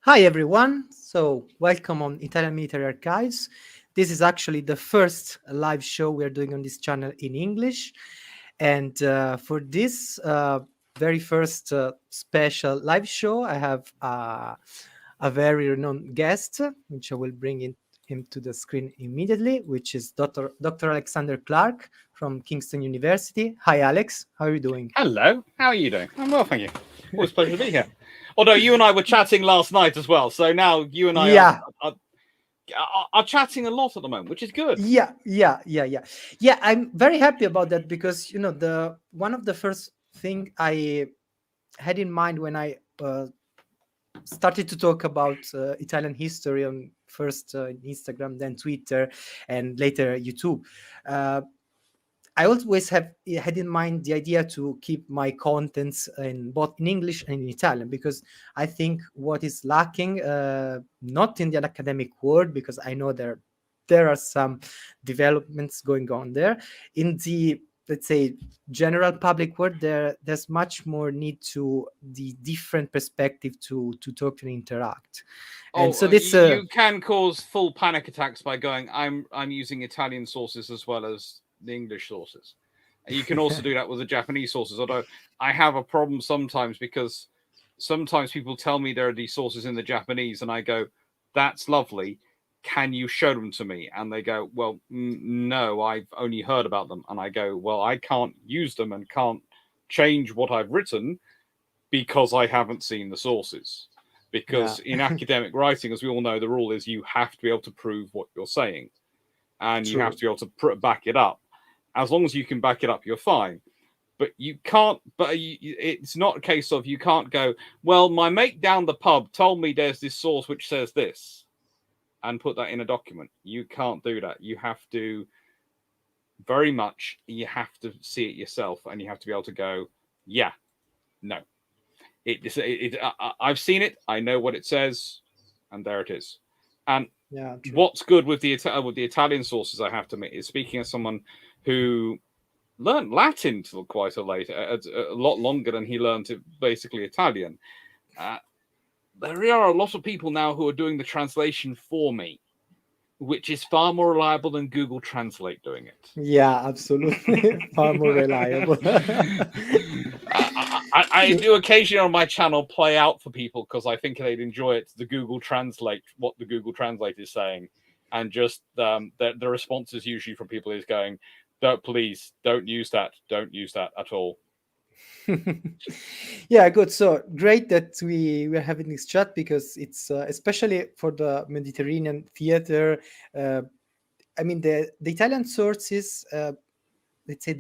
Hi everyone. So, welcome on Italian Military Archives. This is actually the first live show we are doing on this channel in English. And for this very first special live show, I have a very renowned guest, which I will bring him to the screen immediately, which is Dr. Alexander Clark from Kingston University. Hi, Alex. How are you doing? Hello, how are you doing? I'm well, thank you. Always a pleasure to be here. Although you and I were chatting last night as well, so now you and I Yeah, are, are chatting a lot at the moment, which is good. yeah. I'm very happy about that because the one of the first thing I had in mind when I started to talk about Italian history on first Instagram, then Twitter, and later YouTube. Uh, I always have had in mind the idea to keep my contents in both in English and in Italian because I think what is lacking, not in the academic world, because I know there are some developments going on there in the, let's say, general public world. There's much more need to the different perspective to talk and interact, and Oh, so this you can cause full panic attacks by going. I'm using Italian sources as well as the English sources. You can also do that with the Japanese sources. Although I have a problem sometimes because sometimes people tell me there are these sources in the Japanese, and I go, "That's lovely. Can you show them to me?" And they go, "Well, no, I've only heard about them." And I go, "Well, I can't use them and can't change what I've written because I haven't seen the sources." yeah, Because in academic writing, as we all know, the rule is you have to be able to prove what you're saying, and you have true, to be able to back it up. As long as you can back it up, you're fine. But you can't. It's not a case of you can't go. Well, my mate down the pub told me there's this source which says this, and put that in a document. You can't do that. You have to very much. You have to see it yourself, and you have to be able to go, yeah, no. I've seen it. I know what it says, and there it is. And yeah, true. what's good with the Italian sources, I have to admit, is speaking as someone who learned Latin till quite a lot longer than he learned basically Italian. Uh, there are a lot of people now who are doing the translation for me, which is far more reliable than Google Translate doing Yeah, absolutely. Far more reliable. it. I do occasionally on my channel play out for people because I think they'd enjoy it. The Google Translate, what the Google Translate is saying, and just the responses usually from people is going, "Don't please, don't use that at all." Yeah, good. So great that we're having this chat because it's especially for the Mediterranean theater. Uh, I mean, the Italian sources, let's say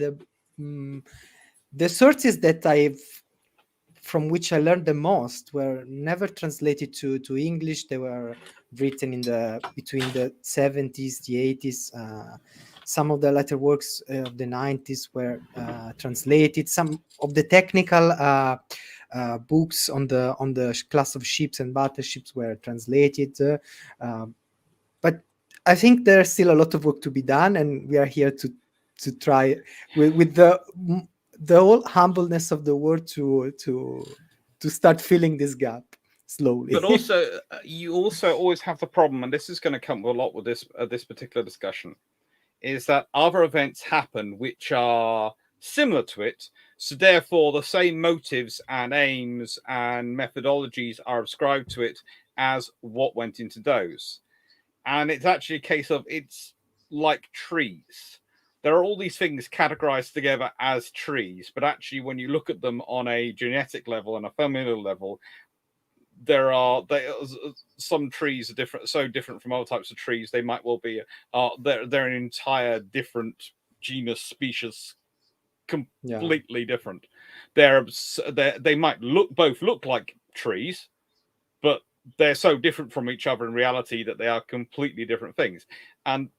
mm, the sources that I've from which I learned the most were never translated to English. They were written in the between the 70s, the 80s. Some of the later works of the 90s were translated. Some of the technical books on the class of ships and battleships were translated. But I think there's still a lot of work to be done, and we are here to try with the whole humbleness of the word to start filling this gap But slowly. also, you also always have the problem, and this is going to come a lot with this particular discussion, is that other events happen which are similar to it. So therefore, the same motives and aims and methodologies are ascribed to it as what went into those. And it's actually a case of it's like trees. There are all these things categorized together as trees, but actually, when you look at them on a genetic level and a familial level, some trees are different from other types of trees. They might well be they're an entire different genus species, Yeah, completely different. They might both look like trees, but they're so different from each other in reality that they are completely different things. And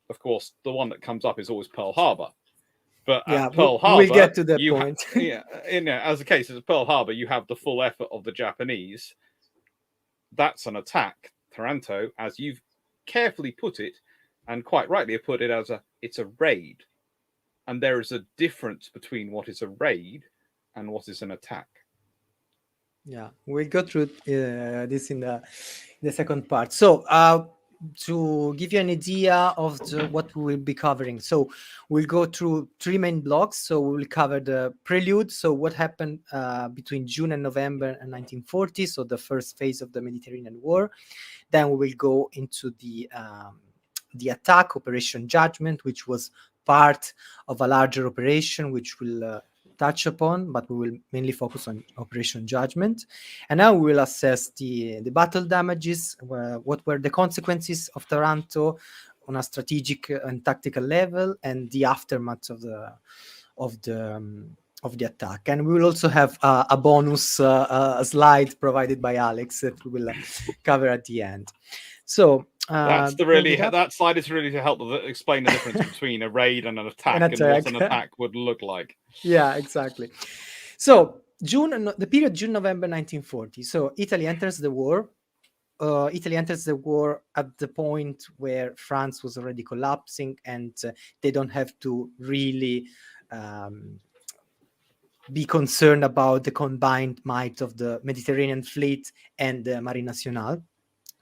of course, the one that comes up is always Pearl Harbor. But yeah, at Pearl we will Harbor, get to that point. yeah, as a case as Pearl Harbor, you have the full effort of the Japanese. That's an attack. Taranto, as you've carefully put it, and quite rightly have put it as it's a raid. And there is a difference between what is a raid and what is an attack. Yeah, we'll go through this in the second part. So, to give you an idea of what we will be covering, so we'll go through three main blocks. So we will cover the prelude, so what happened between June and November 1940, so the first phase of the Mediterranean War. Then we will go into the attack, Operation Judgment, which was part of a larger operation, which we'll touch upon, but we will mainly focus on Operation Judgment. And now we will assess the battle damages, what were the consequences of Taranto on a strategic and tactical level, and the aftermath of the of the attack. And we will also have a bonus slide provided by Alex that we will cover at the end. So That's the build really it up. that slide is really to help explain the difference between a raid and an attack, An and what attack. an attack would look like. Yeah, exactly. So the period June-November 1940. So Italy enters the war. Italy enters the war at the point where France was already collapsing, and they don't have to really um, be concerned about the combined might of the Mediterranean fleet and the Marine Nationale.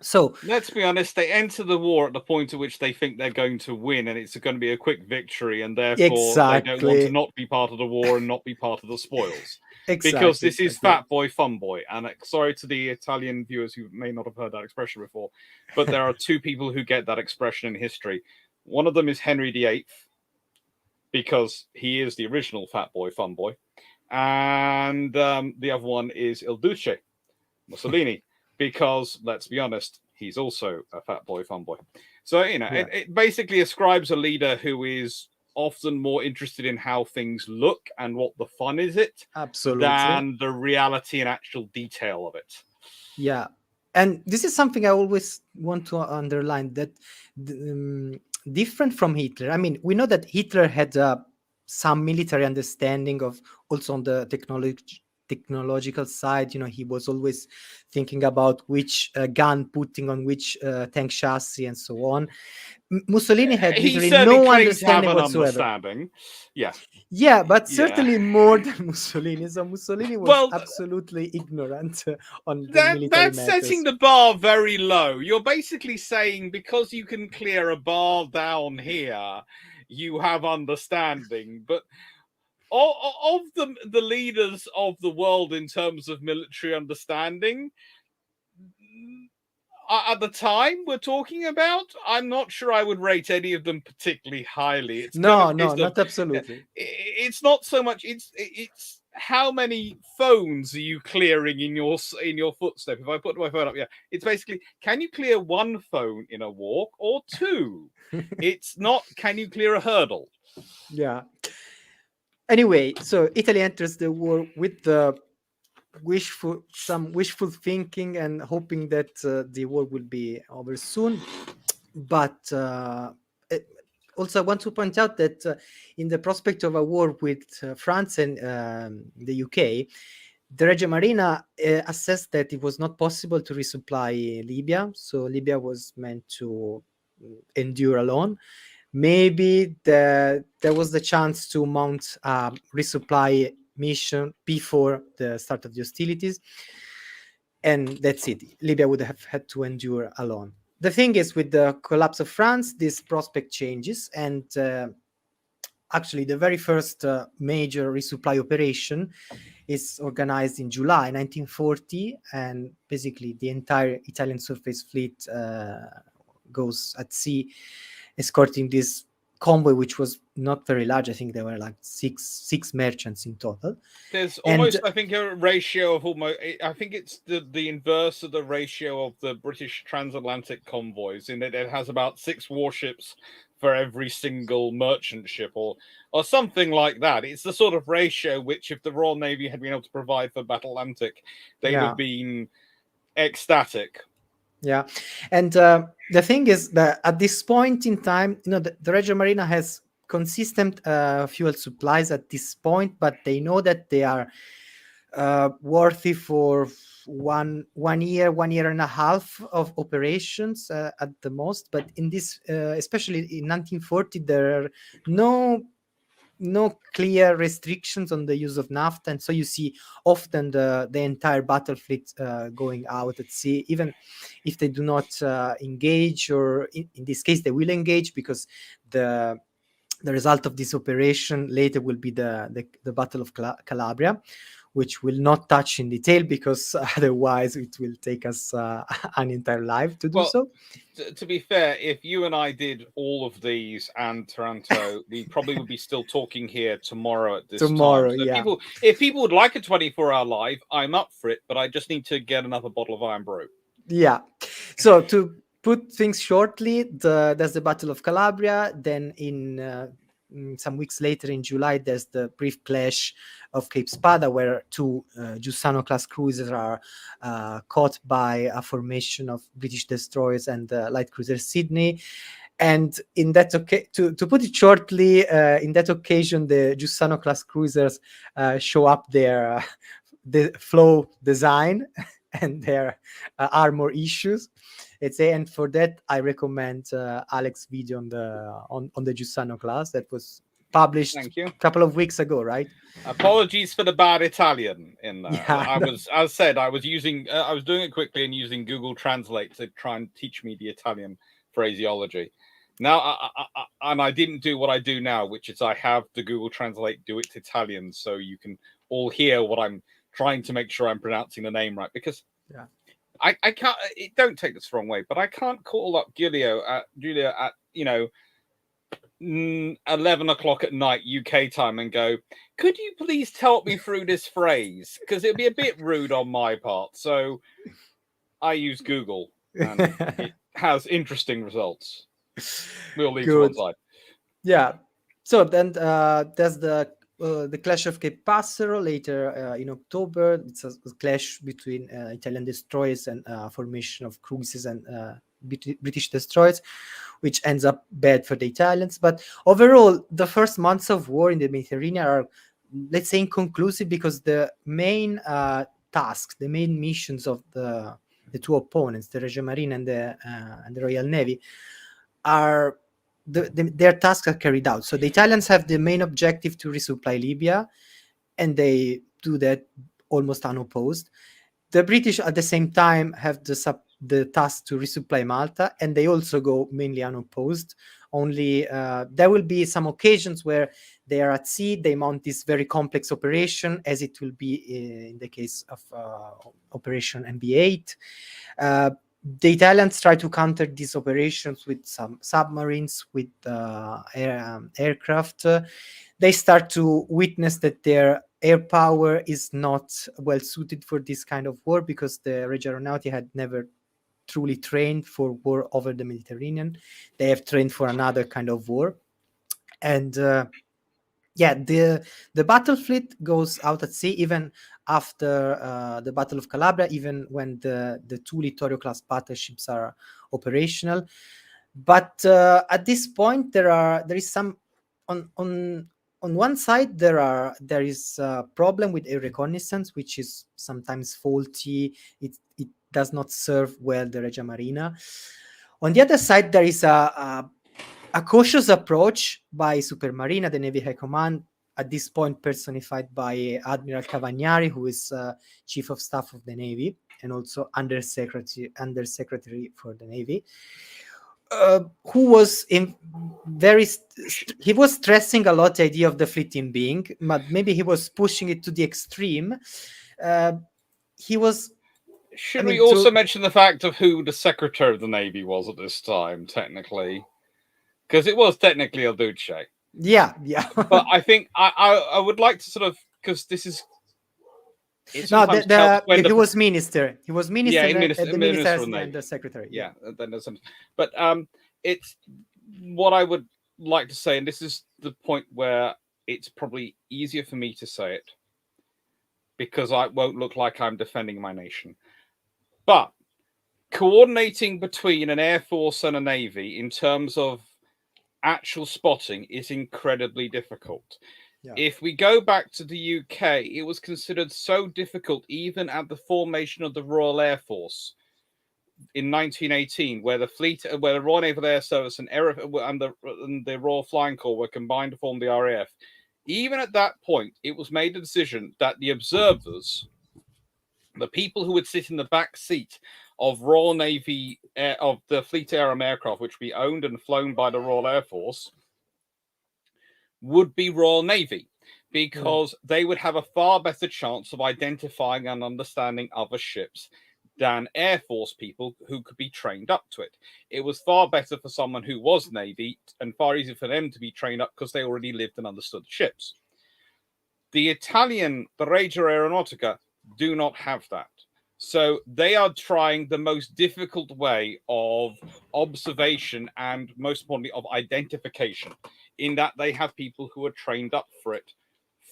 So Let's be honest, they enter the war at the point at which they think they're going to win, and it's going to be a quick victory, and therefore they don't want to exactly, not be part of the war and not be part of the spoils. Because exactly, this is exactly. fat boy, fun boy. And sorry to the Italian viewers who may not have heard that expression before, but there are two people who get that expression in history. One of them is Henry VIII, because he is the original fat boy, fun boy. And the other one is Il Duce, Mussolini, because let's be honest, he's also a fat boy, fun boy. So, Yeah, it basically ascribes a leader who is often more interested in how things look and what the fun is it absolutely. than the reality and actual detail of it. Yeah, and this is something I always want to underline, that different from Hitler. I mean, we know that Hitler had some military understanding of, also on the technological side. You know, he was always thinking about which gun putting on which tank chassis and so on. Mussolini had He literally certainly no claims to have understanding an whatsoever. understanding. Yeah. Yeah, but Yeah. certainly more than Mussolini. So Mussolini was Well, absolutely ignorant on the military that's setting matters. the bar very low. You're basically saying because you can clear a bar down here, you have understanding. But of the leaders of the world in terms of military understanding, at the time we're talking about, I'm not sure I would rate any of them particularly highly. It's kind of No, a case no, of, not absolutely. it's not so much, it's how many phones are you clearing in your footstep. If I put my phone up, yeah, it's basically, can you clear one phone in a walk or two? It's not, can you clear a hurdle? Yeah. Anyway, so Italy enters the war with the some wishful thinking and hoping that the war will be over soon. But also, I want to point out that in the prospect of a war with France and the UK, the Reggio Marina assessed that it was not possible to resupply Libya, so Libya was meant to endure alone. Maybe there was the chance to mount a resupply mission before the start of the hostilities, and that's it. Libya would have had to endure alone. The thing is, with the collapse of France, this prospect changes, and actually, the very first major resupply operation is organized in July 1940, and basically the entire Italian surface fleet goes at sea, escorting this convoy, which was not very large. I think there were like six merchants in total. There's And almost, I think, a ratio of almost, I think it's the inverse of the ratio of the British transatlantic convoys, in that it has about 6 warships for every single merchant ship, or something like that. It's the sort of ratio which, if the Royal Navy had been able to provide for Battle Atlantic, they'd yeah, have been ecstatic. yeah. And the thing is that at this point in time, you know, the Reggio Marina has consistent fuel supplies at this point, but they know that they are worthy for one year and a half of operations at the most. But in this, especially in 1940, there are no no clear restrictions on the use of naphtha, and so you see often the entire battle fleet going out at sea, even if they do not engage, or in this case they will engage, because the result of this operation later will be the Battle of Calabria, which will not touch in detail because otherwise it will take us an entire life to do Well, so. to be fair, if you and I did all of these and Taranto, we probably would be still talking here tomorrow at this time. Tomorrow, So yeah. if people would like a 24-hour live, I'm up for it, but I just need to get another bottle of Iron Brew. Yeah. So to put things shortly, there's the Battle of Calabria. Then some weeks later in July, there's the brief clash of Cape Spada, where two Giussano-class cruisers are caught by a formation of British destroyers and light cruiser Sydney. And in that to put it shortly, in that occasion, the Giussano-class cruisers show up their the flow design and their armor issues. Let's say, and for that I recommend Alex's video on the Giussano class that was published Thank you. a couple of weeks ago, right? Apologies for the bad Italian in there. Yeah. I was, as said, I was doing it quickly and using Google Translate to try and teach me the Italian phraseology. Now, and I didn't do what I do now, which is I have the Google Translate do it Italian, so you can all hear what I'm trying to make sure I'm pronouncing the name right. Because Yeah. I can't. Don't take this the wrong way, but I can't call up Julia at 11 o'clock at night UK time and go, could you please help me through this phrase? Because it'd be a bit rude on my part. So I use Google and it has interesting results. We'll leave to one Good. side. Yeah. So then there's the clash of Cape Passero later in October. It's a clash between Italian destroyers and formation of cruises and British destroyers, which ends up bad for the Italians. But overall, the first months of war in the Mediterranean are, let's say, inconclusive, because the main tasks, the main missions of the two opponents, the Regia Marina and the Royal Navy, are their tasks are carried out. So the Italians have the main objective to resupply Libya, and they do that almost unopposed. The British, at the same time, have the task to resupply Malta, and they also go mainly unopposed. Only there will be some occasions where they are at sea, they mount this very complex operation, as it will be in the case of Operation MB8. The Italians try to counter these operations with some submarines, with aircraft. They start to witness that their air power is not well suited for this kind of war, because the Regia Aeronautica had never truly trained for war over the Mediterranean. They have trained for another kind of war. And the battle fleet goes out at sea even after the Battle of Calabria, even when the two Littorio class battleships are operational. But at this point, there is some on one side there is a problem with air reconnaissance, which is sometimes faulty. It does not serve well the Regia Marina. On the other side, there is a cautious approach by Supermarina, the Navy High Command, at this point personified by Admiral Cavagnari, who is Chief of Staff of the Navy and also Undersecretary for the Navy, who was he was stressing a lot the idea of the fleet in being, but maybe he was pushing it to the extreme. He was. Should we also mention the fact of who the Secretary of the Navy was at this time, technically? Because it was technically El Duce. Yeah. But I think I would like to sort of, because this is. No, he was minister. He was minister. Yeah, minister and the secretary. Yeah, then there's some. But it's what I would like to say, and this is the point where it's probably easier for me to say it, because I won't look like I'm defending my nation. But coordinating between an air force and a navy in terms of actual spotting is incredibly difficult. Yeah. If we go back to the UK, it was considered so difficult even at the formation of the Royal Air Force in 1918, where the Royal Naval Air Service and the Royal Flying Corps were combined to form the RAF. Even at that point, it was made a decision that the observers, the people who would sit in the back seat of Royal Navy of the Fleet Air aircraft, which would be owned and flown by the Royal Air Force, would be Royal Navy, because they would have a far better chance of identifying and understanding other ships than Air Force people who could be trained up to it. It was far better for someone who was Navy and far easier for them to be trained up because they already lived and understood the ships. The Italian, the Regia Aeronautica, do not have that. So they are trying the most difficult way of observation and, most importantly, of identification, in that they have people who are trained up for it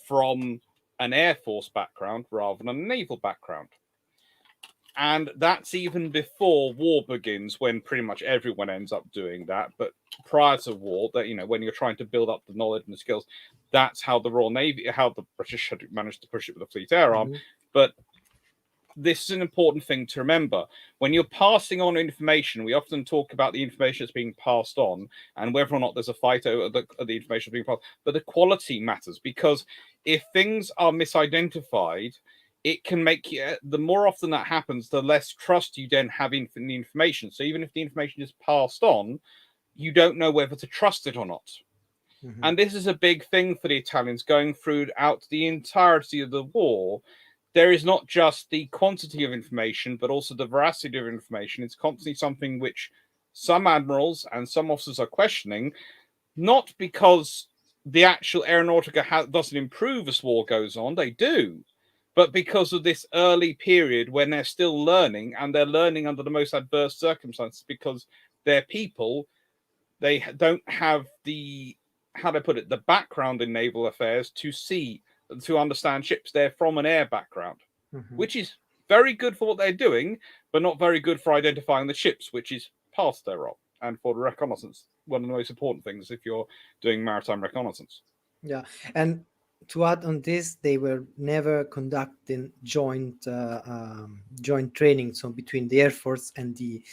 from an Air Force background rather than a naval background. And that's even before war begins, when pretty much everyone ends up doing that. But prior to war, that, you know, when you're trying to build up the knowledge and the skills, that's how the Royal Navy, how the British had managed to push it with the Fleet Air Arm. But this is an important thing to remember. When you're passing on information, we often talk about the information that's being passed on and whether or not there's a fight over the information being passed. But the quality matters, because if things are misidentified, it can make you, the more often that happens, the less trust you then have in the information. So even if the information is passed on, you don't know whether to trust it or not. And this is a big thing for the Italians going throughout the entirety of the war. There is not just the quantity of information, but also the veracity of information. It's constantly something which some admirals and some officers are questioning, not because the actual aeronautica doesn't improve as war goes on, they do, but because of this early period when they're still learning, and they're learning under the most adverse circumstances, because their people, they don't have the, how do I put it, the background in naval affairs to understand ships. They're from an air background, which is very good for what they're doing, but not very good for identifying the ships, which is past their role, and for the reconnaissance, one of the most important things if you're doing maritime reconnaissance. Yeah, and to add on this, they were never conducting joint training, so between the Air Force and the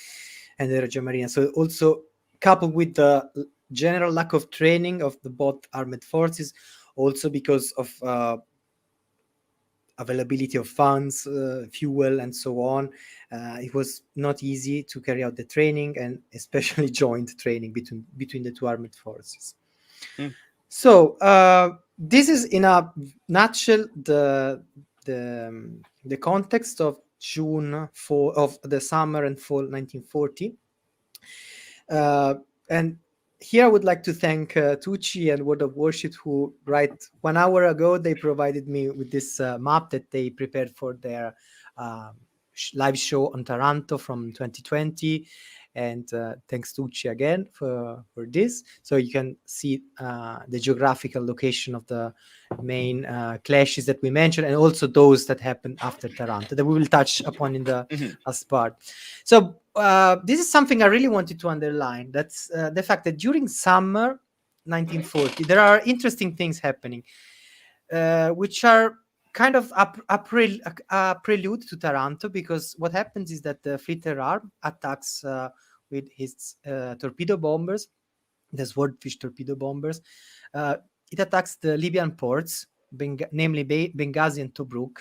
Regia Marina. So also coupled with the general lack of training of the both armed forces, also because of availability of funds, fuel, and so on, it was not easy to carry out the training, and especially joint training between the two armed forces. So this is, in a nutshell, the context of the summer and fall 1940. And here I would like to thank Tucci and World of Worship, who right 1 hour ago they provided me with this map that they prepared for their live show on Taranto from 2020. And thanks Tucci again for this. So you can see the geographical location of the main clashes that we mentioned, and also those that happened after Taranto that we will touch upon in the last part. So this is something I really wanted to underline. That's the fact that during summer 1940, there are interesting things happening, which are kind of a prelude to Taranto, because what happens is that the Fleet Air Arm attacks with his torpedo bombers, the Swordfish torpedo bombers. It attacks the Libyan ports, namely Benghazi and Tobruk,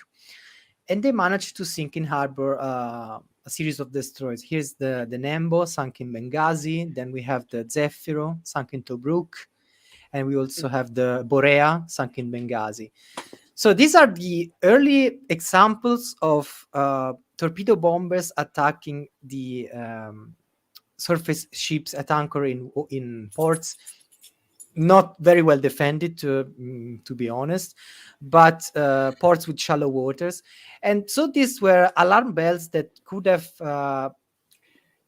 and they manage to sink in harbor a series of destroyers. Here's the Nembo, sunk in Benghazi. Then we have the Zeffiro, sunk in Tobruk. And we also have the Borea, sunk in Benghazi. So these are the early examples of torpedo bombers attacking the surface ships at anchor in ports. Not very well defended, to be honest, but ports with shallow waters. And so these were alarm bells that could have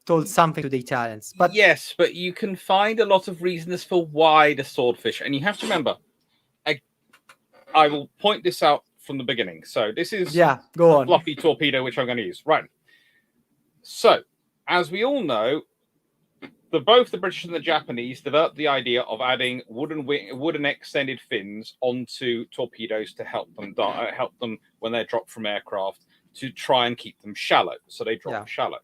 told something to the Italians. But yes, but you can find a lot of reasons for why the Swordfish, and you have to remember, I will point this out from the beginning. So this is go on. Fluffy torpedo, which I'm going to use. Right. So, as we all know, both the British and the Japanese developed the idea of adding wooden extended fins onto torpedoes to help them when they're dropped from aircraft, to try and keep them shallow. So they drop shallow.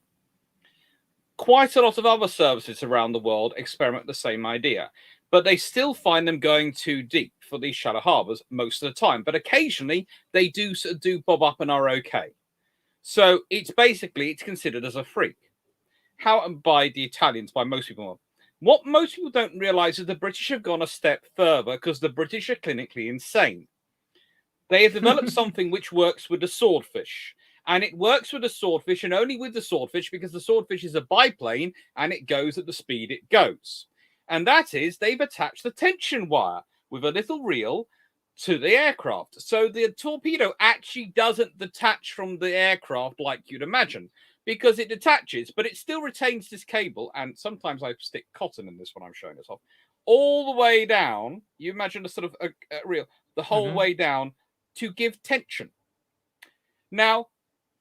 Quite a lot of other services around the world experiment the same idea. but they still find them going too deep for these shallow harbours most of the time. But occasionally they do bob up and are okay. So it's considered as a freak. How by the Italians, by most people. What most people don't realise is the British have gone a step further because the British are clinically insane. They have developed something which works with the swordfish. And it works with the swordfish and only with the swordfish because the swordfish is a biplane and it goes at the speed it goes. And that is they've attached the tension wire with a little reel to the aircraft. So the torpedo actually doesn't detach from the aircraft like you'd imagine because it detaches, but it still retains this cable. And sometimes I stick cotton in this when I'm showing this off. All the way down, you imagine a sort of a reel, the whole way down to give tension. Now,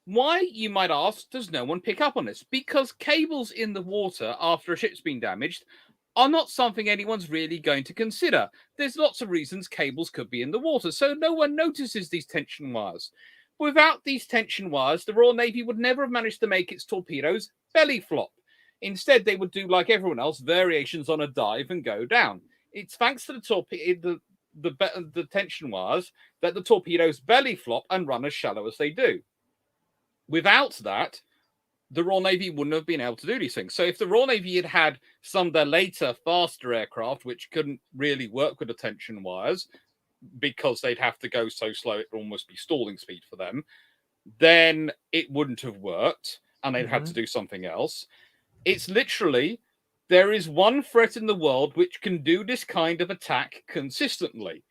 why, you might ask, does no one pick up on this? Because cables in the water after a ship's been damaged are not something anyone's really going to consider. There's lots of reasons cables could be in the water, so no one notices these tension wires. Without these tension wires, the Royal Navy would never have managed to make its torpedoes belly flop. Instead, they would do like everyone else, variations on a dive and go down. It's thanks to the tension wires that the torpedoes belly flop and run as shallow as they do. Without that, the Royal Navy wouldn't have been able to do these things. So if the Royal Navy had had some of their later, faster aircraft, which couldn't really work with the tension wires because they'd have to go so slow it would almost be stalling speed for them, then it wouldn't have worked and they'd had to do something else. It's literally, there is one threat in the world which can do this kind of attack consistently.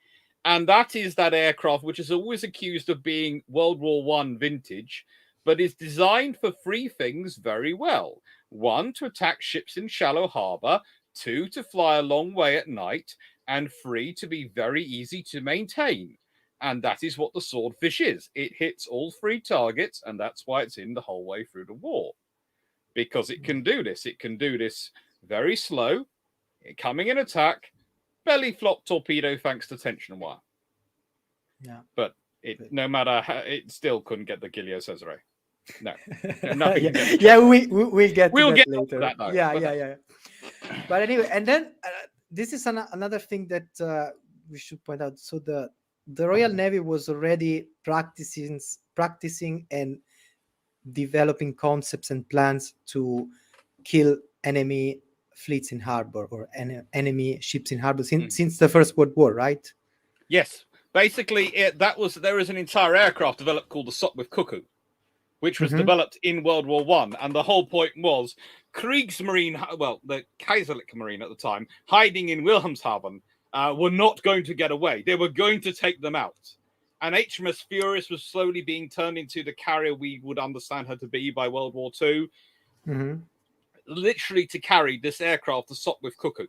And that is that aircraft, which is always accused of being World War I vintage, but is designed for three things very well. One, to attack ships in shallow harbour. Two, to fly a long way at night. And three, to be very easy to maintain. And that is what the Swordfish is. It hits all three targets, and that's why it's in the whole way through the war. Because it can do this. It can do this very slow, coming in attack, belly flop torpedo thanks to tension wire. Yeah. But no matter how, it still couldn't get the Giglio Cesare. No. We'll get we'll to get that later. to that, though. Yeah. But anyway, and then this is another thing that we should point out. So the Royal Navy was already practicing and developing concepts and plans to kill enemy fleets in harbor or enemy ships in harbor since the First World War, right? Yes. Basically, there is an entire aircraft developed called the Sopwith Cuckoo, which was developed in World War I. And the whole point was Kriegsmarine, the Kaiserliche Marine at the time, hiding in Wilhelmshaven, were not going to get away. They were going to take them out. And HMS Furious was slowly being turned into the carrier we would understand her to be by World War II. Literally to carry this aircraft, the Sopwith Cuckoo.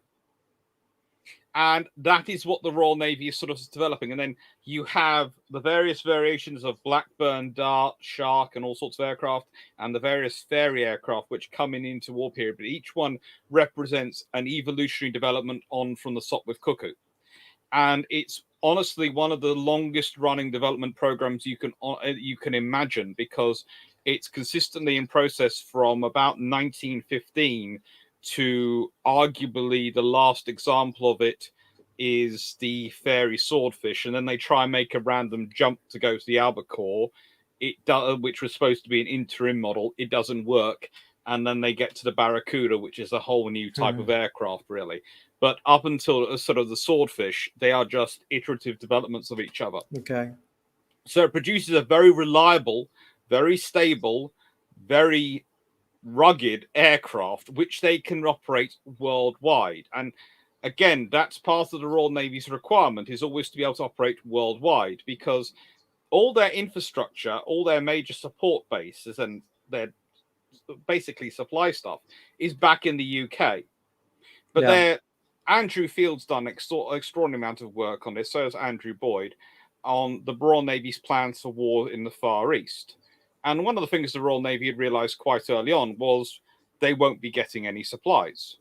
And that is what the Royal Navy is sort of developing. And then you have the various variations of Blackburn, Dart, Shark, and all sorts of aircraft, and the various Fairy aircraft which come into war period. But each one represents an evolutionary development on from the Sopwith Cuckoo. And it's honestly one of the longest running development programs you can imagine, because it's consistently in process from about 1915 to arguably the last example of it is the Fairy Swordfish, and then they try and make a random jump to go to the Albacore, which was supposed to be an interim model. It doesn't work, and then they get to the Barracuda, which is a whole new type of aircraft, really. But up until sort of the Swordfish, they are just iterative developments of each other. Okay. So it produces a very reliable, very stable, very rugged aircraft, which they can operate worldwide. And again, that's part of the Royal Navy's requirement, is always to be able to operate worldwide, because all their infrastructure, all their major support bases and their basically supply stuff is back in the UK. But Andrew Field's done extraordinary amount of work on this, so has Andrew Boyd, on the Royal Navy's plans for war in the Far East. And one of the things the Royal Navy had realised quite early on was they won't be getting any supplies.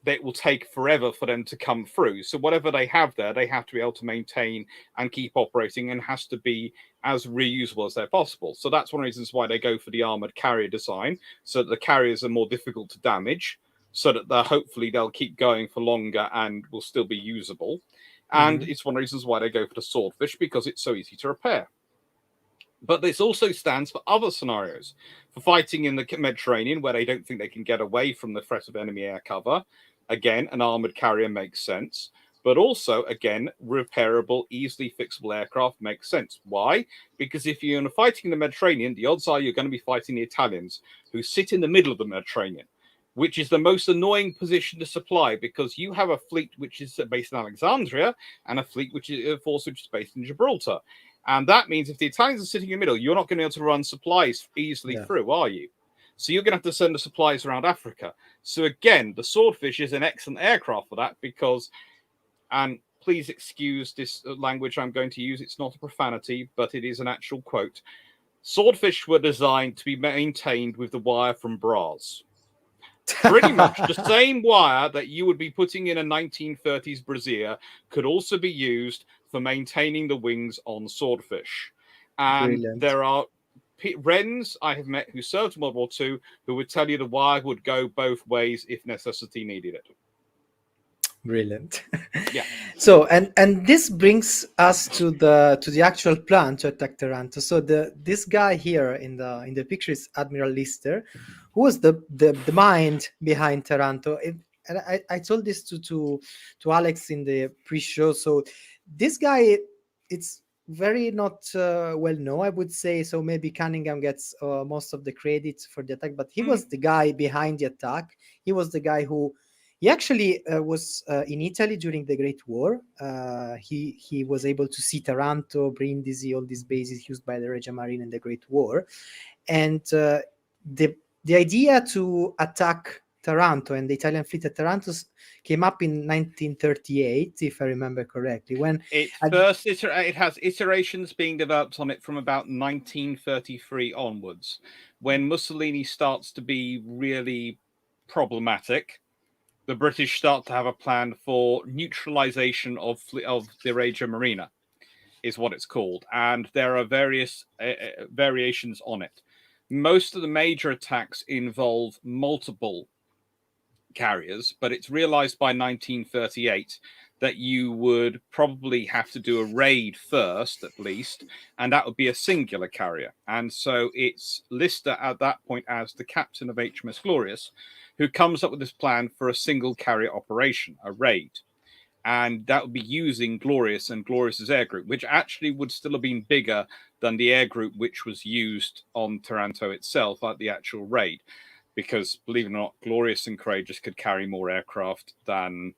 It will take forever for them to come through. So whatever they have there, they have to be able to maintain and keep operating, and has to be as reusable as they're possible. So that's one of the reasons why they go for the armoured carrier design, so that the carriers are more difficult to damage, so that hopefully they'll keep going for longer and will still be usable. And Mhm. it's one of the reasons why they go for the swordfish, because it's so easy to repair. But this also stands for other scenarios, for fighting in the Mediterranean where they don't think they can get away from the threat of enemy air cover. Again, an armored carrier makes sense. But also, again, repairable, easily fixable aircraft makes sense. Why? Because if you're fighting in the Mediterranean, the odds are you're going to be fighting the Italians, who sit in the middle of the Mediterranean, which is the most annoying position to supply, because you have a fleet which is based in Alexandria and a fleet which is a force which is based in Gibraltar. And that means if the Italians are sitting in the middle, you're not going to be able to run supplies easily Yeah. through, are you? So you're going to have to send the supplies around Africa. So again, the Swordfish is an excellent aircraft for that, because, and please excuse this language I'm going to use, it's not a profanity, but it is an actual quote. Swordfish were designed to be maintained with the wire from bras. Pretty much the same wire that you would be putting in a 1930s brassiere could also be used for maintaining the wings on Swordfish. And Brilliant. there are Wrens I have met who served in World War II who would tell you the wire would go both ways if necessity needed it. Brilliant. Yeah. So and this brings us to the actual plan to attack Taranto. So this guy here in the picture is Admiral Lister, who was the mind behind Taranto. And I told this to Alex in the pre-show. So this guy, it's very not well known, I would say. So maybe Cunningham gets most of the credit for the attack, but he was the guy behind the attack. He was the guy who he actually was in Italy during the Great War. He was able to see Taranto, Brindisi, all these bases used by the Regia Marina in the Great War, and the idea to attack Taranto and the Italian fleet at Taranto came up in 1938, if I remember correctly. When at, It has iterations being developed on it from about 1933 onwards, when Mussolini starts to be really problematic. The British start to have a plan for neutralization of the Regia Marina, is what it's called, and there are various variations on it. Most of the major attacks involve multiple carriers, but it's realized by 1938 that you would probably have to do a raid first, at least, and that would be a singular carrier. And so it's Lister at that point as the captain of HMS Glorious, who comes up with this plan for a single carrier operation, a raid. And that would be using Glorious and Glorious's air group, which actually would still have been bigger than the air group which was used on Taranto itself at the actual raid. Because, believe it or not, Glorious and Courageous could carry more aircraft than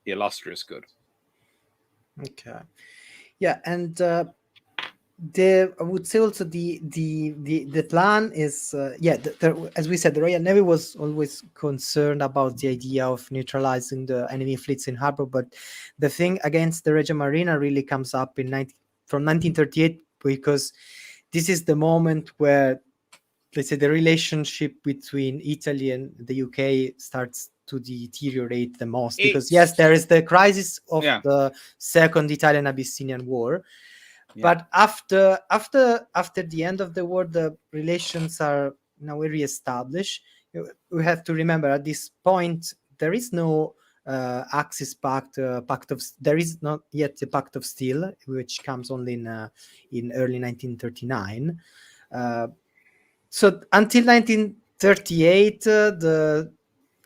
Illustrious could. okay, yeah, and I would say also the plan is as we said, the Royal Navy was always concerned about the idea of neutralizing the enemy fleets in harbor, but the thing against the Regia Marina really comes up from 1938, because this is the moment where, let's say, the relationship between Italy and the UK starts to deteriorate the most, because yes, there It's is the crisis of yeah, the Second Italian Abyssinian War, yeah. but after the end of the war, the relations are now re-established. We have to remember at this point there is no Axis Pact, there is not yet the Pact of Steel, which comes only in early 1939. Uh, so until 1938, the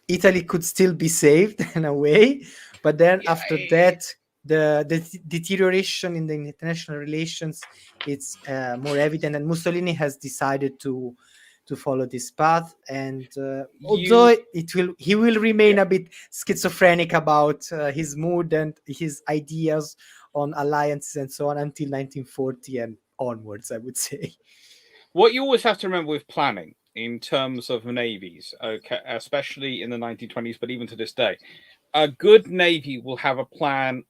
Italy could still be saved in a way, but then Yeah, after that, the deterioration in the international relations, it's more evident, and Mussolini has decided to follow this path. And although you he will remain yeah. a bit schizophrenic about his mood and his ideas on alliances and so on until 1940 and onwards, I would say. What you always have to remember with planning in terms of navies, okay, especially in the 1920s, but even to this day, a good navy will have a plan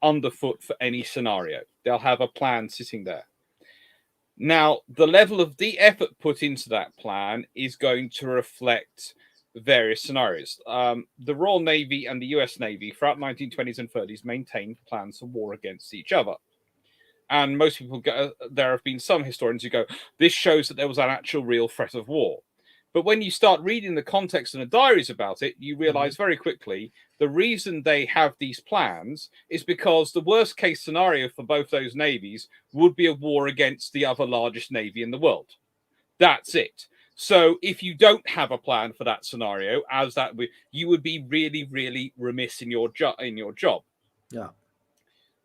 underfoot for any scenario. They'll have a plan sitting there. Now, the level of the effort put into that plan is going to reflect various scenarios. The Royal Navy and the US Navy throughout 1920s and 30s maintained plans for war against each other. And most people go, there have been some historians who go, this shows that there was an actual real threat of war. But when you start reading the context and the diaries about it, you realize very quickly the reason they have these plans is because the worst case scenario for both those navies would be a war against the other largest navy in the world. That's it. So if you don't have a plan for that scenario, you would be really, really remiss in your job. Yeah.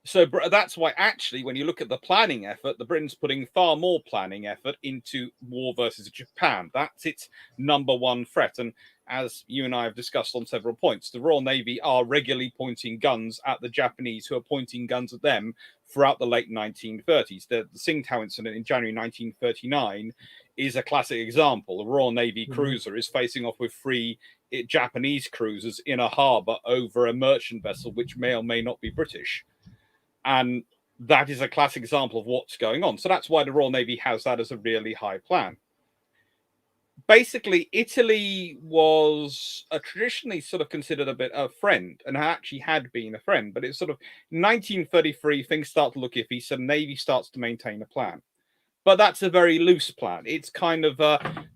So that's why, actually, when you look at the planning effort, the Britain's putting far more planning effort into war versus Japan. That's its number one threat. And as you and I have discussed on several points, the Royal Navy are regularly pointing guns at the Japanese, who are pointing guns at them throughout the late 1930s. The Tsingtao incident in January 1939 is a classic example. The Royal Navy cruiser is facing off with three Japanese cruisers in a harbour over a merchant vessel, which may or may not be British. And that is a classic example of what's going on. So that's why the Royal Navy has that as a really high plan. Basically, Italy was traditionally sort of considered a bit a friend, and actually had been a friend. But it's sort of 1933, things start to look iffy, so the Navy starts to maintain a plan. But that's a very loose plan. It's kind of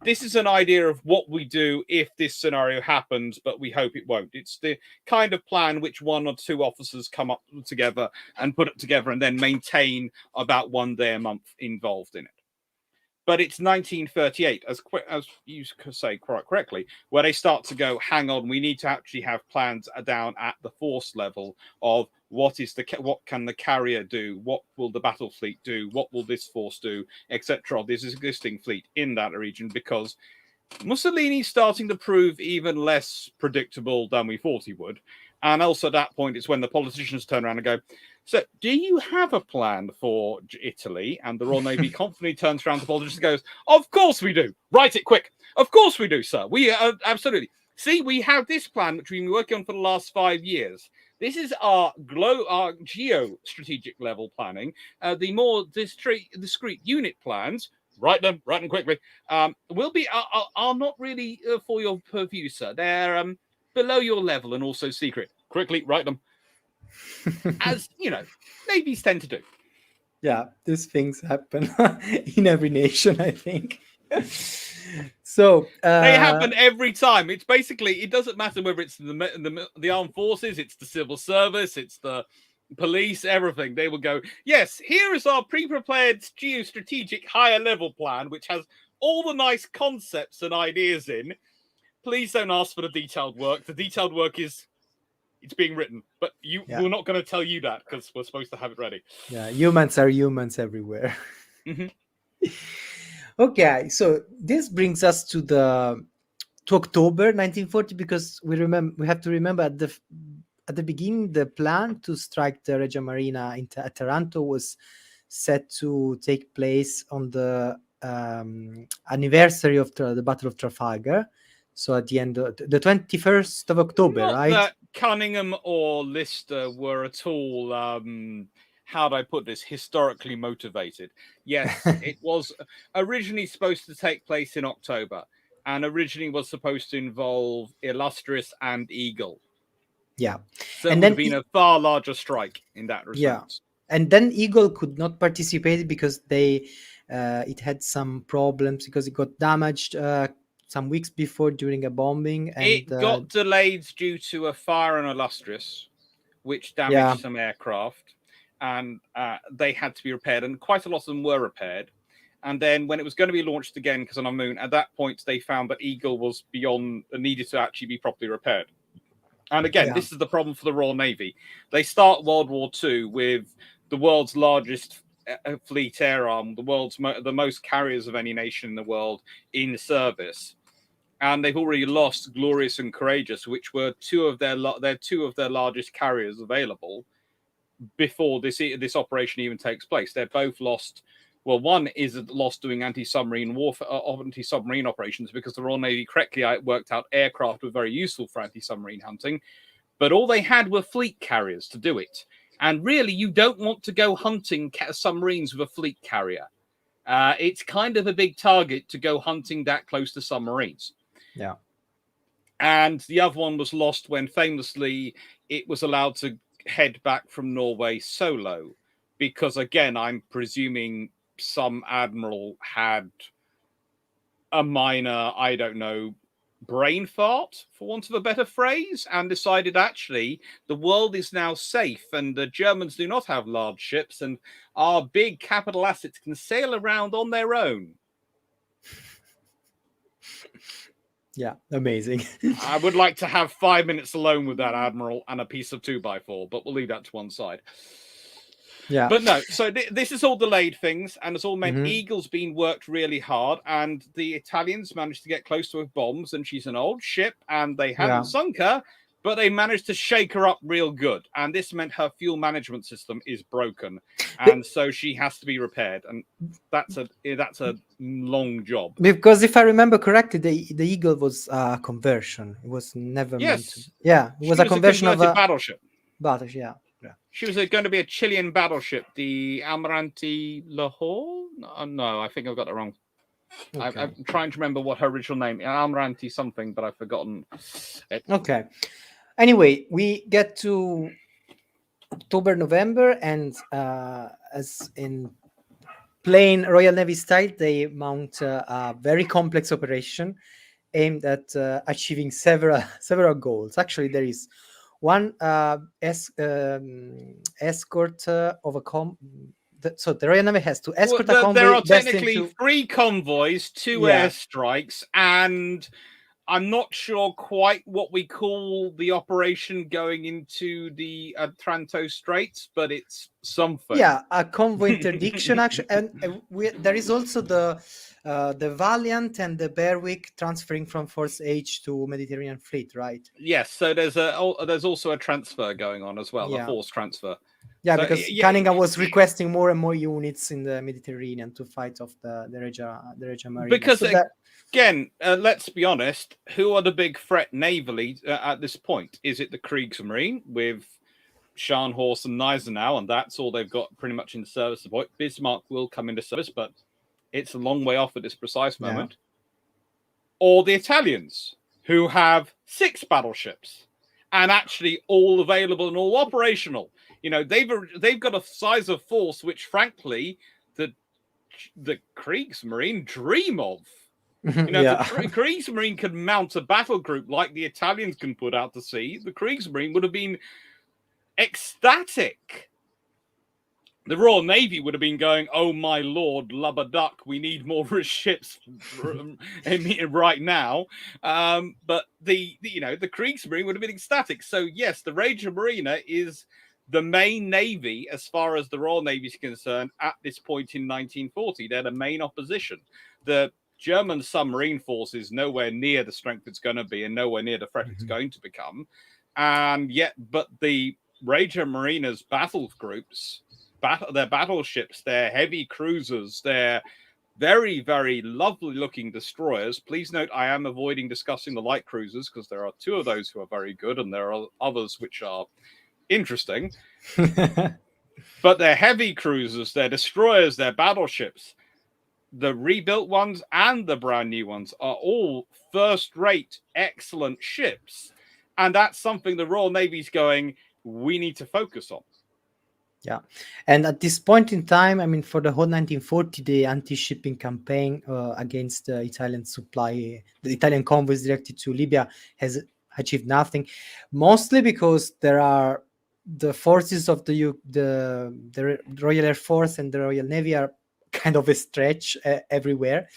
this is an idea of what we do if this scenario happens, but we hope it won't. It's the kind of plan which one or two officers come up together and put it together and then maintain about 1 day a month involved in it. But it's 1938, as you say quite correctly, where they start to go, hang on, we need to actually have plans down at the force level of what can the carrier do, what will the battle fleet do, what will this force do, etc. This existing fleet in that region, because Mussolini's starting to prove even less predictable than we thought he would. And also at that point, it's when the politicians turn around and go, so do you have a plan for Italy? And the Royal Navy confidently turns around to the politicians and goes, of course we do. Write it quick. Of course we do, sir. We absolutely. See, we have this plan, which we've been working on for the last 5 years. This is our geo-strategic level planning. The more discrete unit plans, write them quickly, will be are not really for your purview, sir. They're below your level and also secret. Quickly write them. As you know, navies tend to do. Yeah, these things happen in every nation, I think. So they happen every time. It's basically, it doesn't matter whether it's the armed forces, it's the civil service, it's the police, everything. They will go, yes, here is our pre-prepared geostrategic higher level plan, which has all the nice concepts and ideas in. Please don't ask for the detailed work. The detailed work it's being written, but we're not going to tell you that because we're supposed to have it ready. Yeah, humans are humans everywhere. Okay, so this brings us to October 1940, because we have to remember at the beginning the plan to strike the Regia Marina at Taranto was set to take place on the anniversary of the Battle of Trafalgar. So at the end of the 21st of October, Not right? that Cunningham or Lister were at all, how do I put this, historically motivated. Yes, it was originally supposed to take place in October, and originally was supposed to involve Illustrious and Eagle. Yeah. So it would have been a far larger strike in that respect. Yeah. And then Eagle could not participate because it had some problems, because it got damaged some weeks before during a bombing. And it got delayed due to a fire on Illustrious, which damaged some aircraft, and they had to be repaired, and quite a lot of them were repaired. And then when it was going to be launched again, because on a moon, at that point they found that Eagle was needed to actually be properly repaired. And again, this is the problem for the Royal Navy. They start World War II with the world's largest fleet air arm, the most carriers of any nation in the world in service. And they've already lost Glorious and Courageous, which were two of their largest carriers available before this operation even takes place. They're both lost. Well, one is lost doing anti-submarine warfare, anti-submarine operations, because the Royal Navy correctly worked out aircraft were very useful for anti-submarine hunting, but all they had were fleet carriers to do it. And really, you don't want to go hunting submarines with a fleet carrier. It's kind of a big target to go hunting that close to submarines. Yeah. And the other one was lost when famously it was allowed to head back from Norway solo, because again, I'm presuming some admiral had a minor, I don't know, brain fart, for want of a better phrase, and decided actually the world is now safe and the Germans do not have large ships and our big capital assets can sail around on their own. Yeah, amazing. I would like to have 5 minutes alone with that admiral and a piece of 2x4, but we'll leave that to one side. Yeah. But no, so this is all delayed things, and it's all meant Mhm. Eagle's been worked really hard, and the Italians managed to get close to her bombs, and she's an old ship, and they hadn't Yeah. sunk her, but they managed to shake her up real good, and this meant her fuel management system is broken, and so she has to be repaired, and that's a long job. Because if I remember correctly, the Eagle was a conversion. It was never meant to. Yes, Yeah, it was she a was a conversion of converted a battleship. battle. Yeah. Yeah. She was going to be a Chilean battleship, the Almirante Lahore. No, I think I've got that wrong. Okay. I'm trying to remember what her original name, Almirante something, but I've forgotten it. Okay. Anyway, we get to October, November, and as in plain Royal Navy style, they mount a very complex operation aimed at achieving several goals. Actually, there is one escort of a so the Royal Navy has to escort a There convoy are destined technically to 3 convoys, 2 Yeah. airstrikes, and I'm not sure quite what we call the operation going into the Otranto Straits, but it's something. Yeah, a convoy interdiction actually, and there is also the Valiant and the Berwick transferring from Force H to Mediterranean Fleet, right? Yes, so there's also a transfer going on as well, a Yeah. force transfer. Yeah, So, because yeah, Cunningham was requesting more and more units in the Mediterranean to fight off the Regia Marina. because So that again, let's be honest, who are the big threat navally at this point? Is it the Kriegsmarine with Scharnhorst and Gneisenau, and that's all they've got pretty much in the service support? Bismarck will come into service, but it's a long way off at this precise moment. Or the Italians, who have 6 battleships and actually all available and all operational. You know, they've got a size of force which, frankly, the Kriegsmarine dream of. You know, yeah. if the Kriegsmarine could mount a battle group like the Italians can put out to sea, the Kriegsmarine would have been ecstatic. The Royal Navy would have been going, "Oh my lord, lubber duck, we need more ships right now." But the Kriegsmarine would have been ecstatic. So yes, the Regia Marina is the main navy as far as the Royal Navy is concerned at this point in 1940. They're the main opposition. The German submarine force is nowhere near the strength it's going to be and nowhere near the threat it's going to become. And yet, but the Regia Marina's battle groups, their battleships, their heavy cruisers, their very, very lovely looking destroyers. Please note, I am avoiding discussing the light cruisers because there are 2 of those who are very good and there are others which are interesting. But their heavy cruisers, their destroyers, their battleships, the rebuilt ones and the brand new ones are all first-rate, excellent ships. And that's something the Royal Navy's going, we need to focus on. Yeah, and at this point in time, I mean, for the whole 1940, the anti-shipping campaign against the Italian supply, the Italian convoys directed to Libya, has achieved nothing, mostly because there are the forces of the Royal Air Force and the Royal Navy are kind of a stretch everywhere,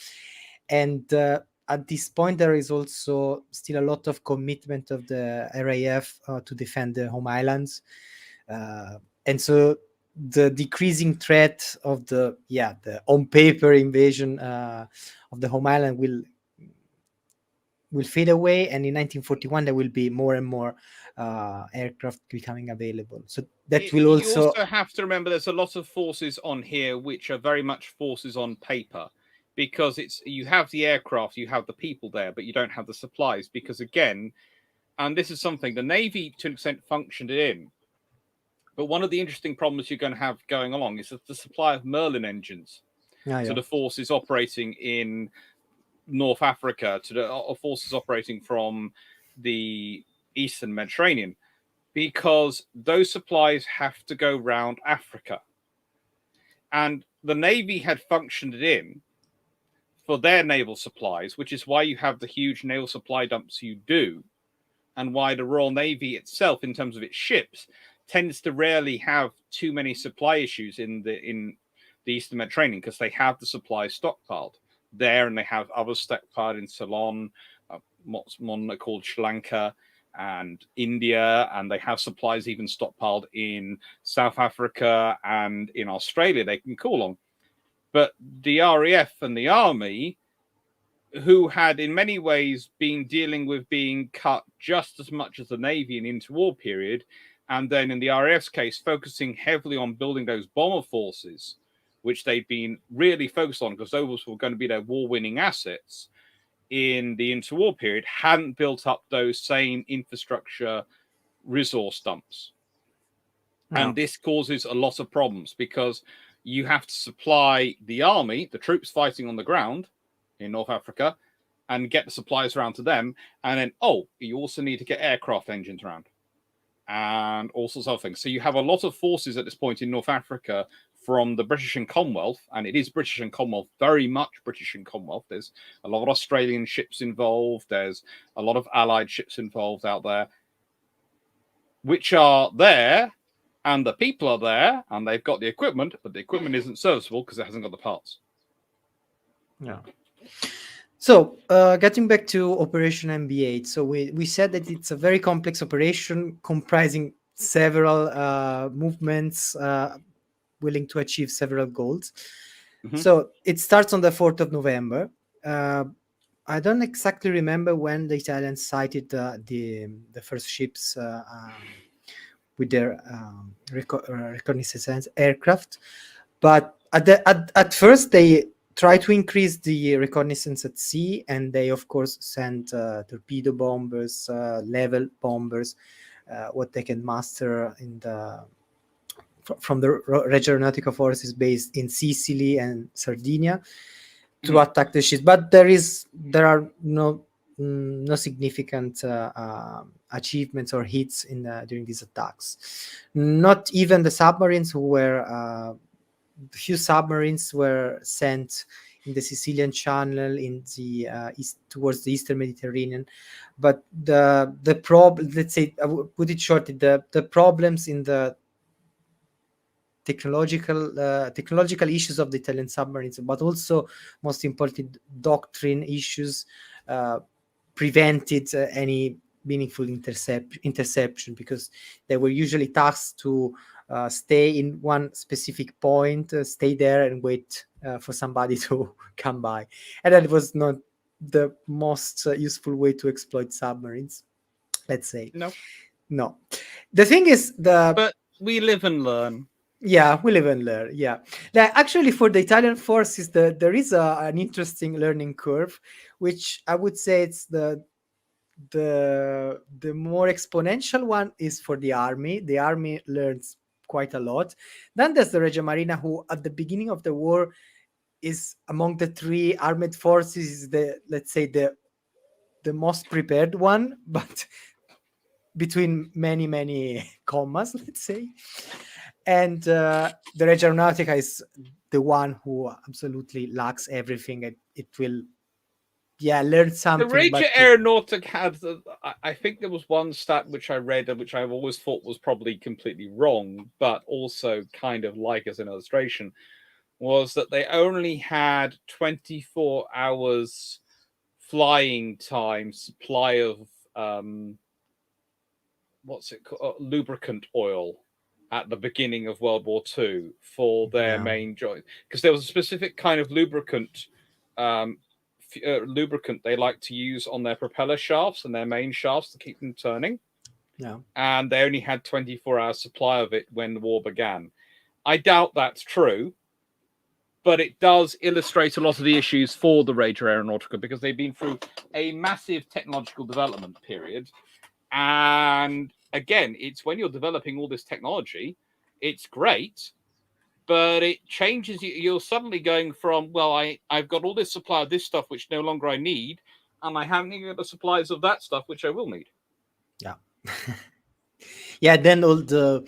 and at this point there is also still a lot of commitment of the RAF to defend the home islands. And so the decreasing threat of the on paper invasion of the home island will fade away, and in 1941 there will be more and more aircraft becoming available. So that will You also have to remember there's a lot of forces on here which are very much forces on paper, because you have the aircraft, you have the people there, but you don't have the supplies. Because again, and this is something the Navy to an extent functioned in, but one of the interesting problems you're going to have going along is that the supply of Merlin engines to the forces operating in North Africa, to the forces operating from the Eastern Mediterranean, because those supplies have to go round Africa. And the Navy had functioned in for their naval supplies, which is why you have the huge naval supply dumps you do, and why the Royal Navy itself, in terms of its ships, tends to rarely have too many supply issues in the Eastern Mediterranean, because they have the supplies stockpiled there, and they have others stockpiled in Ceylon, what's called Sri Lanka, and India, and they have supplies even stockpiled in South Africa and in Australia they can call on. But the RAF and the Army, who had in many ways been dealing with being cut just as much as the Navy in the interwar period, and then in the RAF's case, focusing heavily on building those bomber forces, which they'd been really focused on because those were going to be their war-winning assets in the interwar period, hadn't built up those same infrastructure resource dumps. Yeah. And this causes a lot of problems because you have to supply the army, the troops fighting on the ground in North Africa, and get the supplies around to them. And then, you also need to get aircraft engines around and all sorts of things. So you have a lot of forces at this point in North Africa from the British and Commonwealth, and it is British and Commonwealth, very much British and Commonwealth. There's a lot of Australian ships involved. There's a lot of Allied ships involved out there, which are there, and the people are there, and they've got the equipment, but the equipment isn't serviceable because it hasn't got the parts. Yeah. So, getting back to Operation MB8, so we said that it's a very complex operation comprising several movements willing to achieve several goals. Mhm. So it starts on the 4th of November. I don't exactly remember when the Italians sighted the first ships with their reconnaissance aircraft, but at first they try to increase the reconnaissance at sea, and they of course send torpedo bombers, level bombers, what they can muster from the Reggio Aeronautical Forces based in Sicily and Sardinia to attack the ships. But there are no significant achievements or hits during these attacks. Not even the submarines few submarines were sent in the Sicilian Channel, in the east towards the Eastern Mediterranean. But the problem, let's say, I would put it shortly, the problems in the technological issues of the Italian submarines, but also most important doctrine issues, prevented any meaningful interception, because they were usually tasked to stay in one specific point, stay there and wait for somebody to come by, and that was not the most useful way to exploit submarines, let's say. No. The thing is, but we live and learn. Yeah, we live and learn. Yeah, actually, for the Italian forces, there is an interesting learning curve, which I would say it's the more exponential one is for the army. The army learns quite a lot. Then there's the Regia Marina, who at the beginning of the war is among the three armed forces, let's say the most prepared one, but between many commas, let's say. And the Regia Aeronautica is the one who absolutely lacks everything. It will, learn something. The Regia Aeronautica had, I think there was one stat which I read, which I've always thought was probably completely wrong, but also kind of like as an illustration, was that they only had 24 hours flying time supply of what's it called, lubricant oil at the beginning of World War II for their main joint, because there was a specific kind of lubricant they like to use on their propeller shafts and their main shafts to keep them turning. And they only had 24 hours supply of it when the war began. I doubt that's true, but it does illustrate a lot of the issues for the Regia Aeronautica, because they've been through a massive technological development period. And again, it's when you're developing all this technology, it's great, but it changes. You're suddenly going from, well, I've got all this supply of this stuff which no longer I need, and I haven't even got the supplies of that stuff which I will need. Yeah. Yeah, then all the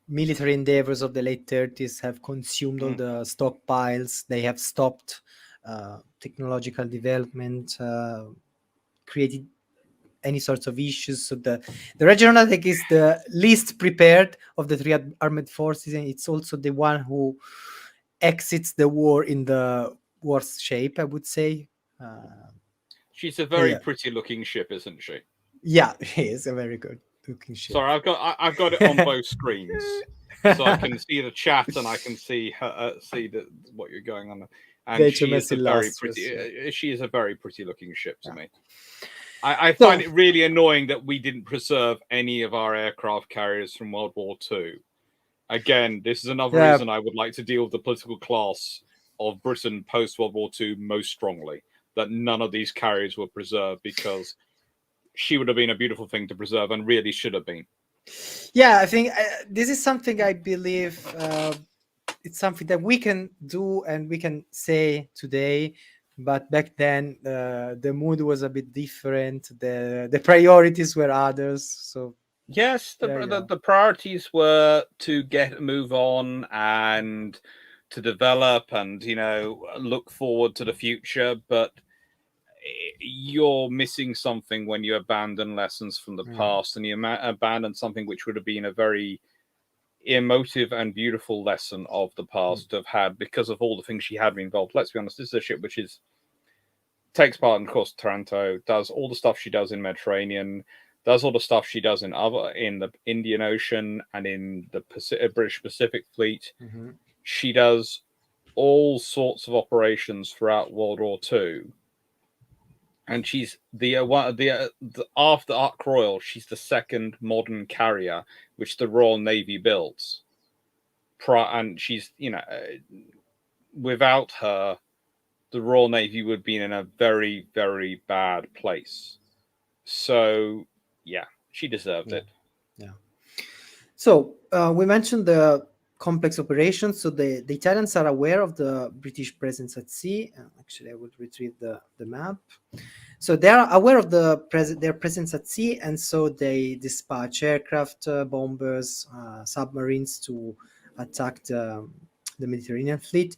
military endeavors of the late 30s have consumed all the stockpiles. They have stopped technological development, created any sorts of issues. So the regional attack is the least prepared of the three armed forces, and it's also the one who exits the war in the worst shape, I would say. She's a But very yeah, pretty looking ship, isn't she? yeah, it is a very good looking ship. Sorry, I've got it on both screens, so I can see the chat and I can see her, see what you're going on. The And she is HMS a very pretty. Illustrious, yeah. She is a very pretty looking ship to Yeah. me. I find So it really annoying that we didn't preserve any of our aircraft carriers from World War Two. Again, this is another yeah, reason I would like to deal with the political class of Britain post World War Two most strongly. That none of these carriers were preserved because she would have been a beautiful thing to preserve and really should have been. yeah, I think this is something I believe it's something that we can do and we can say today, but back then the mood was a bit different, the priorities were others. So Yes, yeah, yeah. the priorities were to get move on and to develop and look forward to the future, but you're missing something when you abandon lessons from the Mm, past and you abandon something which would have been a very emotive and beautiful lesson of the mm, past to have had because of all the things she had been involved. Let's be honest, this is a ship which is takes part in, of course, Taranto, does all the stuff she does in Mediterranean, does all the stuff she does in the Indian Ocean and in the British Pacific Fleet. mhm, She does all sorts of operations throughout World War Two, and she's the one the after Ark Royal. She's the second modern carrier which the Royal Navy builds. And she's without her, the Royal Navy would be in a very, very bad place. So, yeah, she deserved yeah, it. yeah. So we mentioned the complex operations. So the Italians are aware of the British presence at sea. Actually, I will retrieve the map. So they are aware of their presence at sea, and so they dispatch aircraft, bombers, submarines to attack the Mediterranean fleet.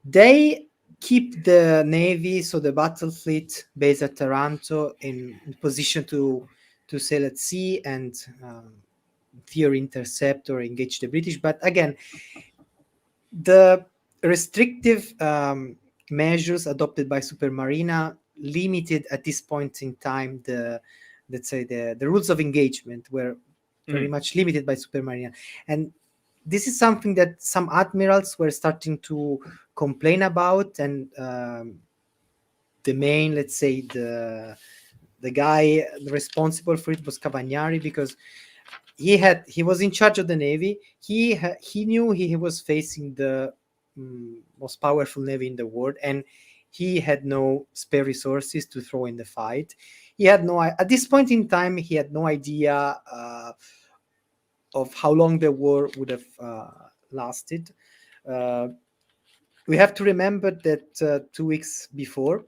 They keep the navy, so the battle fleet based at Taranto, in position to sail at sea and theory intercept or engage the British. But again, the restrictive measures adopted by Supermarina limited at this point in time the, let's say, the rules of engagement were very Mm. much limited by Supermarina, and this is something that some admirals were starting to complain about, and the main, let's say, the guy responsible for it was Cavagnari, because he was in charge of the navy. He knew he was facing the most powerful navy in the world, and he had no spare resources to throw in the fight. He had no at this point in time he had no idea of how long the war would have lasted. Uh, we have to remember that 2 weeks before,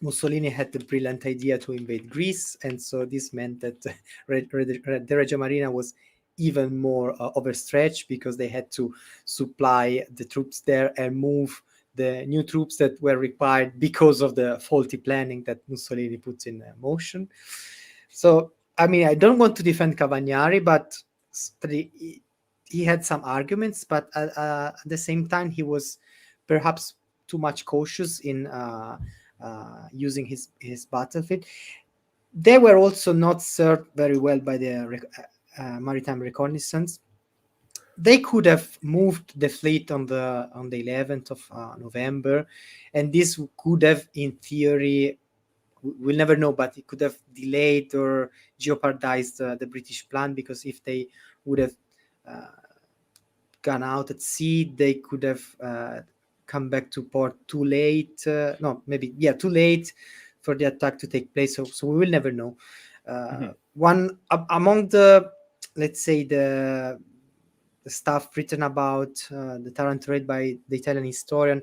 Mussolini had the brilliant idea to invade Greece, and so this meant that the Reggio Marina was even more overstretched, because they had to supply the troops there and move the new troops that were required because of the faulty planning that Mussolini put in motion. So, I mean, I don't want to defend Cavagnari, but he had some arguments, but at the same time, he was perhaps too much cautious in using his battlefield. They were also not served very well by the maritime reconnaissance. They could have moved the fleet on the 11th of November, and this could have, in theory, we'll never know, but it could have delayed or jeopardized the British plan, because if they would have uh, gone out at sea, they could have come back to port too late. No, maybe, yeah, too late for the attack to take place. So we will never know. Mhm. One among the, let's say, the stuff written about the Taranto raid by the Italian historian,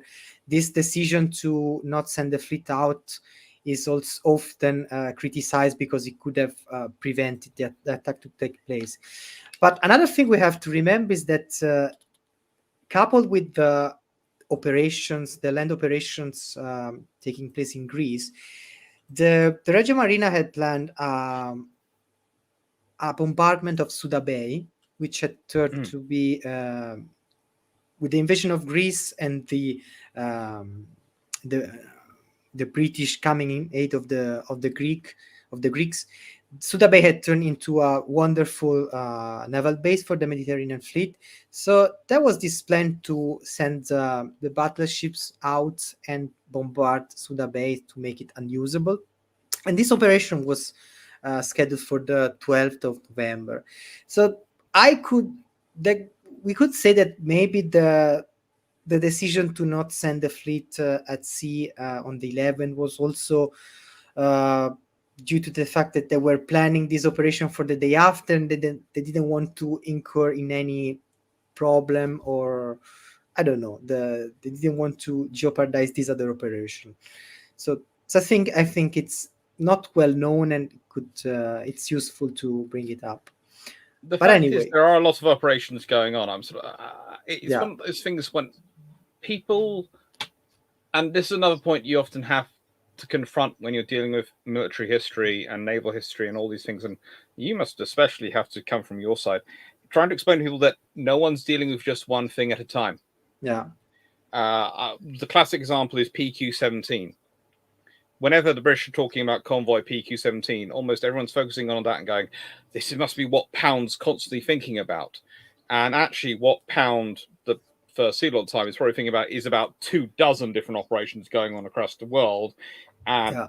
this decision to not send the fleet out is also often criticized, because it could have prevented the attack to take place. But another thing we have to remember is that coupled with the operations, the land operations taking place in Greece, the Reggio Marina had planned a bombardment of Suda Bay, which had turned to be with the invasion of Greece and um, the the British coming in aid of the Greeks. Suda Bay had turned into a wonderful naval base for the Mediterranean fleet. So there was this plan to send the battleships out and bombard Suda Bay to make it unusable. And this operation was scheduled for the 12th of November. So I could, that we could say that maybe the decision to not send the fleet at sea on the 11th was also uh, due to the fact that they were planning this operation for the day after, and they didn't want to incur in any problem, or I don't know, they didn't want to jeopardize this other operation. So I think it's not well known, and it's useful to bring it up. The But fact is, anyway, there are a lot of operations going on. I'm sort of, it's yeah, one of those things when people, and this is another point you often have to confront when you're dealing with military history and naval history and all these things, and you must especially have to come from your side, trying to explain to people that no one's dealing with just one thing at a time. yeah, The classic example is PQ-17. Whenever the British are talking about convoy PQ-17, almost everyone's focusing on that and going, this must be what Pound's constantly thinking about. And actually, what Pound, the first SEAL at the time, is probably thinking about is about 24 different operations going on across the world. And yeah,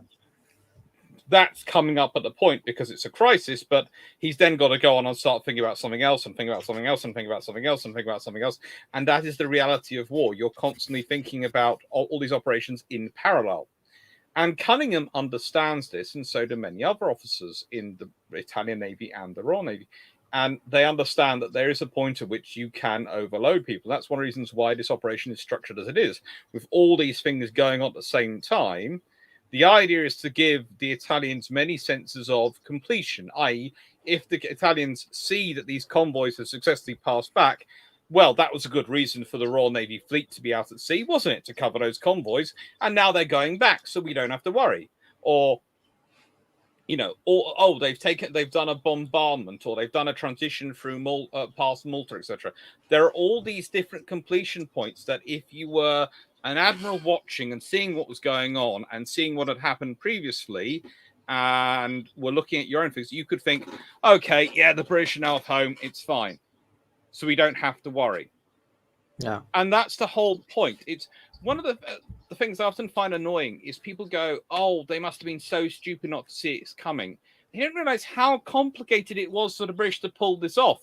that's coming up at the point because it's a crisis, but he's then got to go on and start thinking about something else and think about something else and think about something else and think about something else. And that is the reality of war. You're constantly thinking about all these operations in parallel. And Cunningham understands this, and so do many other officers in the Italian Navy and the Royal Navy. And they understand that there is a point at which you can overload people. That's one of the reasons why this operation is structured as it is. With all these things going on at the same time, the idea is to give the Italians many senses of completion, i.e., if the Italians see that these convoys have successfully passed back, well, that was a good reason for the Royal Navy fleet to be out at sea, wasn't it? To cover those convoys. And now they're going back, so we don't have to worry. Or, they've done a bombardment, or they've done a transition through past Malta, etc. There are all these different completion points that if you were an admiral watching and seeing what was going on and seeing what had happened previously, and were looking at your own things, you could think, okay, yeah, the British are now at home, it's fine. So we don't have to worry. yeah, And that's the whole point. It's one of the things I often find annoying is people go, oh, they must have been so stupid not to see it's coming. They don't realize how complicated it was for the British to pull this off.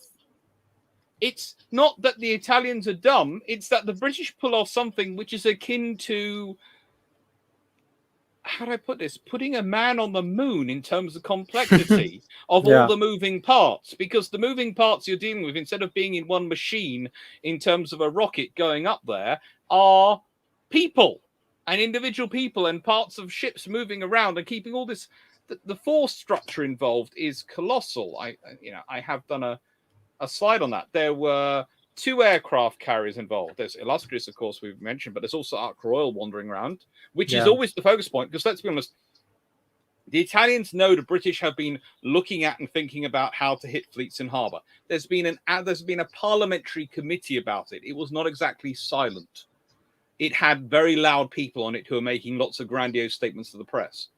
It's not that the Italians are dumb, it's that the British pull off something which is akin to, how do I put this? Putting a man on the moon in terms of complexity of all yeah, the moving parts, because the moving parts you're dealing with, instead of being in one machine in terms of a rocket going up there, are people and individual people and parts of ships moving around and keeping all this. The force structure involved is colossal. I have done a slide on that. There were 2 aircraft carriers involved. There's Illustrious, of course, we've mentioned, but there's also Ark Royal wandering around, which is yeah, always the focus point, because let's be honest, the Italians know the British have been looking at and thinking about how to hit fleets in harbour. There's been a parliamentary committee about it. It was not exactly silent. It had very loud people on it who are making lots of grandiose statements to the press.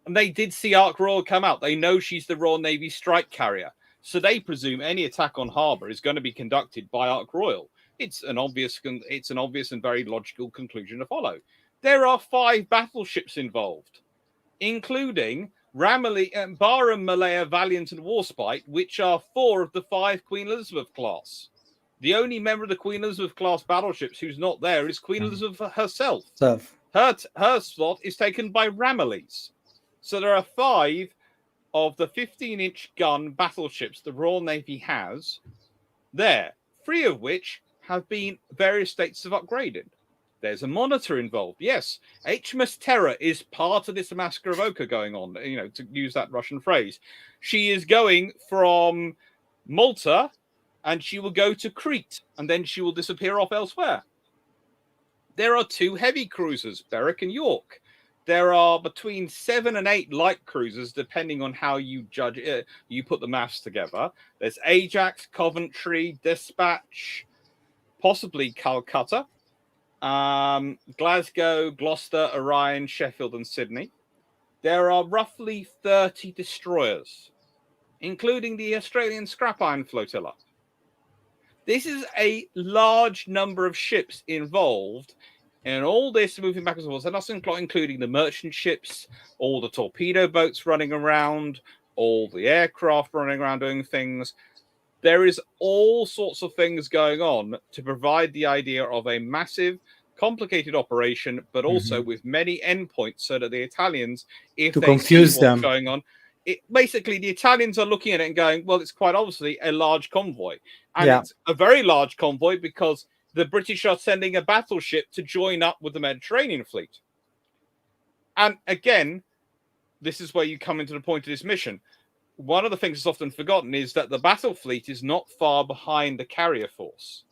And they did see Ark Royal come out. They know she's the Royal Navy strike carrier. So they presume any attack on harbour is going to be conducted by Ark Royal. It's an obvious and very logical conclusion to follow. There are 5 battleships involved, including Barham, Malaya, Valiant, and Warspite, which are 4 of the 5 Queen Elizabeth class. The only member of the Queen Elizabeth class battleships who's not there is Queen Elizabeth herself. stuff. Her slot is taken by Ramillies. So there are 5 of the 15-inch gun battleships the Royal Navy has there, 3 of which have been various states of upgraded. There's a monitor involved. Yes, HMS Terror is part of this massacre of Oka going on, to use that Russian phrase. She is going from Malta, and she will go to Crete, and then she will disappear off elsewhere. There are 2 heavy cruisers, Berwick and York. There are between 7 and 8 light cruisers, depending on how you judge it. You put the maths together. There's Ajax, Coventry, Dispatch, possibly Calcutta, Glasgow, Gloucester, Orion, Sheffield, and Sydney. There are roughly 30 destroyers, including the Australian scrap iron flotilla. This is a large number of ships involved in all this moving back and forth. And that's including the merchant ships, all the torpedo boats running around, all the aircraft running around doing things. There is all sorts of things going on to provide the idea of a massive, complicated operation, but also with many endpoints, so that the Italians, if To they see confuse what's them. going on, basically the Italians are looking at it and going, well, it's quite obviously a large convoy. And it's a very large convoy because the British are sending a battleship to join up with the Mediterranean fleet. And again, this is where you come into the point of this mission. One of the things that's often forgotten is that the battle fleet is not far behind the carrier force.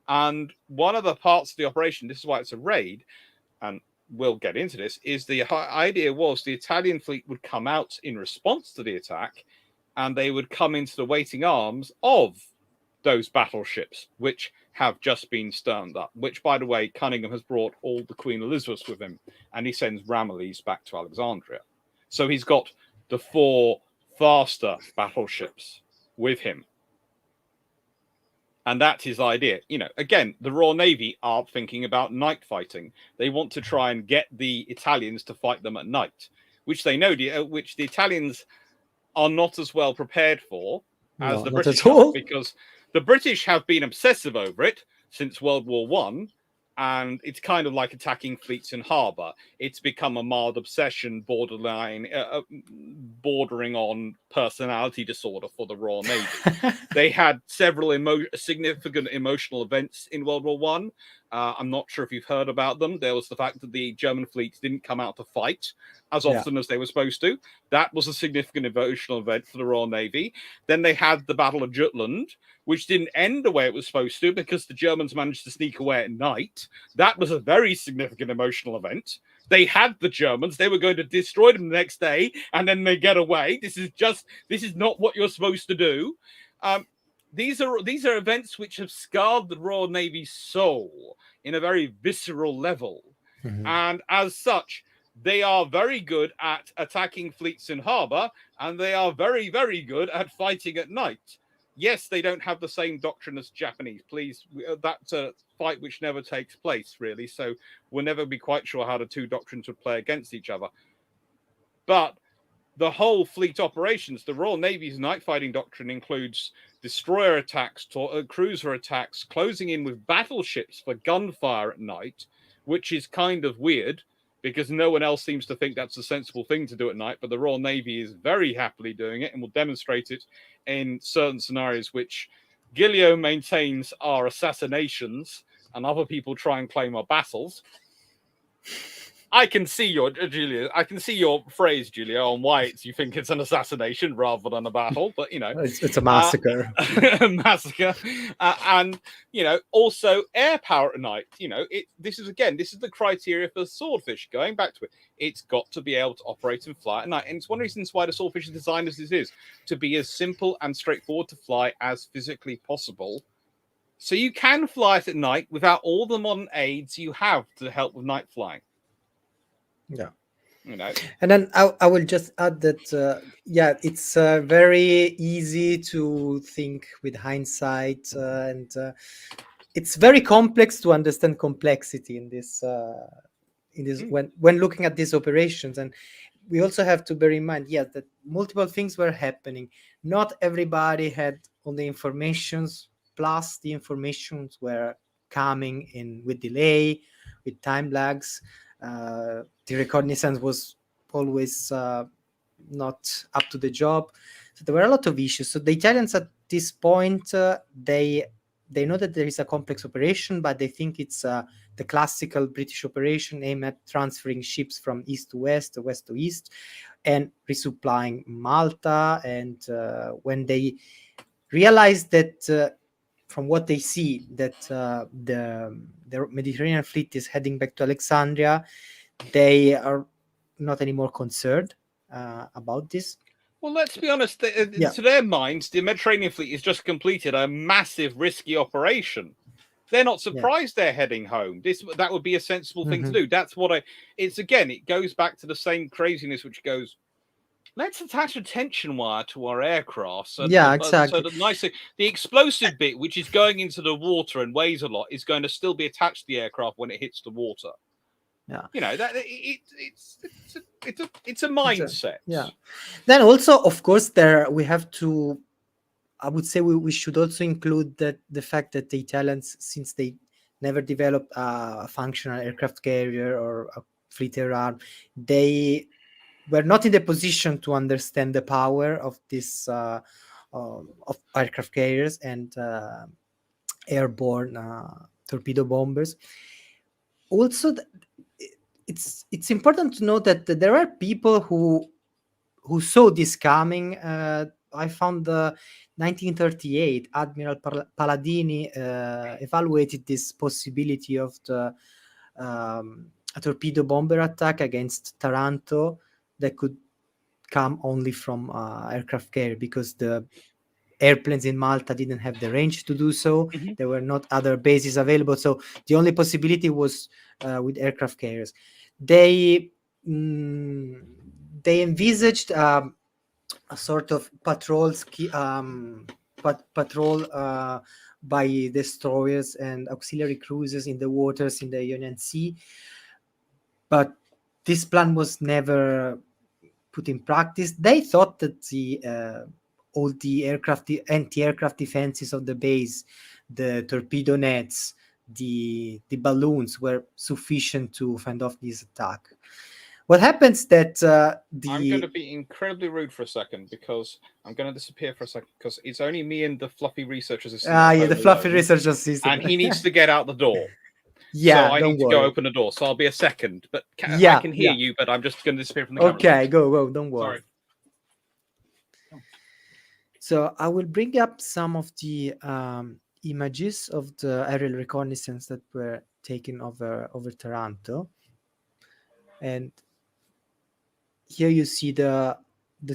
And one of the parts of the operation, this is why it's a raid, and we'll get into this, is the idea was the Italian fleet would come out in response to the attack, and they would come into the waiting arms of those battleships, which have just been sterned up, which, by the way, Cunningham has brought all the Queen Elizabeths with him, and he sends Ramillies back to Alexandria. So he's got the 4 faster battleships with him. And that's his idea. Again, the Royal Navy are thinking about night fighting. They want to try and get the Italians to fight them at night, which they know, which the Italians are not as well prepared for as the British are, because the British have been obsessive over it since World War I, and it's kind of like attacking fleets in harbour. It's become a mild obsession, bordering on personality disorder for the Royal Navy. They had several significant emotional events in World War I. I'm not sure if you've heard about them. There was the fact that the German fleet didn't come out to fight as often as they were supposed to. That was a significant emotional event for the Royal Navy. Then they had the Battle of Jutland, which didn't end the way it was supposed to because the Germans managed to sneak away at night. That was a very significant emotional event. They had the Germans. They were going to destroy them the next day, and then they get away. This is not what you're supposed to do. These are events which have scarred the Royal Navy's soul in a very visceral level. And as such, they are very good at attacking fleets in harbour, and they are very, very good at fighting at night. Yes, they don't have the same doctrine as Japanese. Please, that's a fight which never takes place, really. So we'll never be quite sure how the 2 doctrines would play against each other. But the whole fleet operations, the Royal Navy's night fighting doctrine includes destroyer attacks, cruiser attacks, closing in with battleships for gunfire at night, which is kind of weird because no one else seems to think that's a sensible thing to do at night. But the Royal Navy is very happily doing it and will demonstrate it in certain scenarios, which Gilio maintains are assassinations and other people try and claim are battles. I can see your phrase, Julia, on why you think it's an assassination rather than a battle, but it's a massacre. Massacre, and also air power at night. This is the criteria for the Swordfish. Going back to it, it's got to be able to operate and fly at night, and it's one of the reasons why the Swordfish is designed as it is, to be as simple and straightforward to fly as physically possible. So you can fly it at night without all the modern aids you have to help with night flying. Yeah. And then I will just add that it's very easy to think with hindsight, and it's very complex to understand complexity in this when looking at these operations. And we also have to bear in mind that multiple things were happening. Not everybody had all the informations, plus the informations were coming in with delay, with time lags. The reconnaissance was always not up to the job. So there were a lot of issues. So the Italians at this point, they know that there is a complex operation, but they think it's the classical British operation aimed at transferring ships from east to west, or west to east, and resupplying Malta. And when they realized that from what they see, that the Mediterranean fleet is heading back to Alexandria, they are not anymore concerned about this. Well, let's be honest. Yeah. To their minds, the Mediterranean fleet has just completed a massive, risky operation. They're not Yeah. surprised they're heading home. That would be a sensible thing to Mhm. do. That's what it's again. It goes back to the same craziness, which goes. Let's attach a tension wire to our aircraft so Yeah, that exactly. the explosive bit, which is going into the water and weighs a lot, is going to still be attached to the aircraft when it hits the water. Yeah. You know that it's a mindset. Yeah. Then also, of course, there we have to. I would say we should also include that the fact that the Italians, since they never developed a functional aircraft carrier or a fleet air arm, they were not in the position to understand the power of this of aircraft carriers and airborne torpedo bombers. Also, it's important to note that there are people who saw this coming. I found the 1938 Admiral Palladini evaluated this possibility of a torpedo bomber attack against Taranto that could come only from aircraft carrier, because the airplanes in Malta didn't have the range to do so. Mm-hmm. There were not other bases available, so the only possibility was with aircraft carriers. They envisaged a sort of patrol by destroyers and auxiliary cruisers in the waters in the Ionian Sea, but this plan was never put in practice. They thought that all the anti-aircraft defenses of the base, the torpedo nets, the balloons were sufficient to fend off this attack. What happens that I'm going to be incredibly rude for a second because I'm going to disappear for a second because it's only me and the fluffy research assistant. the fluffy research assistant, and he needs to get out the door. Yeah, so I don't need to worry. go open the door. So I'll be a second, but Yeah, I can hear yeah. you, but I'm just going to disappear from the camera. Okay, go, don't worry. Sorry. So I will bring up some of the images of the aerial reconnaissance that were taken over Taranto, and here you see the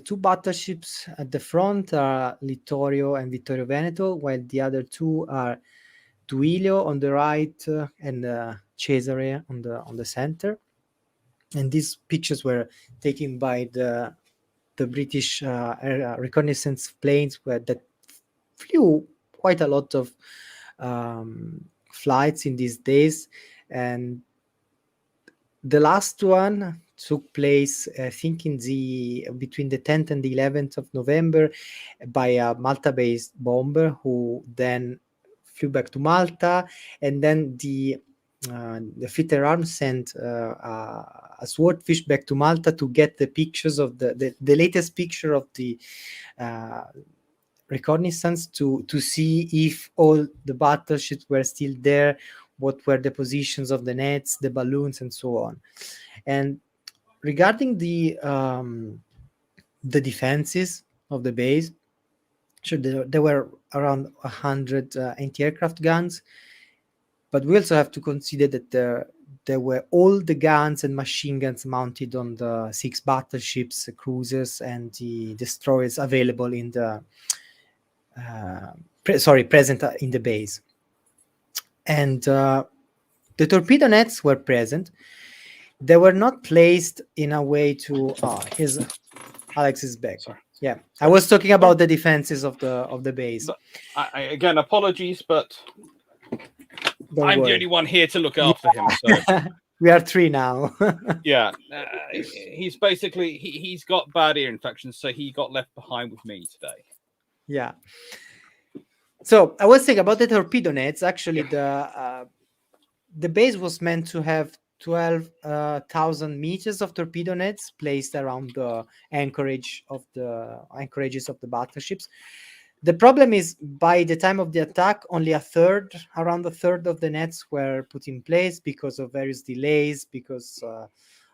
two battleships at the front are Littorio and Vittorio Veneto, while the other two are Duilio on the right and Cesare on the center. And these pictures were taken by the British reconnaissance planes that flew quite a lot of flights in these days. And the last one took place, I think, between the 10th and the 11th of November by a Malta-based bomber who then flew back to Malta, and then the Fleet Air Arm sent a swordfish back to Malta to get the pictures of the latest picture of the reconnaissance to see if all the battleships were still there, what were the positions of the nets, the balloons, and so on. And regarding the defenses of the base, sure, there were around 100 anti-aircraft guns, but we also have to consider that there were all the guns and machine guns mounted on the 6 battleships, cruisers, and the destroyers available in the present in the base. And the torpedo nets were present. They were not placed in a way to. Here's Alex is back. Sorry. Yeah, I was talking about the defenses of the base. Again, apologies, but Don't I'm worry. the only one here to look after him. So we are 3 now. yeah, he's basically he's got bad ear infection, so he got left behind with me today. Yeah. So I was thinking about the torpedo nets. Actually, the base was meant to have 12,000 meters of torpedo nets placed around the anchorages of the battleships. The problem is, by the time of the attack, only around a third of the nets were put in place because of various delays, because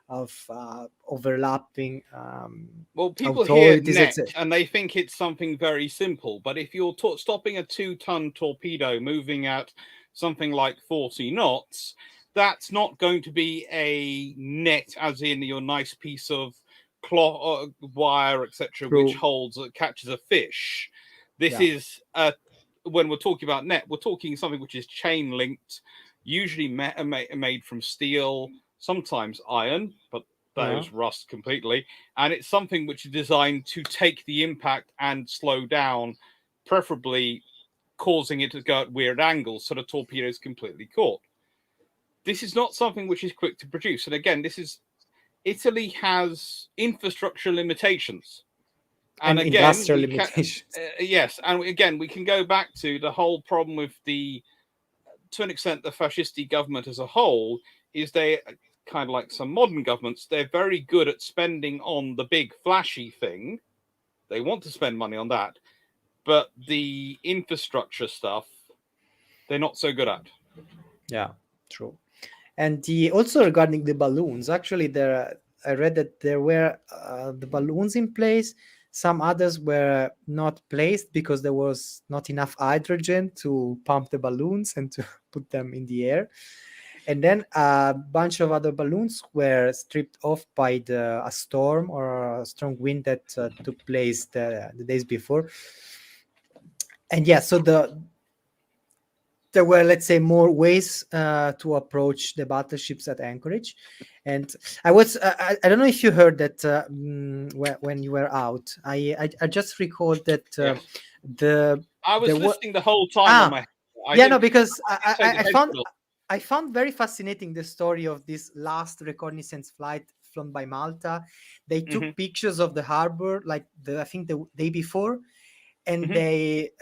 overlapping Well, people hear authorities, net etc. and they think it's something very simple. But if you're stopping a 2-ton torpedo moving at something like 40 knots, that's not going to be a net, as in your nice piece of cloth, wire, etc., which True. holds catches a fish. This Yeah. is when we're talking about net, we're talking something which is chain linked, usually made from steel, sometimes iron, but Yeah. those rust completely, and it's something which is designed to take the impact and slow down, preferably causing it to go at weird angles so the torpedo is completely caught. This is not something which is quick to produce, and again, this is Italy has infrastructure limitations, and And again industrial we can limitations. yes, and again we can go back to the whole problem with the, to an extent, the fascist government as a whole is they, kind of like some modern governments, they're very good at spending on the big flashy thing. They want to spend money on that, but the infrastructure stuff, they're not so good at. Yeah, true. And the also regarding the balloons, actually, there I read that there were the balloons in place. Some others were not placed because there was not enough hydrogen to pump the balloons and to put them in the air. And then a bunch of other balloons were stripped off by a storm or a strong wind that took place the days before. And yeah, so there were, let's say, more ways to approach the battleships at Anchorage. And I don't know if you heard that when you were out. I just recalled that Yes, the I there was were listening the whole time on ah my. I yeah, no, didn't. because I didn't take the headset off. I found very fascinating the story of this last reconnaissance flight flown by Malta. They Hmm. took pictures of the harbor, like I think the day before, and Hmm. they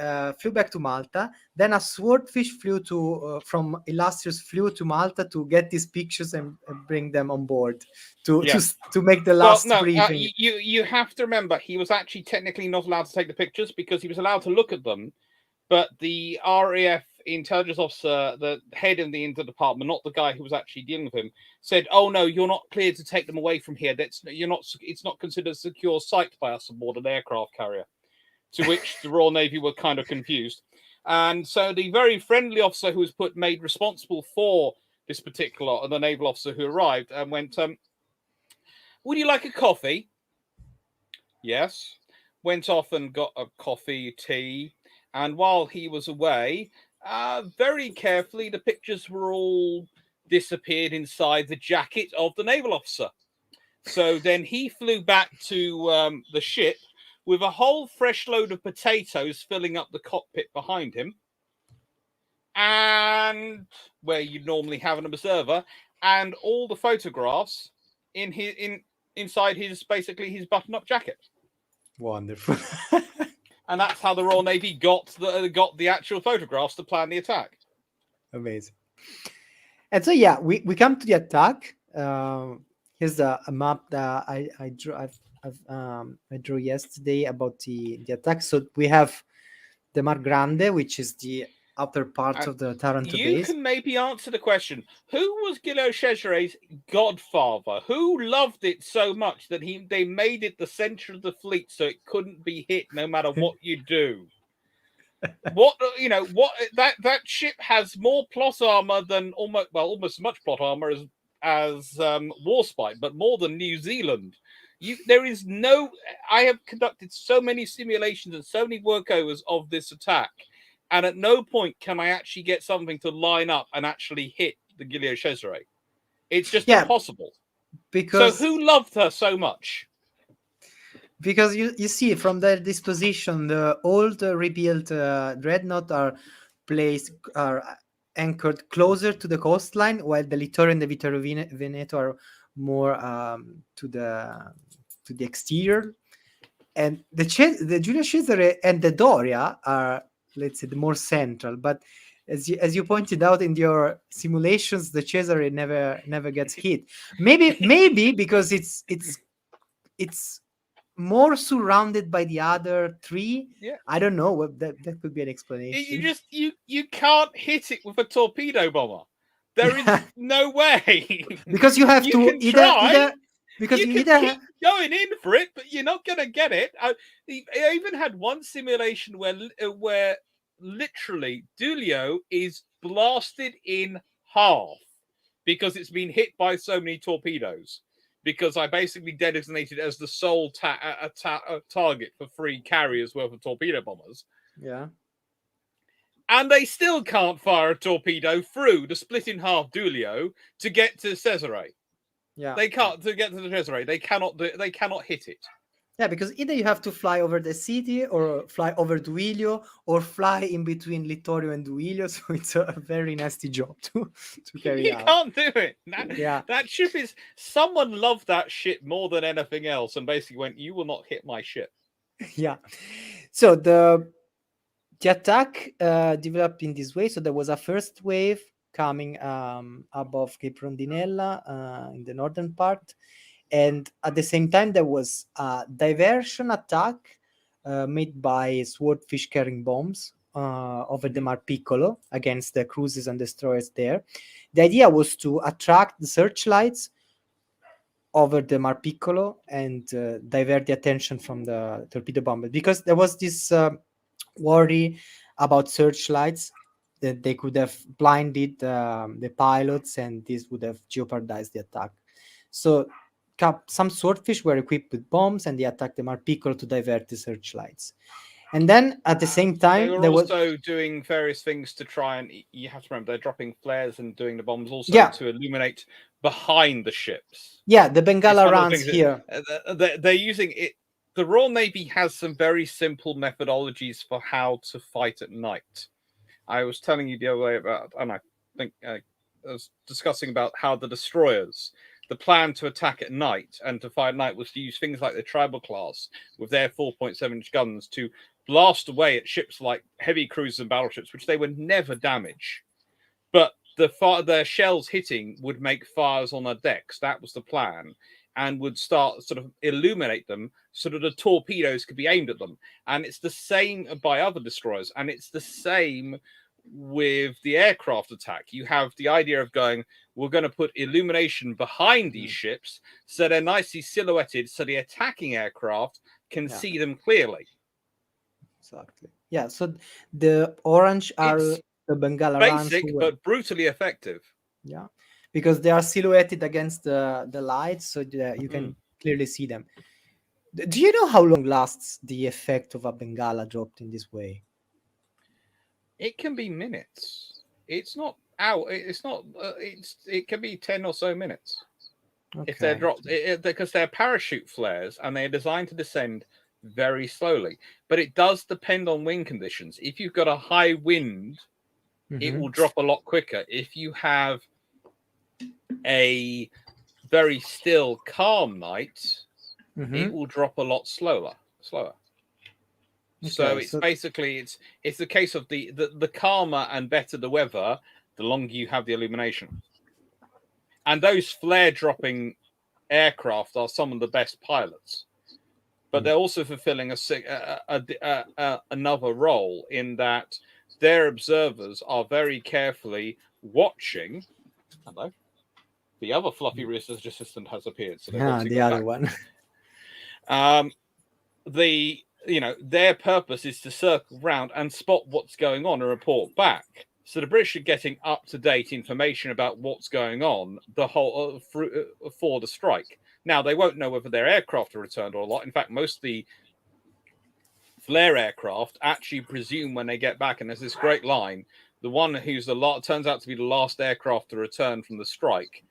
flew back to Malta. Then a swordfish flew to from Illustrious flew to Malta to get these pictures and bring them on board Yeah. to make the Well, last no, briefing. you have to remember he was actually technically not allowed to take the pictures because he was allowed to look at them, but the RAF intelligence officer, the head of the inter department, not the guy who was actually dealing with him, said, "Oh no, you're not cleared to take them away from here. That's you're not. It's not considered a secure site by us aboard an aircraft carrier." To which the Royal Navy were kind of confused, and so the very friendly officer who was made responsible for this particular, the naval officer who arrived and went, "Would you like a coffee?" Yes. Went off and got a coffee, tea, and while he was away, very carefully, the pictures were all disappeared inside the jacket of the naval officer. So then he flew back to the ship with a whole fresh load of potatoes filling up the cockpit behind him, and where you'd normally have an observer, and all the photographs inside his basically his button-up jacket. Wonderful. And that's how the Royal Navy got the actual photographs to plan the attack. Amazing. And so yeah, we come to the attack. Here's a map that I drew. I drew yesterday about the attack. So we have the Mar Grande, which is the upper part And of the Taranto you base. can maybe answer the question: who was Gilles Cesare's godfather? Who loved it so much that they made it the center of the fleet so it couldn't be hit no matter what you do? What what that ship has more plot armor than almost as much plot armor as Warspite, but more than New Zealand. There is no. I have conducted so many simulations and so many workovers of this attack, and at no point can I actually get something to line up and actually hit the Gilles Cesare. It's just Yeah, impossible. So because who loved her so much? you see from their disposition, the old rebuilt dreadnought are anchored closer to the coastline, while the Littorio and the Vittorio Veneto are more to the exterior. And the Giulia Cesare and the Doria are, let's say, the more central. But as you pointed out in your simulations, the Cesare never gets hit. Maybe because it's more surrounded by the other three. Yeah. I don't know. That could be an explanation. You can't hit it with a torpedo bomber. There is no way. Because you have You to can try. because You you can either keep going in for it, but you're not going to get it. I even had one simulation where literally Dulio is blasted in half because it's been hit by so many torpedoes. Because I basically designated as the sole target for 3 carriers worth of torpedo bombers. yeah. And they still can't fire a torpedo through the split in half Dulio to get to Cesare. Yeah. They can't to get to the Cesare. They cannot hit it. Yeah, because either you have to fly over the city or fly over Duilio or fly in between Littorio and Duilio, so it's a very nasty job to carry You out. can't do it. Yeah. That ship is. Someone loved that ship more than anything else, and basically went, "You will not hit my ship." Yeah. So the attack developed in this way. So there was a first wave coming above Cape Rondinella in the northern part, and at the same time there was a diversion attack made by swordfish carrying bombs over the Mar Piccolo against the cruisers and destroyers there. The idea was to attract the searchlights over the Mar Piccolo and divert the attention from the torpedo bomber, because there was this worry about searchlights that they could have blinded the pilots and this would have jeopardized the attack. So some swordfish were equipped with bombs and they attacked the Mar Piccolo to divert the searchlights. And then at the same They time, were there was also doing various things to try and. You have to remember they're dropping flares and doing the bombs also yeah, to illuminate behind the ships. yeah, the It's Bengala one of the runs things here. they're using it. The Royal Navy has some very simple methodologies for how to fight at night. I was telling you the other way about, and I think I was discussing about how the destroyers, the plan to attack at night and to fight at night was to use things like the Tribal class with their 4.7-inch guns to blast away at ships like heavy cruisers and battleships, which they would never damage. But their shells hitting would make fires on their decks. That was the plan, and would start sort of illuminate them so that the torpedoes could be aimed at them. And it's the same by other destroyers, and it's the same with the aircraft attack. You have the idea of going, we're going to put illumination behind these ships so they're nicely silhouetted so the attacking aircraft can see them clearly. Exactly. Yeah, so the orange are It's the Bengala runs basic but brutally effective. yeah, because they are silhouetted against the lights, so that you can clearly see them. Do you know how long lasts the effect of a Bengala dropped in this way? It can be minutes. It's not out. It's not. It can be 10 or so minutes if they're dropped because they're parachute flares and they're designed to descend very slowly. But it does depend on wind conditions. If you've got a high wind, it will drop a lot quicker. If you have a very still, calm night, it will drop a lot slower. So it's basically it's the case of the calmer and better the weather, the longer you have the illumination. And those flare dropping aircraft are some of the best pilots, but they're also fulfilling another role in that their observers are very carefully watching. Hello, the other fluffy research assistant has appeared. So the other one. Their purpose is to circle round and spot what's going on and report back. So the British are getting up-to-date information about what's going on for the strike. Now, they won't know whether their aircraft are returned or not. In fact, most of the flare aircraft actually presume when they get back, and there's this great line, the one who's turns out to be the last aircraft to return from the strike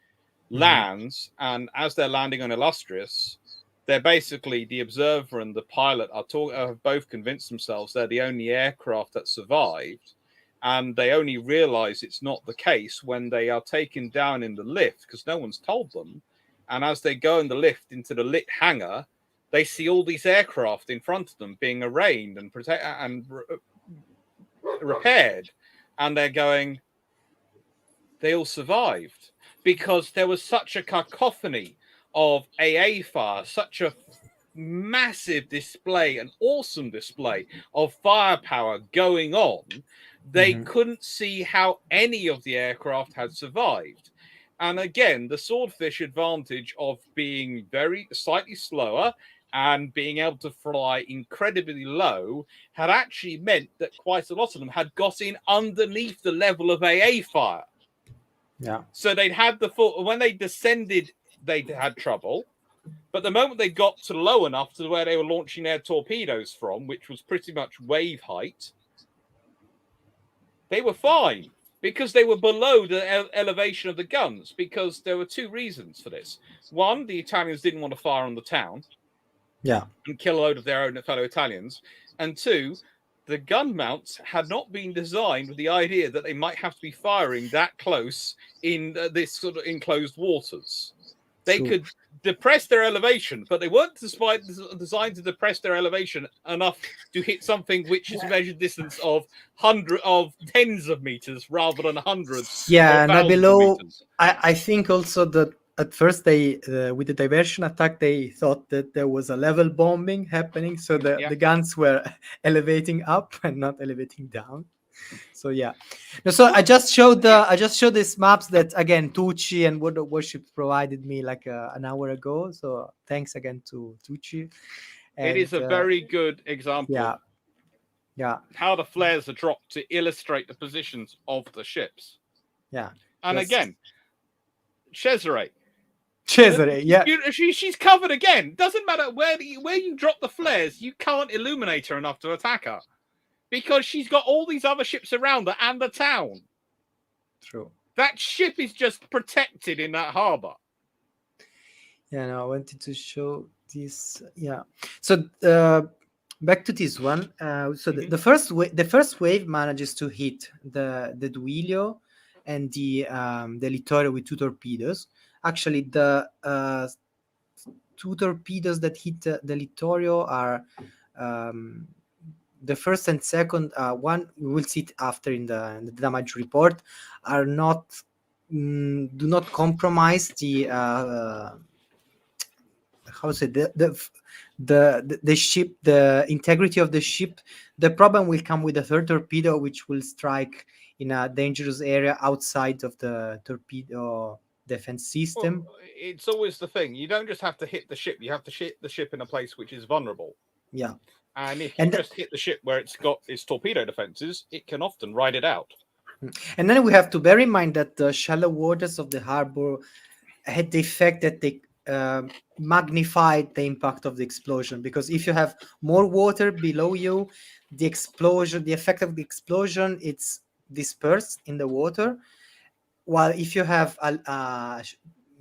lands, and as they're landing on Illustrious, they're basically, the observer and the pilot have both convinced themselves they're the only aircraft that survived, and they only realize it's not the case when they are taken down in the lift because no one's told them. And as they go in the lift into the lit hangar, they see all these aircraft in front of them being arraigned and repaired, and they're going, they all survived because there was such a cacophony of AA fire, such a massive display, an awesome display of firepower going on. They couldn't see how any of the aircraft had survived. And again, the swordfish advantage of being very slightly slower and being able to fly incredibly low had actually meant that quite a lot of them had got in underneath the level of AA fire. Yeah. So they'd had the full, when they descended, they'd had trouble. But the moment they got to low enough to where they were launching their torpedoes from, which was pretty much wave height, they were fine because they were below the elevation of the guns. Because there were two reasons for this. One, the Italians didn't want to fire on the town Yeah. and kill a load of their own fellow Italians. And two, the gun mounts had not been designed with the idea that they might have to be firing that close in this sort of enclosed waters. They True. could depress their elevation, but they weren't designed to depress their elevation enough to hit something which is measured distance of tens of meters rather than hundreds Yeah, or and thousands below, of meters. I think also that at first they, with the diversion attack, they thought that there was a level bombing happening, so Yeah. the guns were elevating up and not elevating down. So yeah, no, so I just showed these maps that again Tucci and World of Warship provided me like an hour ago. So thanks again to Tucci. It is a very good example yeah, of yeah, how the flares are dropped to illustrate the positions of the ships. yeah. And Just- again, Cesare, yeah, she's covered again. Doesn't matter where you drop the flares, you can't illuminate her enough to attack her because she's got all these other ships around her and the town. true. That ship is just protected in that harbor. Yeah, no, I wanted to show this. Yeah, so back to this one. So the first wave manages to hit the Duilio and the Littorio with two torpedoes. Actually, the two torpedoes that hit the Littorio are the first and second. One we will see it after in the damage report. Are not do not compromise the how to say the ship, the integrity of the ship. The problem will come with the third torpedo, which will strike in a dangerous area outside of the torpedo defense system. Well, it's always the thing. You don't just have to hit the ship. You have to hit the ship in a place which is vulnerable. Yeah. And if you just hit the ship where it's got its torpedo defenses, it can often ride it out. And then we have to bear in mind that the shallow waters of the harbor had the effect that they magnified the impact of the explosion, because if you have more water below you, the effect of the explosion, it's dispersed in the water, while if you have a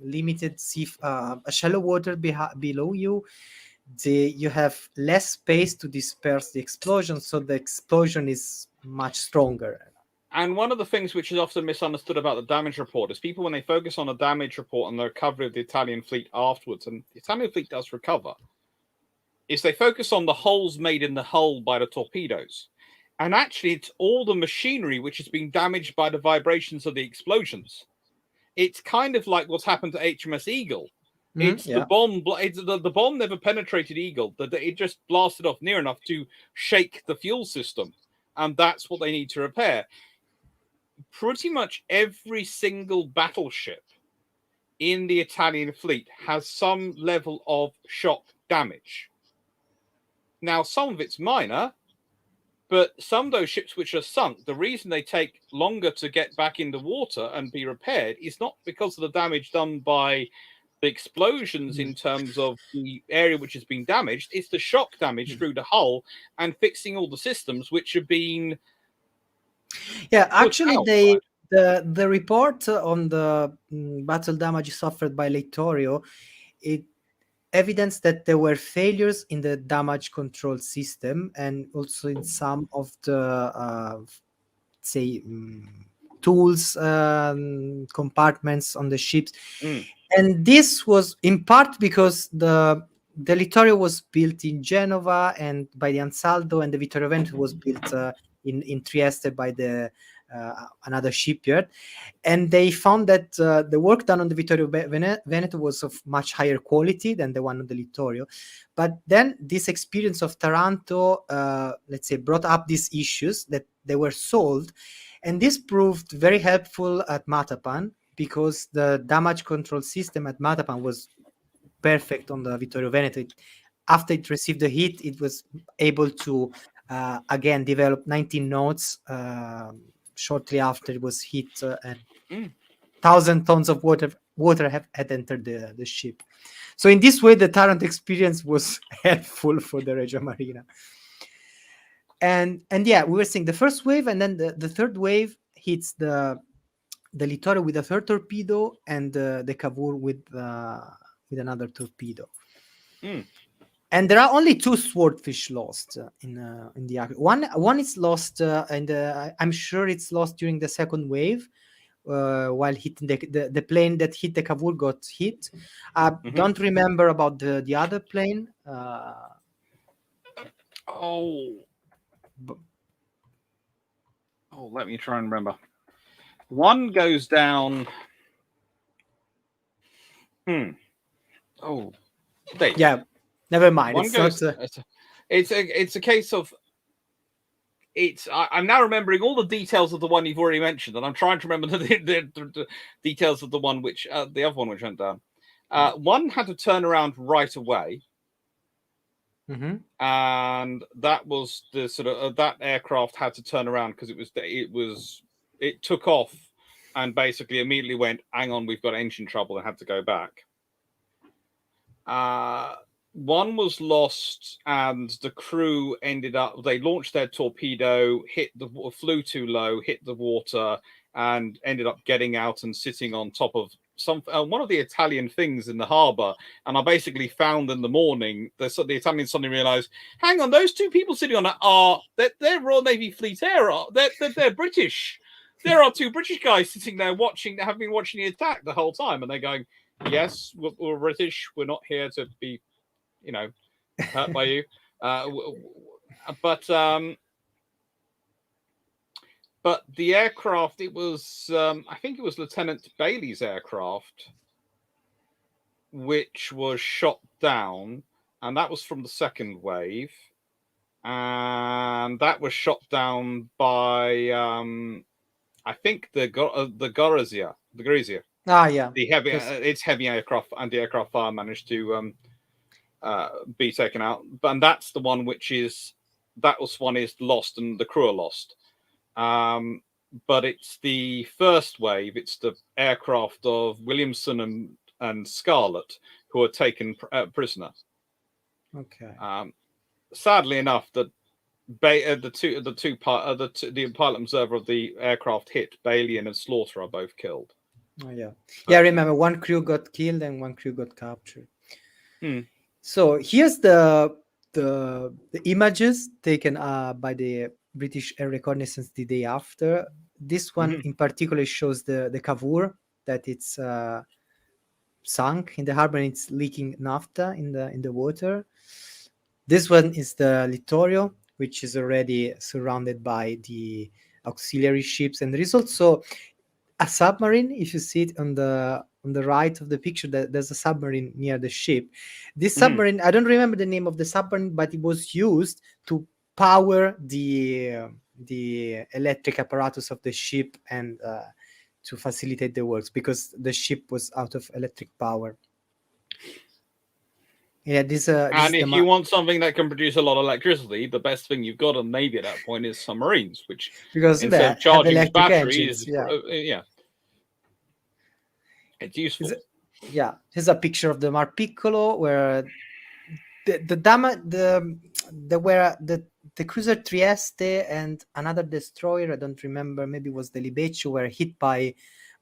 limited a shallow water below you, you have less space to disperse the explosion, so the explosion is much stronger. And one of the things which is often misunderstood about the damage report is people, when they focus on the damage report and the recovery of the Italian fleet afterwards, and the Italian fleet does recover, is they focus on the holes made in the hull by the torpedoes. And actually, it's all the machinery which has been damaged by the vibrations of the explosions. It's kind of like what's happened to HMS Eagle. It's the bomb. The bomb never penetrated Eagle. It just blasted off near enough to shake the fuel system. And that's what they need to repair. Pretty much every single battleship in the Italian fleet has some level of shock damage. Now, some of it's minor, but some of those ships which are sunk, the reason they take longer to get back in the water and be repaired is not because of the damage done by the explosions in terms of the area which has been damaged. It's the shock damage through the hull and fixing all the systems which have been... Yeah, actually, the report on the battle damage suffered by Littorio, it evidenced that there were failures in the damage control system and also in some of the tools compartments on the ships. And this was in part because the Littorio was built in Genova and by the Ansaldo, and the Vittorio Veneto was built in Trieste by the another shipyard, and they found that the work done on the Vittorio Veneto was of much higher quality than the one on the Littorio. But then this experience of Taranto, let's say, brought up these issues that they were solved, and this proved very helpful at Matapan, because the damage control system at Matapan was perfect on the Vittorio Veneto. After it received the hit, it was able to again develop 19 knots shortly after it was hit, and 1,000 tons of water had entered the ship. So in this way, the Taranto experience was helpful for the Regia Marina. And yeah, we were seeing the first wave, and then the third wave hits the Littorio with a third torpedo, and the Cavour with another torpedo. And there are only 2 swordfish lost in the act. One is lost, and I'm sure it's lost during the second wave, while hitting the plane that hit the Cavour got hit. Don't remember about the other plane. Let me try and remember. One goes down. Yeah, never mind. One it's a case of. I'm now remembering all the details of the one you've already mentioned, and I'm trying to remember the details of the one which the other one which went down. One had to turn around right away, and that was the sort of that aircraft had to turn around because it took off and basically immediately went, hang on, we've got engine trouble, and had to go back. One was lost, and the crew ended up. They launched their torpedo, flew too low, hit the water, and ended up getting out and sitting on top of one of the Italian things in the harbour. And I basically found in the morning the Italians suddenly realised, hang on, those 2 people sitting on it they're Royal Navy Fleet Air. They're British. There are 2 British guys sitting there have been watching the attack the whole time, and they're going, yes, we're British. We're not here to be, hurt by you. But the aircraft, it was, I think it was Lieutenant Bailey's aircraft, which was shot down, and that was from the second wave. And that was shot down by, I think the Gorizia. Yeah. The heavy, its heavy aircraft, anti-aircraft fire managed to be taken out, and that's the one is lost, and the crew are lost. But it's the first wave. It's the aircraft of Williamson and Scarlett who are taken prisoner. Okay. Sadly enough, the pilot observer of the aircraft hit, Bailey and Slaughter, are both killed. Oh yeah, I remember one crew got killed and one crew got captured. So here's the images taken by the British Air Reconnaissance the day after. This one in particular shows the Cavour, that it's sunk in the harbor and it's leaking naphtha in the water. This one is the Littorio, which is already surrounded by the auxiliary ships, and there is also a submarine. If you see it on the right of the picture, there's a submarine near the ship. This submarine, I don't remember the name of the submarine, but it was used to power the electric apparatus of the ship and to facilitate the works, because the ship was out of electric power. Yeah, and if you want something that can produce a lot of electricity, the best thing you've got on Navy at that point is submarines, which because instead of charging the batteries, it's useful. Here's a picture of the Mar Piccolo, where the cruiser Trieste and another destroyer, I don't remember, maybe it was the Libeccio, were hit by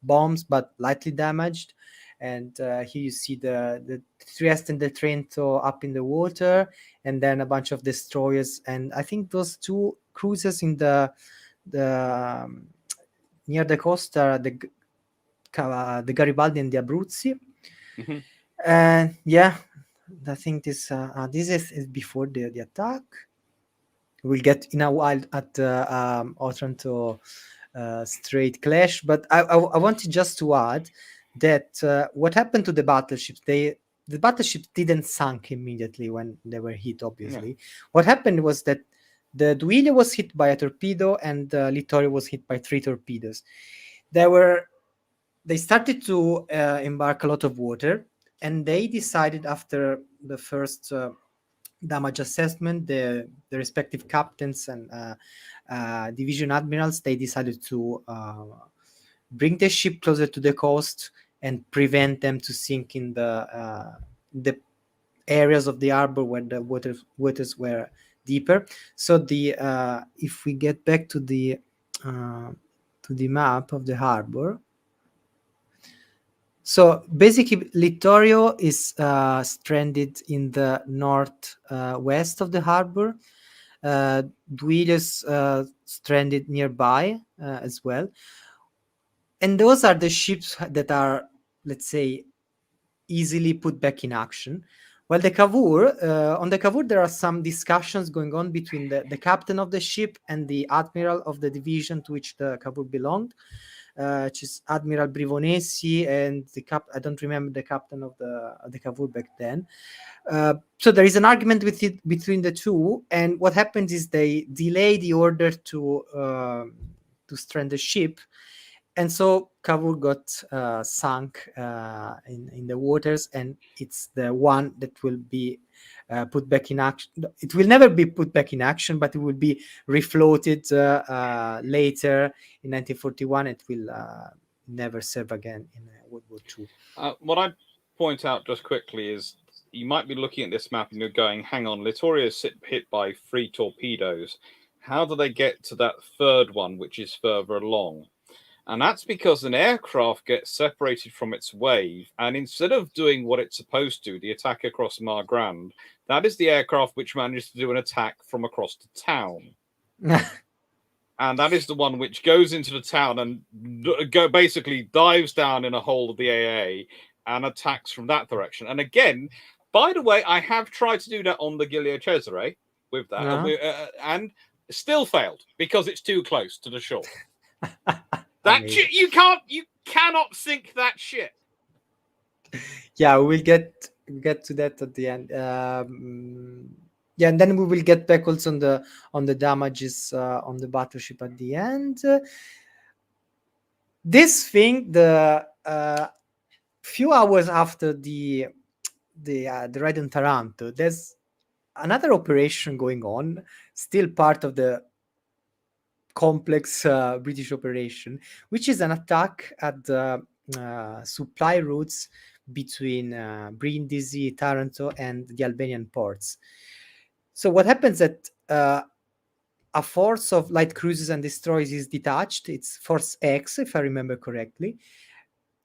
bombs but lightly damaged. And here you see the Trieste and the Trento up in the water, and then a bunch of destroyers. And I think those 2 cruisers in the near the coast are the Garibaldi and the Abruzzi. And I think this is before the attack. We'll get in a while at Otranto Strait clash, but I wanted just to add that what happened to the battleships, the battleships didn't sink immediately when they were hit, obviously. What happened was that the Duilio was hit by a torpedo and the Littorio was hit by 3 torpedoes. There were they started to embark a lot of water, and they decided after the first damage assessment, the respective captains and division admirals, they decided to bring the ship closer to the coast and prevent them to sink in the areas of the harbor where the waters were deeper. So the if we get back uh, to the map of the harbor, so basically Littorio is stranded in the north west of the harbor. Duilius stranded nearby as well, and those are the ships that are, let's say, easily put back in action. While the Cavour, on the Cavour, there are some discussions going on between the captain of the ship and the admiral of the division to which the Cavour belonged, which is Admiral Brivonesi, and I don't remember the captain of the Cavour back then. So there is an argument between the two, and what happens is they delay the order to strand the ship, and so Cavour got sunk in the waters, and it's the one that will be put back in action. It will never be put back in action, but it will be refloated later in 1941. It will never serve again in World War II. What I'd point out just quickly is you might be looking at this map and you're going, hang on, Littorio is hit by 3 torpedoes. How do they get to that third one, which is further along? And that's because an aircraft gets separated from its wave, and instead of doing what it's supposed to, the attack across Mar Grande, that is the aircraft which manages to do an attack from across the town. And that is the one which goes into the town and basically dives down in a hole of the AA and attacks from that direction. And again, by the way, I have tried to do that on the Giglio Cesare with that, and still failed because it's too close to the shore. That shit, you cannot sink that shit. Yeah, we'll get to that at the end. Yeah, and then we will get back also on the damages on the battleship at the end. This thing, the few hours after the raid on Taranto, there's another operation going on, still part of the complex British operation, which is an attack at the supply routes between Brindisi, Taranto, and the Albanian ports. So what happens that a force of light cruisers and destroyers is detached. It's Force X, if I remember correctly.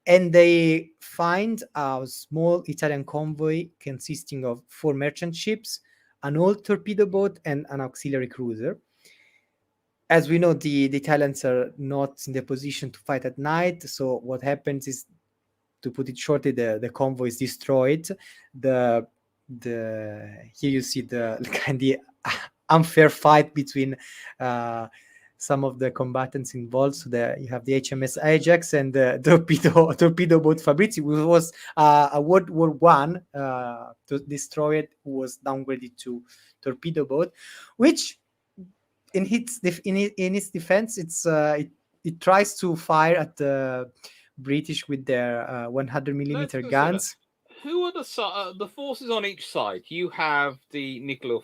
And they find a small Italian convoy consisting of 4 merchant ships, an old torpedo boat, and an auxiliary cruiser. As we know, the Italians are not in the position to fight at night. So what happens is, to put it shortly, the convoy is destroyed. Here you see the kind of unfair fight between some of the combatants involved. So you have the HMS Ajax and the torpedo boat Fabrizi, which was a World War One destroyer who was downgraded to torpedo boat, which in its defense, it tries to fire at the British with their 100mm guns. Who are the forces on each side? You have the Niccolo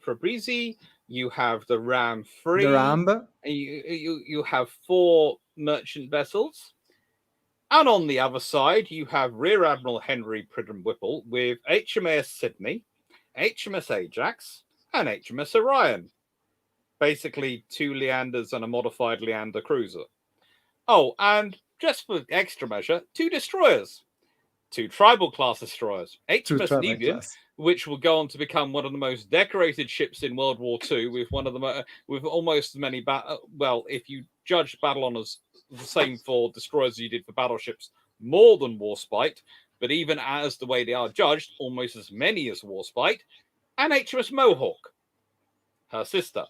Fabrizi, you have the Ram Free, the Ram. You have 4 merchant vessels, and on the other side you have Rear Admiral Henry Pridham Whipple with HMS Sydney, HMS Ajax, and HMS Orion. Basically 2 Leanders and a modified Leander cruiser. Oh, and just for extra measure, 2 destroyers. 2 tribal class destroyers. HMS Nubian, which will go on to become one of the most decorated ships in World War II, with with almost as many well, if you judge battle honors the same for destroyers as you did for battleships, more than Warspite, but even as the way they are judged, almost as many as Warspite, and HMS Mohawk, her sister.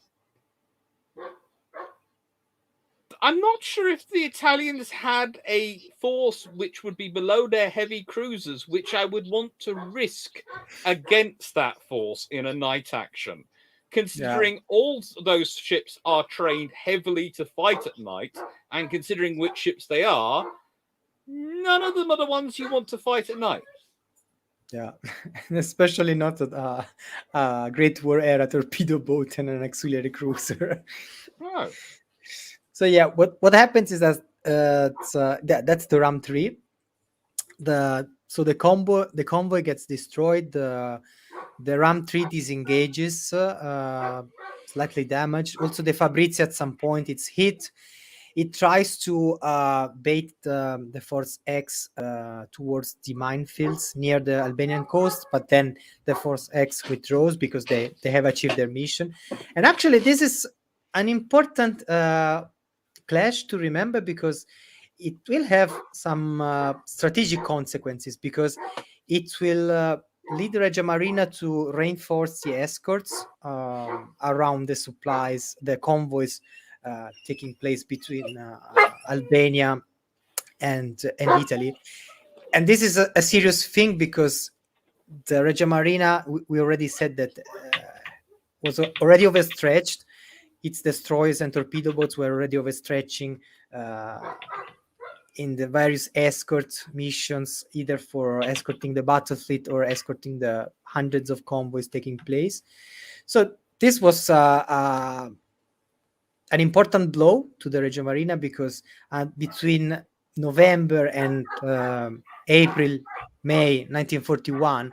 I'm not sure if the Italians had a force which would be below their heavy cruisers, which I would want to risk against that force in a night action. Considering all those ships are trained heavily to fight at night, and considering which ships they are, None of them are the ones you want to fight at night. Yeah, especially not a Great War era torpedo boat and an auxiliary cruiser. No. So yeah, what happens is that that's the Ram 3. The convoy gets destroyed. The Ram 3 disengages, slightly damaged. Also, the Fabrizio at some point it's hit. It tries to bait the Force X towards the minefields near the Albanian coast, but then the Force X withdraws because they have achieved their mission. And actually, this is an important clash to remember because it will have some strategic consequences because it will lead Regia Marina to reinforce the escorts around the supplies, the convoys taking place between Albania and Italy. And this is a serious thing because the Regia Marina, we already said that was already overstretched. Its destroyers and torpedo boats were already overstretching in the various escort missions, either for escorting the battle fleet or escorting the hundreds of convoys taking place. So this was an important blow to the Reggio Marina because between November and April, May 1941,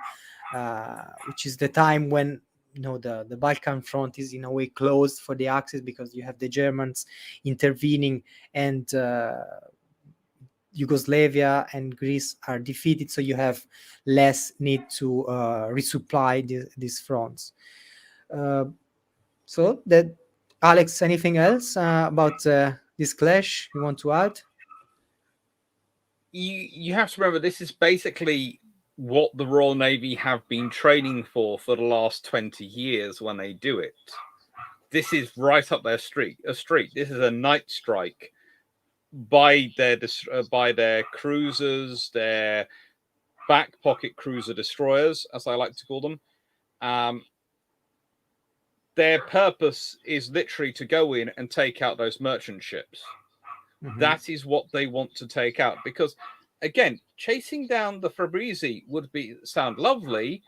which is the time when the Balkan front is in a way closed for the Axis because you have the Germans intervening and Yugoslavia and Greece are defeated, so you have less need to resupply these fronts. So that, Alex, anything else about this clash you want to add? You have to remember this is basically what the Royal Navy have been training for the last 20 years when they do it. This is right up their street. This is a night strike by their cruisers, their back pocket cruiser destroyers, as I like to call them. Their purpose is literally to go in and take out those merchant ships. Mm-hmm. That is what they want to take out because, again, chasing down the Fabrizi would sound lovely,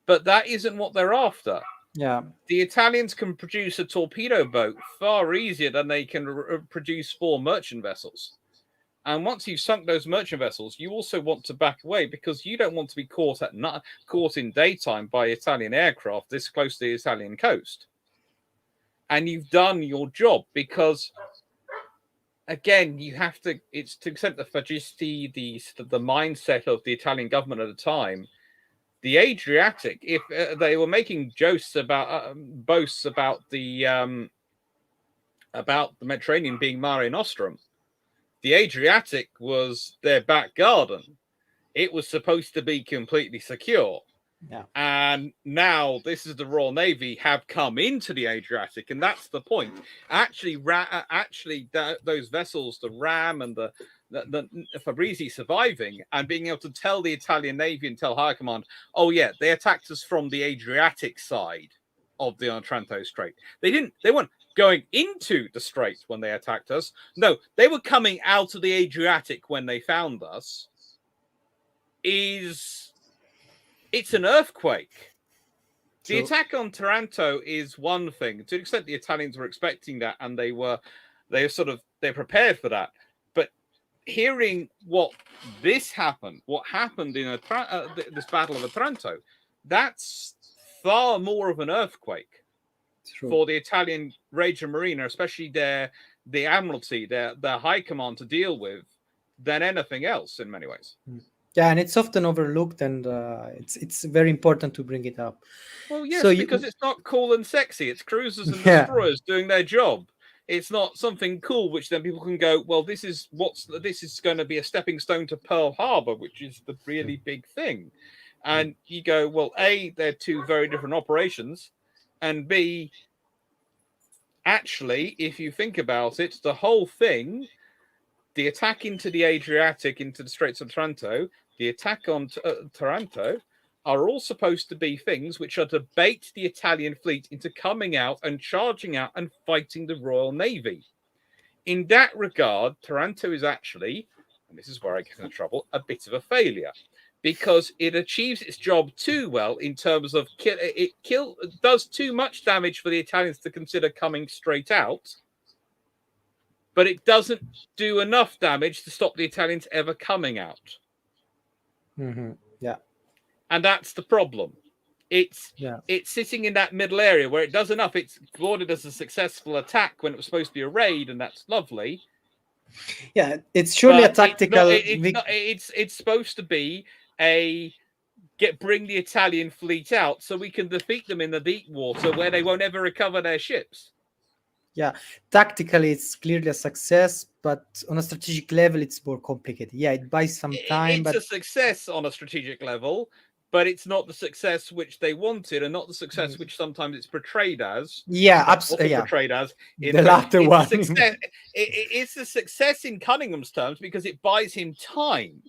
but that isn't what they're after. Yeah. The Italians can produce a torpedo boat far easier than they can produce 4 merchant vessels. And once you've sunk those merchant vessels, you also want to back away because you don't want to be caught in daytime by Italian aircraft this close to the Italian coast. And you've done your job because, again, you have to. It's to accept the fascisti, the mindset of the Italian government at the time. The Adriatic, if they were making boasts about the Mediterranean being Mare Nostrum, the Adriatic was their back garden. It was supposed to be completely secure. Yeah. And now this is the Royal Navy have come into the Adriatic, and that's the point. Actually, those vessels, the Ram and the Fabrizi, surviving and being able to tell the Italian Navy and tell High Command, oh yeah, they attacked us from the Adriatic side of the Otranto Strait. They weren't going into the strait when they attacked us. No, they were coming out of the Adriatic when they found us. It's an earthquake. True. The attack on Taranto is one thing. To an extent, the Italians were expecting that, and they're prepared for that. But hearing what happened in this Battle of Otranto, that's far more of an earthquake for the Italian Regia Marina, especially the Admiralty, their high command to deal with, than anything else in many ways. Yeah, and it's often overlooked, and it's very important to bring it up. Well, yes, because it's not cool and sexy. It's cruisers and destroyers doing their job. It's not something cool, which then people can go, well, this is going to be a stepping stone to Pearl Harbor, which is the really big thing. And you go, well, A, they're 2 very different operations, and B, actually, if you think about it, the whole thing, the attack into the Adriatic, into the Straits of Taranto, the attack on Taranto, are all supposed to be things which are to bait the Italian fleet into coming out and charging out and fighting the Royal Navy. In that regard, Taranto is actually and this is where I get into trouble, a bit of a failure. Because it achieves its job too well in terms of does too much damage for the Italians to consider coming straight out, but it doesn't do enough damage to stop the Italians ever coming out. Yeah. And that's the problem. It's sitting in that middle area where it does enough. It's lauded as a successful attack when it was supposed to be a raid, and that's lovely. Yeah, it's surely a But tactical. it's supposed to be bring the Italian fleet out so we can defeat them in the deep water where they won't ever recover their ships. Yeah, tactically it's clearly a success, but on a strategic level it's more complicated. Yeah, it buys some time. It's a success on a strategic level, but it's not the success which they wanted, and not the success which sometimes it's portrayed as. Yeah, absolutely. Yeah. Portrayed as the latter one. It's a success in Cunningham's terms because it buys him time.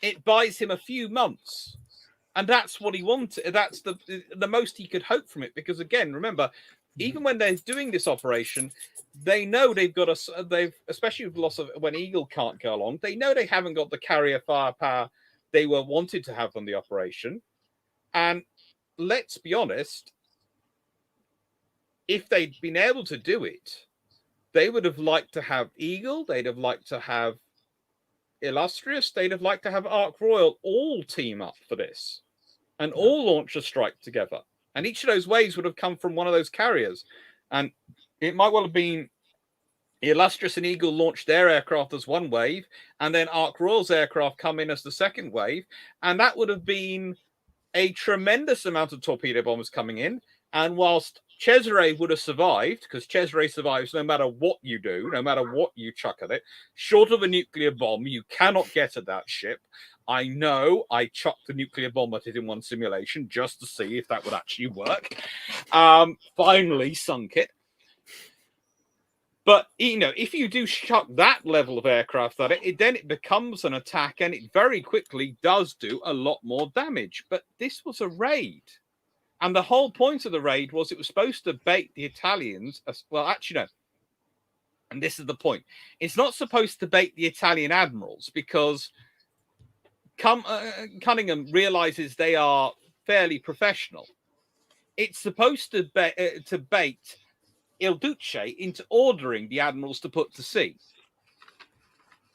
It buys him a few months, and that's what he wanted. That's the most he could hope from it. Because again, remember, even when they're doing this operation, they know they've got especially with the loss of when Eagle can't go along, they know they haven't got the carrier firepower they were wanted to have on the operation. And let's be honest, if they'd been able to do it, they would have liked to have Eagle, they'd have liked to have Illustrious, they'd have liked to have Ark Royal all team up for this and all launch a strike together. And each of those waves would have come from one of those carriers. And it might well have been Illustrious and Eagle launched their aircraft as one wave, and then Ark Royal's aircraft come in as the second wave. And that would have been a tremendous amount of torpedo bombers coming in. And whilst Cesare would have survived, because Cesare survives no matter what you do, no matter what you chuck at it, short of a nuclear bomb, you cannot get at that ship. I know I chucked a nuclear bomb at it in one simulation just to see if that would actually work. Finally sunk it. But, if you do chuck that level of aircraft at it, then it becomes an attack, and it very quickly does do a lot more damage. But this was a raid. And the whole point of the raid was it was supposed to bait the Italians. Well, actually, no. And this is the point. It's not supposed to bait the Italian admirals because Cunningham realizes they are fairly professional. It's supposed to bait Il Duce into ordering the admirals to put to sea.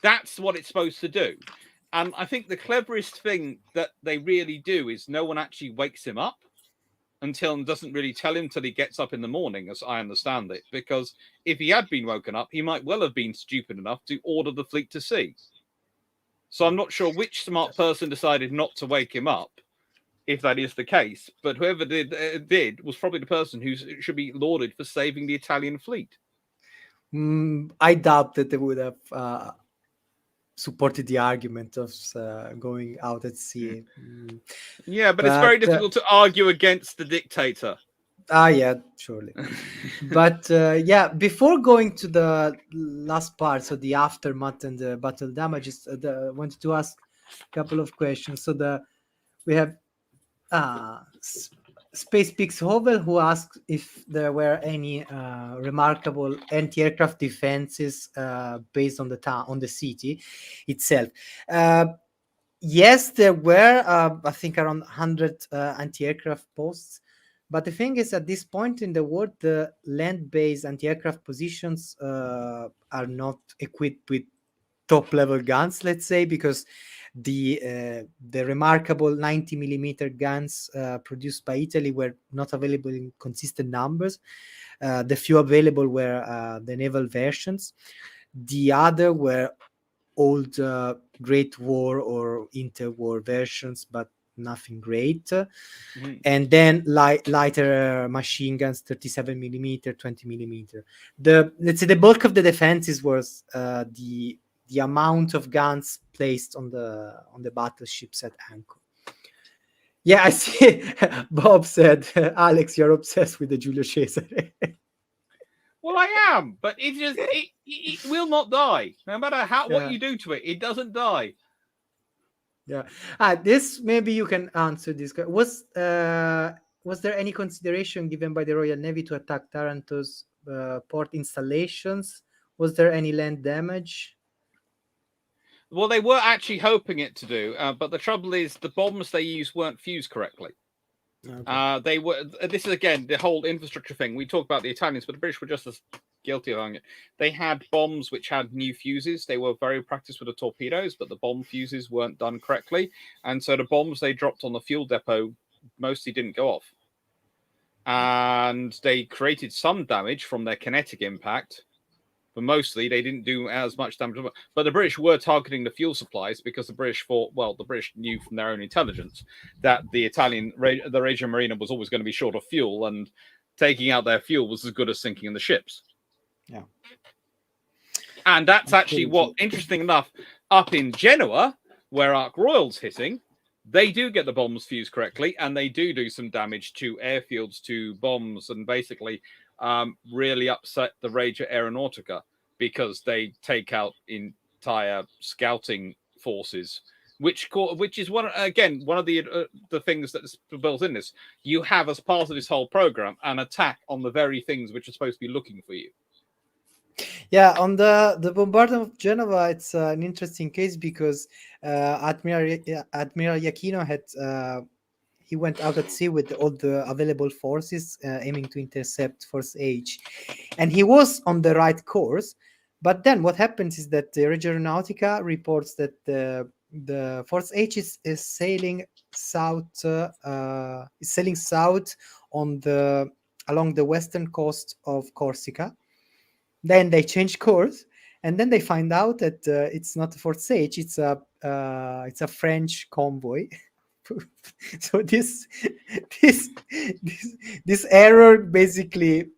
That's what it's supposed to do. And I think the cleverest thing that they really do is no one actually wakes him up and doesn't really tell him till he gets up in the morning, as I understand it. Because if he had been woken up, he might well have been stupid enough to order the fleet to sea. So I'm not sure which smart person decided not to wake him up, if that is the case. But whoever did was probably the person who should be lauded for saving the Italian fleet. I doubt that they would have supported the argument of going out at sea. Yeah, but it's very difficult to argue against the dictator. Yeah, surely. But before going to the last part, so the aftermath and the battle damages, I wanted to ask a couple of questions. So we have Space Pix Hovel, who asked if there were any remarkable anti-aircraft defenses based on the town, on the city itself. Yes, there were, I think, around 100 anti-aircraft posts. But the thing is, at this point in the war, the land-based anti-aircraft positions are not equipped with top-level guns, let's say, because the remarkable 90 millimeter guns produced by Italy were not available in consistent numbers. The few available were the naval versions. The other were old Great War or interwar versions, but nothing great. And then lighter machine guns, 37 millimeter, 20 millimeter. Let's say the bulk of the defenses was the amount of guns placed on the battleships at anchor. Yeah, I see. Bob said, Alex, you're obsessed with the Giulio Cesare. Well, I am, but it will not die. No matter what you do to it, it doesn't die. Yeah. This, maybe you can answer this. Was there any consideration given by the Royal Navy to attack Taranto's port installations? Was there any land damage? Well, they were actually hoping it to do, but the trouble is the bombs they used weren't fused correctly. Okay. They were. This is again the whole infrastructure thing. We talk about the Italians, but the British were just as guilty of it. They had bombs which had new fuses. They were very practiced with the torpedoes, but the bomb fuses weren't done correctly, and so the bombs they dropped on the fuel depot mostly didn't go off, and they created some damage from their kinetic impact. But mostly they didn't do as much damage. But the British were targeting the fuel supplies because the British thought, well, the British knew from their own intelligence that the Reggio Marina was always going to be short of fuel, and taking out their fuel was as good as sinking the ships. Yeah. And that's actually what, interesting enough, up in Genoa, where Ark Royal's hitting, they do get the bombs fused correctly, and they do some damage to airfields, to bombs, and basically really upset the Regia Aeronautica because they take out entire scouting forces, which is one of the things that's built in this. You have, as part of this whole program, an attack on the very things which are supposed to be looking for you. Yeah, on the bombardment of Genova, it's an interesting case because Admiral Iachino had he went out at sea with all the available forces, aiming to intercept Force H, and he was on the right course. But then what happens is that the Reggio Aeronautica reports that the Force H is sailing south, on along the western coast of Corsica. Then they change course, and then they find out that it's not a Force H; it's a French convoy. So this error basically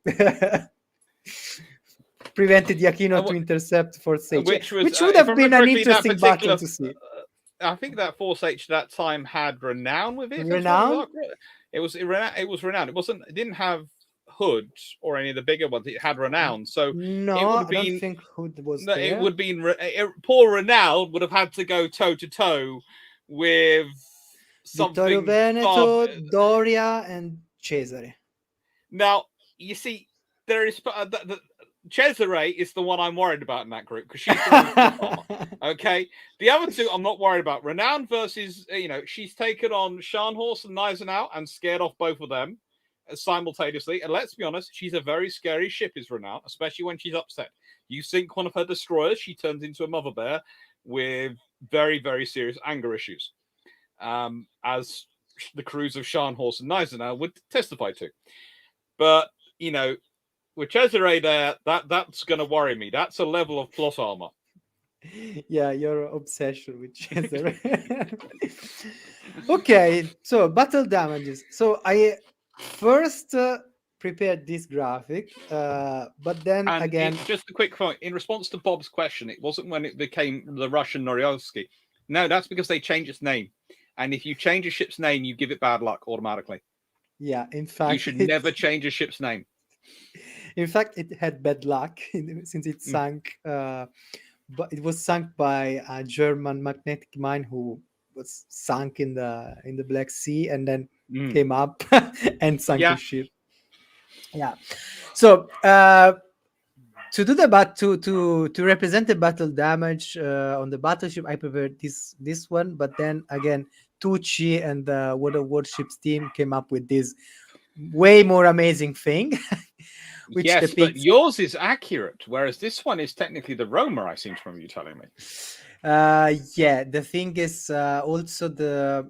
prevented Iachino to intercept Force H, which would have been an interesting battle to see. I think that Force H at that time had Renown with it. Renown? It was Renown. It didn't have Hood or any of the bigger ones. It had Renown. So no, it would have I been, don't think Hood was no, there. It would be poor Renown would have had to go toe to toe with Vittorio something Veneto, Doria, and Cesare. Now you see, there is Cesare is the one I'm worried about in that group because she's the one. Okay, the other two I'm not worried about. Renown versus she's taken on Scharnhorst and Gneisenau and scared off both of them simultaneously. And let's be honest, she's a very scary ship, is Renown, especially when she's upset. You sink one of her destroyers, she turns into a mother bear with very, very serious anger issues, as the crews of Scharnhorst and Gneisenau would testify to. But with Cesare there, that's going to worry me. That's a level of plot armor. Yeah, your obsession with Cesare. Okay, so battle damages. So I first prepared this graphic, but then again, just a quick point in response to Bob's question. It wasn't when it became the Russian Noryovsky. No, that's because they changed its name. And if you change a ship's name, you give it bad luck automatically. Yeah, in fact, you should never change a ship's name. In fact, it had bad luck since it sank. But it was sunk by a German magnetic mine who was sunk in the Black Sea and then came up and sunk the ship. Yeah. So to do to represent the battle damage on the battleship, I prepared this one. But then again, Tucci and the World of Warships team came up with this way more amazing thing. Which yes, but yours is accurate, whereas this one is technically the Roma, I seem to remember you telling me. Yeah, the thing is also the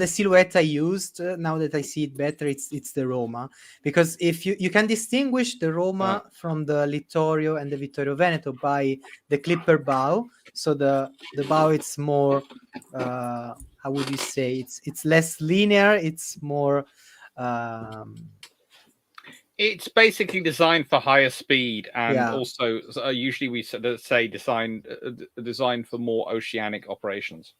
silhouette I used, now that I see it better, it's the Roma, because if you can distinguish the Roma from the Littorio and the Vittorio Veneto by the clipper bow. So the bow, it's more how would you say, it's less linear, it's more it's basically designed for higher speed, and also usually we say designed for more oceanic operations.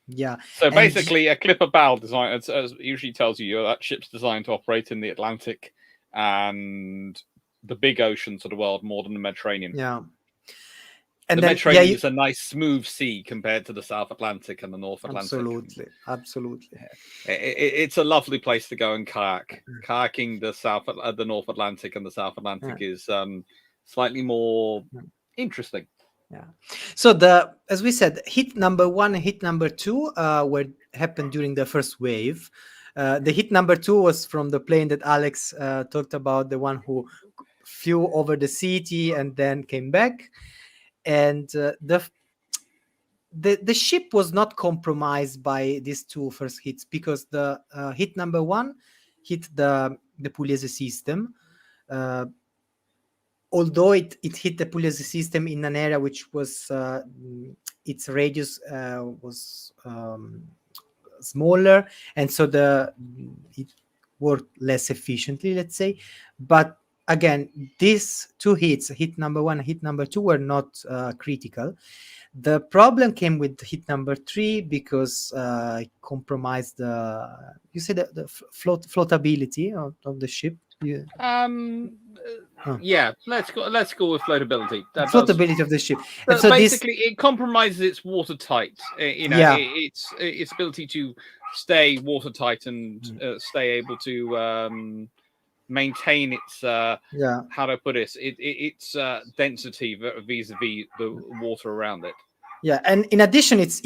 Yeah. So basically, a clipper bow design usually tells you that ship's designed to operate in the Atlantic and the big oceans of the world more than the Mediterranean. Yeah. And the Mediterranean is a nice smooth sea compared to the South Atlantic and the North Atlantic. Absolutely. It's a lovely place to go and kayak. Kayaking the North Atlantic and the South Atlantic is slightly more interesting. Yeah. So the as we said, hit number one and hit number two were happened during the first wave. The hit number two was from the plane that Alex talked about, the one who flew over the city and then came back. And the ship was not compromised by these two first hits, because the hit number one hit the Pugliese system. Uh, Although it hit the Pugliese system in an area which was its radius was smaller, and so it worked less efficiently, let's say. But again, these two hits, hit number one and hit number two, were not critical. The problem came with hit number three, because it compromised the, you said, the floatability of the ship. Um, Huh. yeah, let's go with floatability. That does. Floatability of the ship, and so this, Basically, it compromises its watertight. yeah, Its ability to stay watertight and stay able to maintain its yeah, how do I put it? Its density vis-a-vis the water around it. yeah, and in addition, it's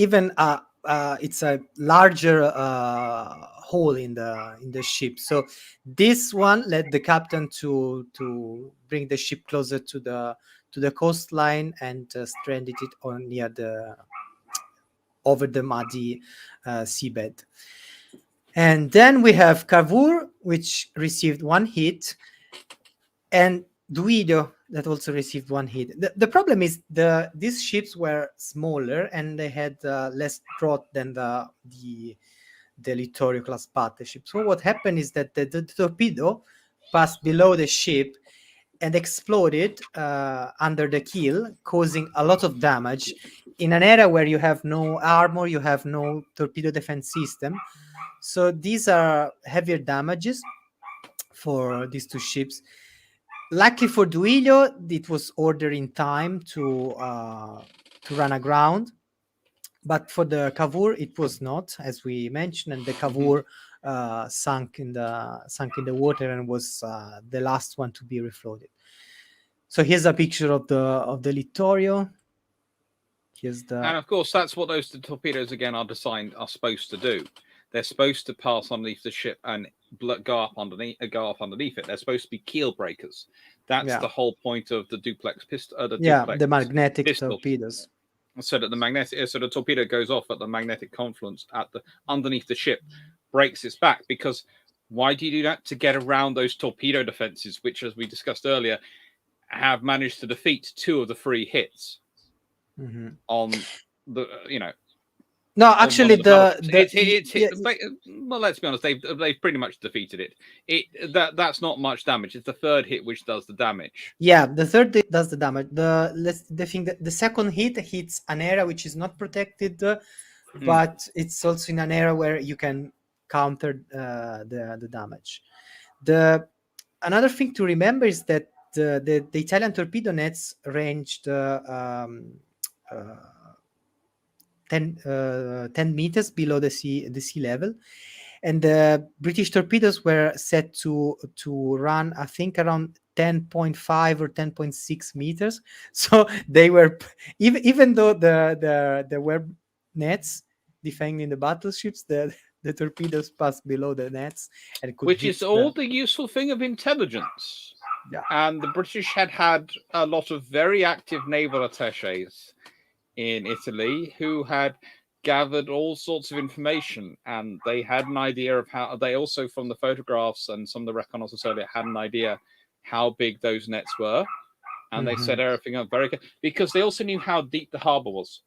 a larger hole in the ship. So this one led the captain to bring the ship closer to the coastline, and stranded it on near the over the muddy seabed. And then we have Cavour, which received one hit, and Duido, that also received one hit. The problem is these ships were smaller, and they had less draught than the Littorio class battleship. So what happened is that the torpedo passed below the ship and exploded under the keel, causing a lot of damage in an area where you have no armor, you have no torpedo defense system. So these are heavier damages for these two ships. Luckily for Duilio, it was ordered in time to run aground, but for the Cavour, it was not, as we mentioned, and the Cavour sunk in the water, and was the last one to be refloated. So here's a picture of the Littorio. Here's And the, of course, that's what those torpedoes again are supposed to do. They're supposed to pass underneath the ship and go up underneath it. They're supposed to be keel breakers. That's yeah, the whole point of the duplex pistol. the magnetic Pistol. torpedoes. So that the torpedo goes off at the magnetic confluence underneath the ship, breaks its back. Because why do you do that? To get around those torpedo defenses, which, as we discussed earlier, have managed to defeat two of the three hits on the No, actually, well, let's be honest, they've pretty much defeated it. That's not much damage. It's the third hit which does the damage. yeah, the third hit does the damage. The thing that the second hit hits an area which is not protected, but it's also in an area where you can counter the damage. Another thing to remember is that the Italian torpedo nets ranged 10 meters below the sea level, and the British torpedoes were set to run, I think, around 10.5 or 10.6 meters. So they were, even though there were nets defending the battleships, the torpedoes passed below the nets and could which hit is all the useful thing of intelligence. Yeah. And the British had a lot of very active naval attaches in Italy who had gathered all sorts of information, and they had an idea of how they also, from the photographs and some of the reconnaissance earlier, had an idea how big those nets were, and they set everything up very good because they also knew how deep the harbor was.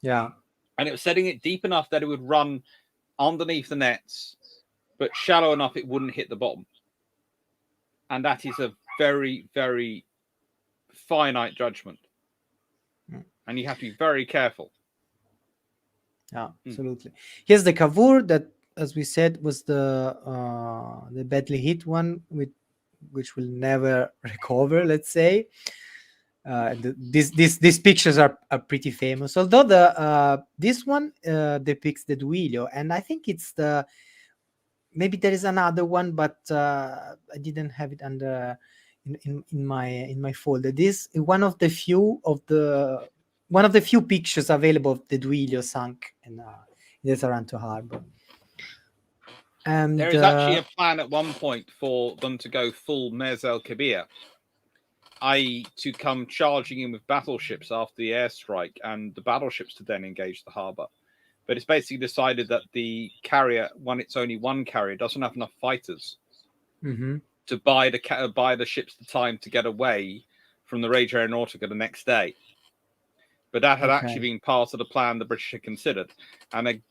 Yeah, and it was setting it deep enough that it would run underneath the nets, but shallow enough it wouldn't hit the bottom. And that is a very, very finite judgment, and you have to be very careful. Yeah, absolutely. Here's the Cavour that, as we said, was the badly hit one, which will never recover, let's say. These pictures are pretty famous, although this one depicts the Duilio, and I think it's maybe there is another one, but I didn't have it under in my folder. This is one of the few of the one of the few pictures available of the Duilio sunk in the Taranto harbor. There And is actually a plan at one point for them to go full Mez el Kabir, i.e., to come charging in with battleships after the airstrike, and the battleships to then engage the harbour. But it's basically decided that the carrier, when it's only one carrier, doesn't have enough fighters to buy the ships the time to get away from the Regia Aeronautica the next day. But that had actually been part of the plan the British had considered. And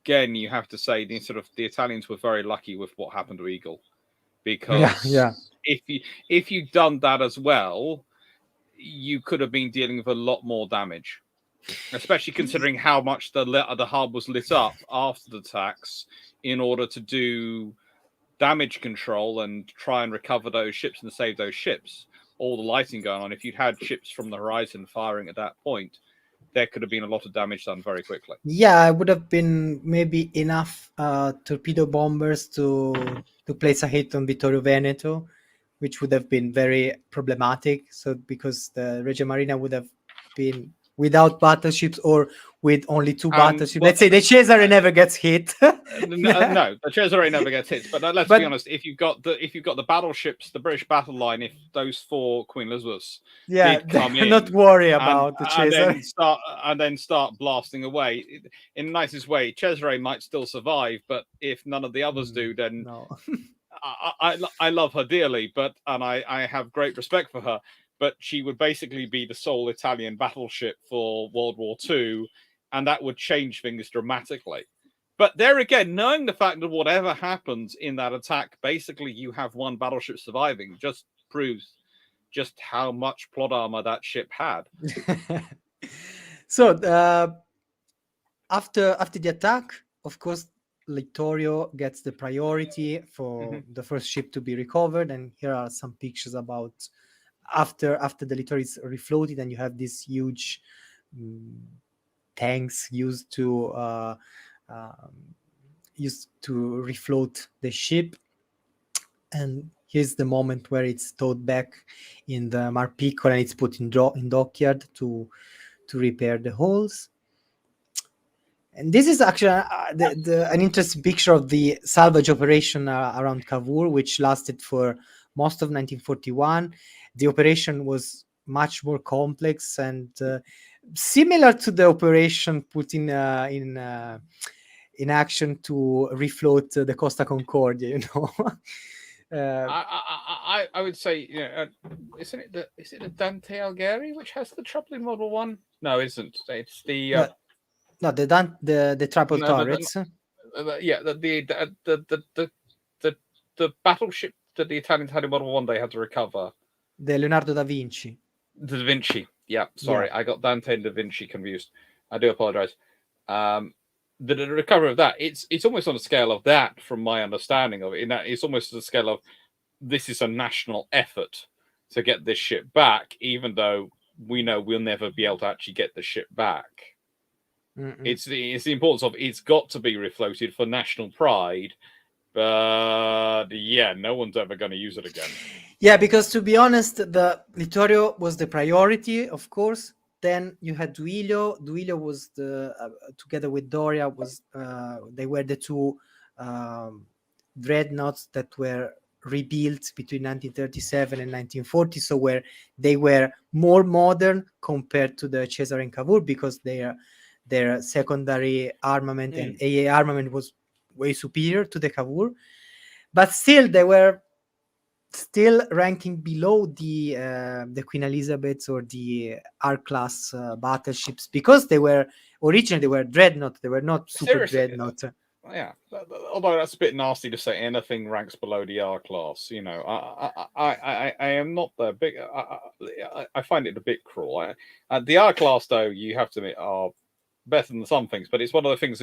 again, you have to say the Italians were very lucky with what happened to Eagle, because if you'd done that as well, you could have been dealing with a lot more damage, especially considering how much the harbour was lit up after the attacks in order to do damage control and try and recover those ships and save those ships. All the lighting going on. If you'd had ships from the horizon firing at that point, there could have been a lot of damage done very quickly. Yeah, it would have been maybe enough torpedo bombers to place a hit on Vittorio Veneto, which would have been very problematic. So because the Regia Marina would have been without battleships or with only two battleships. Let's say the Cesare never gets hit. No, the Cesare never gets hit. But let's be honest: if you've got the battleships, the British battle line, if those 4 Queen Elizabeths did come in, not worry about the Cesare, and then start blasting away in the nicest way, Cesare might still survive. But if none of the others do, then no. I love her dearly, and I have great respect for her. But she would basically be the sole Italian battleship for World War II, and that would change things dramatically. But there again, knowing the fact that whatever happens in that attack, basically you have one battleship surviving, just proves just how much plot armor that ship had. So after the attack, of course, Littorio gets the priority for the first ship to be recovered, and here are some pictures about after the Littorio is refloated, and you have these huge tanks used to refloat the ship. And here's the moment where it's towed back in the Mar Piccolo and it's put in dockyard to repair the holes. And this is actually an interesting picture of the salvage operation around Cavour, which lasted for most of 1941. The operation was much more complex and similar to the operation put in action to refloat the Costa Concordia, you know. I would say, isn't it the Dante Alighieri which has the trouble in World War One? No, isn't it's the no, the triple turrets. The battleship that the Italians had in World War One, they had to recover. The Leonardo da Vinci. The Da Vinci. Yeah, sorry, I got Dante and Da Vinci confused. I do apologize. The recovery of that, it's almost on the scale of that, from my understanding of it. In that, it's almost the scale of this is a national effort to get this ship back, even though we know we'll never be able to actually get the ship back. It's the importance of it's got to be refloated for national pride, but yeah, no one's ever going to use it again. Yeah, because to be honest, the Littorio was the priority, of course. Then you had Duilio. Duilio was the together with Doria was they were the two dreadnoughts that were rebuilt between 1937 and 1940. So where they were more modern compared to the Cesare and Cavour, because their secondary armament and AA armament was way superior to the Cavour, but still they were still ranking below the Queen Elizabeth or the R-class battleships, because they were originally dreadnought. They were not super Seriously, dreadnought. Yeah, although that's a bit nasty to say anything ranks below the R class. I am not the big. I find it a bit cruel. The R class, though, you have to admit, are better than some things. But it's one of the things.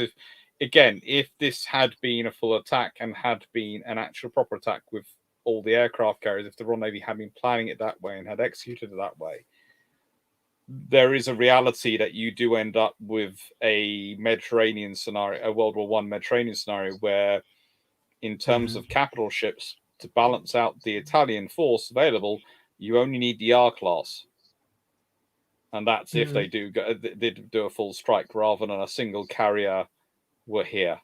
If this had been a full attack and had been an actual proper attack with all the aircraft carriers, if the Royal Navy had been planning it that way and had executed it that way, there is a reality that you do end up with a Mediterranean scenario, a World War I Mediterranean scenario, where in terms of capital ships, to balance out the Italian force available, you only need the R class. and that's if they do a full strike rather than a single carrier. We're here.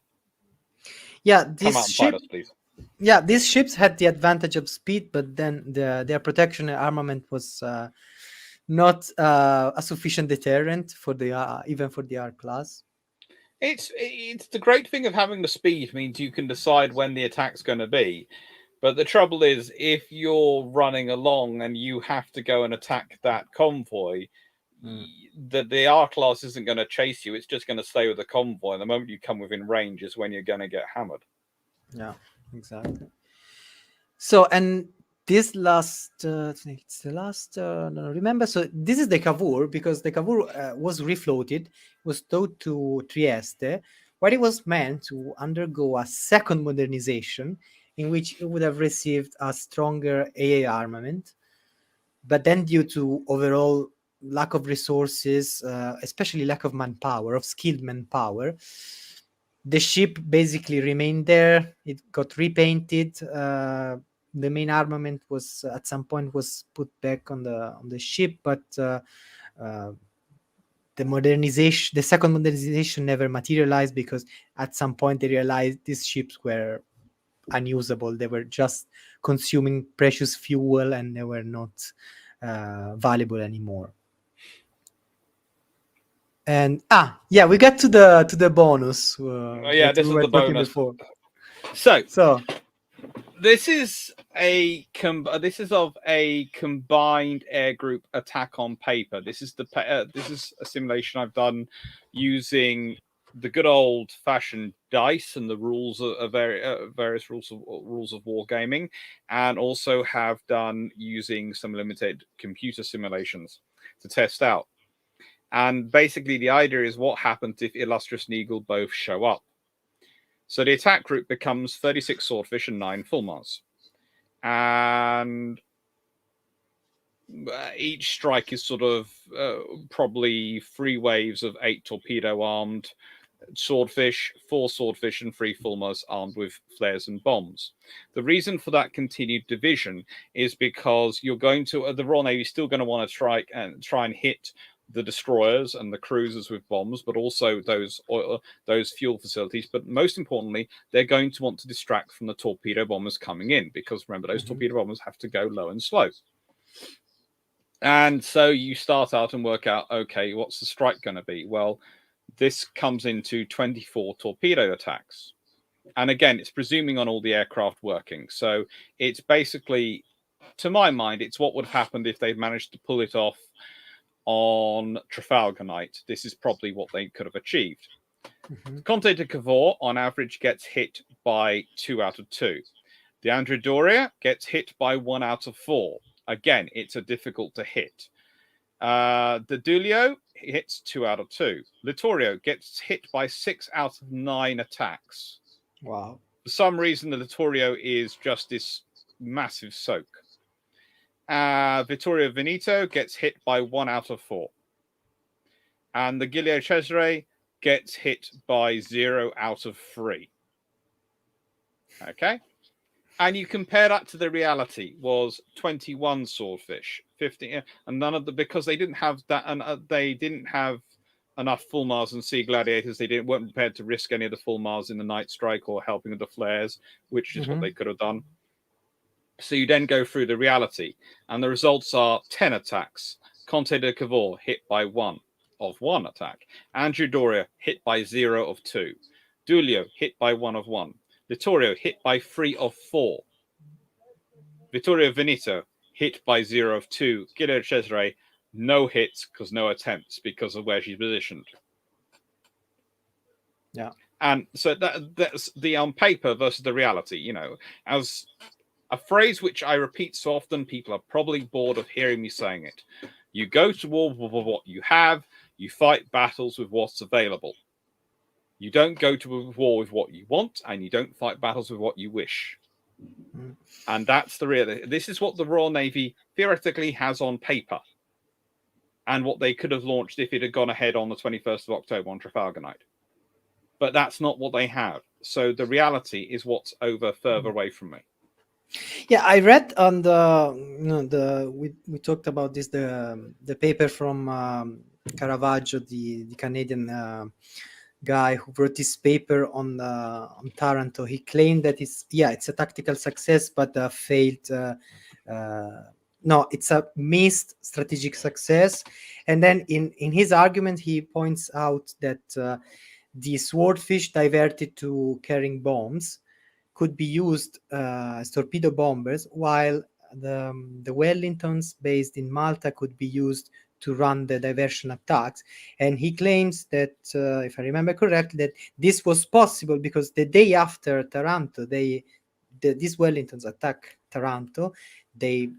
Yeah, Come out and fight us, please. yeah, these ships had the advantage of speed, but then their protection and armament was not a sufficient deterrent for the even for the R class. It's the great thing of having the speed means you can decide when the attack's going to be. But the trouble is, if you're running along and you have to go and attack that convoy, the R class isn't going to chase you. It's just going to stay with the convoy. And the moment you come within range is when you're going to get hammered. Yeah, exactly. So, and this last, it's the last, no, remember, so this is the Cavour, because the Cavour was refloated, was towed to Trieste, where it was meant to undergo a second modernization in which it would have received a stronger AA armament. But then, due to overall lack of resources, especially lack of manpower, of skilled manpower, the ship basically remained there. It got repainted. The main armament was at some point was put back on the ship, but uh, the second modernization never materialized because at some point they realized these ships were unusable. They were just consuming precious fuel and they were not valuable anymore. And yeah, we got to the bonus Yeah, that we this is were the talking bonus. before. So So this is of a combined air group attack on paper. This is a simulation I've done using the good old fashioned dice and the rules of various rules of wargaming, and also have done using some limited computer simulations to test out. And basically, the idea is what happens if Illustrious and Eagle both show up. So the attack group becomes 36 swordfish and 9 fulmars. And each strike is sort of probably 3 waves of 8 torpedo armed swordfish, 4 swordfish, and 3 fulmars armed with flares and bombs. The reason for that continued division is because you're going to the Royal Navy is still going to want to strike and try and hit the destroyers and the cruisers with bombs, but also those fuel facilities. But most importantly, they're going to want to distract from the torpedo bombers coming in, because remember, those torpedo bombers have to go low and slow. And so you start out and work out, okay, what's the strike going to be? Well, this comes into 24 torpedo attacks. And again, it's presuming on all the aircraft working. So it's basically, to my mind, it's what would have happened if they'd managed to pull it off on Trafalgar night. This is probably what they could have achieved. Conte de Cavour, on average, gets hit by 2 out of 2. The Andrea Doria gets hit by 1 out of 4. Again, it's a difficult to hit. The Dulio hits 2 out of 2. Littorio gets hit by 6 out of 9 attacks. wow. For some reason, the Littorio is just this massive soak. Vittorio Veneto gets hit by 1 out of 4. And the Giulio Cesare gets hit by 0 out of 3. Okay? And you compare that to the reality was 21 swordfish, 50, and none of the, because they didn't have that, and they didn't have enough fulmars and sea gladiators. They weren't prepared to risk any of the fulmars in the night strike or helping with the flares, which is what they could have done. So you then go through the reality, and the results are 10 attacks. Conte de Cavour hit by 1 of 1 attack. Andrew Doria hit by 0 of 2. Dulio hit by 1 of 1. Vittorio hit by 3 of 4. Vittorio Veneto hit by 0 of 2. Giulio Cesare, no hits because no attempts because of where she's positioned. Yeah. And so that's the on paper versus the reality, you know, as a phrase which I repeat so often, people are probably bored of hearing me saying it. You go to war with what you have, you fight battles with what's available. You don't go to war with what you want, and you don't fight battles with what you wish. And that's the real. This is what the Royal Navy theoretically has on paper, and what they could have launched if it had gone ahead on the 21st of October on Trafalgar night. But that's not what they have. So the reality is what's further away from me. Yeah, I read on the we talked about this, the paper from Caravaggio, the Canadian guy who wrote this paper on Taranto. He claimed that it's a tactical success, but failed. Uh, no, it's a missed strategic success. And then in his argument, he points out that the swordfish diverted to carrying bombs could be used as torpedo bombers, while the Wellingtons based in Malta could be used to run the diversion attacks. And he claims that, if I remember correctly, that this was possible because the day after Taranto, these Wellingtons attack Taranto. They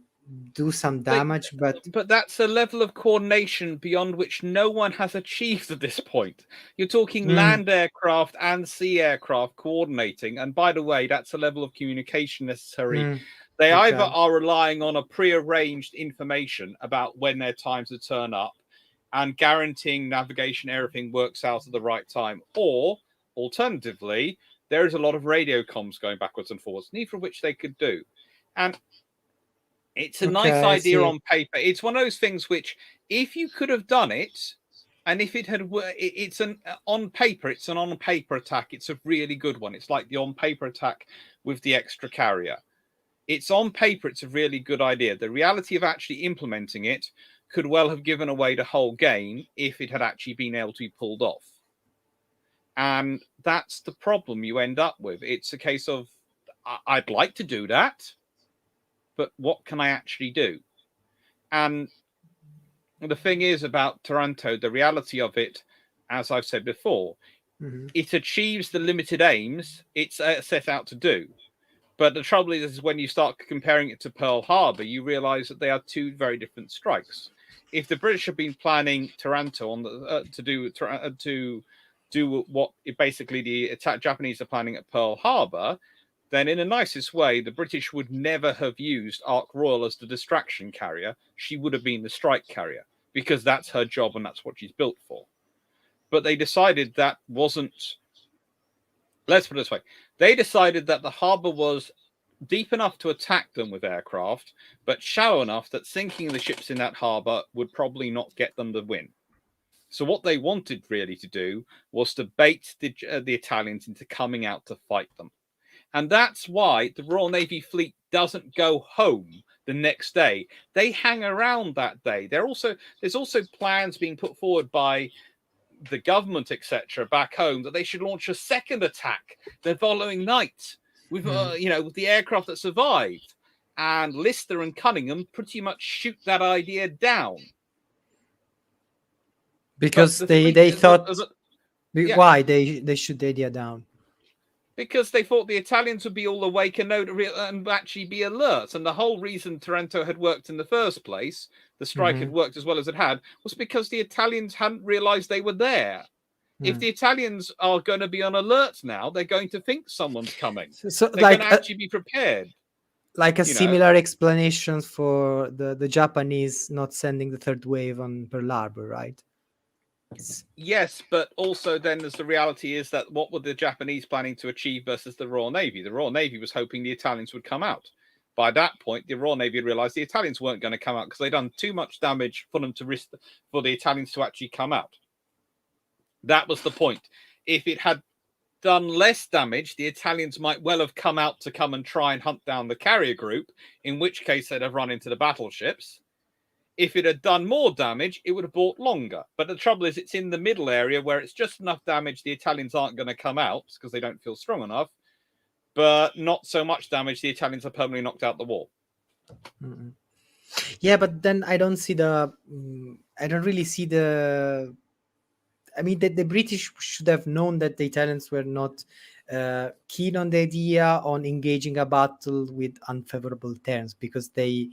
do some They, damage, but but that's a level of coordination beyond which no one has achieved at this point. You're talking mm, land aircraft and sea aircraft coordinating, and by the way, that's a level of communication necessary. mm, They either okay, are relying on a pre-arranged information about when their time to turn up and guaranteeing navigation, everything works out at the right time, or alternatively, there is a lot of radio comms going backwards and forwards, neither of which they could do. And it's a nice okay, I idea see. on paper. It's one of those things which, if you could have done it, and if it had, it's an on paper, it's an on paper attack. It's a really good one. It's like the on paper attack with the extra carrier. It's on paper, it's a really good idea. The reality of actually implementing it could well have given away the whole game if it had actually been able to be pulled off. And that's the problem you end up with. It's a case of, I'd like to do that, but what can I actually do? And the thing is about Taranto, the reality of it, as I've said before, it achieves the limited aims it's set out to do. But the trouble is when you start comparing it to Pearl Harbor, you realize that they are two very different strikes. If the British have been planning Taranto on the, to do what basically the Japanese are planning at Pearl Harbor, then in the nicest way, the British would never have used Ark Royal as the distraction carrier. She would have been the strike carrier because that's her job and that's what she's built for. But they decided that wasn't. Let's put it this way. They decided that the harbor was deep enough to attack them with aircraft, but shallow enough that sinking the ships in that harbor would probably not get them the win. So what they wanted really to do was to bait the Italians into coming out to fight them. And that's why the Royal Navy fleet doesn't go home the next day. They hang around that day. There's also plans being put forward by the government, etc., back home that they should launch a second attack the following night with with the aircraft that survived. And Lister and Cunningham pretty much shoot that idea down. But Because the they thought, yeah, why they shoot the idea down. because they thought the Italians would be all awake and know and actually be alert. And the whole reason Taranto had worked in the first place, the strike had worked as well as it had, was because the Italians hadn't realized they were there. If the Italians are going to be on alert now, they're going to think someone's coming. So They're going to actually be prepared. like a similar explanation for the Japanese not sending the third wave on Pearl Harbor, right? Yes, but also then there's the reality is that what were the Japanese planning to achieve versus the Royal Navy? The Royal Navy was hoping the Italians would come out. By that point, the Royal Navy had realized the Italians weren't going to come out because they'd done too much damage for them to risk for the Italians to actually come out. That was the point. If it had done less damage, the Italians might well have come out to come and try and hunt down the carrier group, in which case they'd have run into the battleships. If it had done more damage, it would have bought longer. But the trouble is, it's in the middle area where it's just enough damage the Italians aren't going to come out because they don't feel strong enough, but not so much damage the Italians are permanently knocked out the war. Yeah, but then I don't see I don't really see the. I mean, the British should have known that the Italians were not keen on the idea on engaging a battle with unfavorable terms because they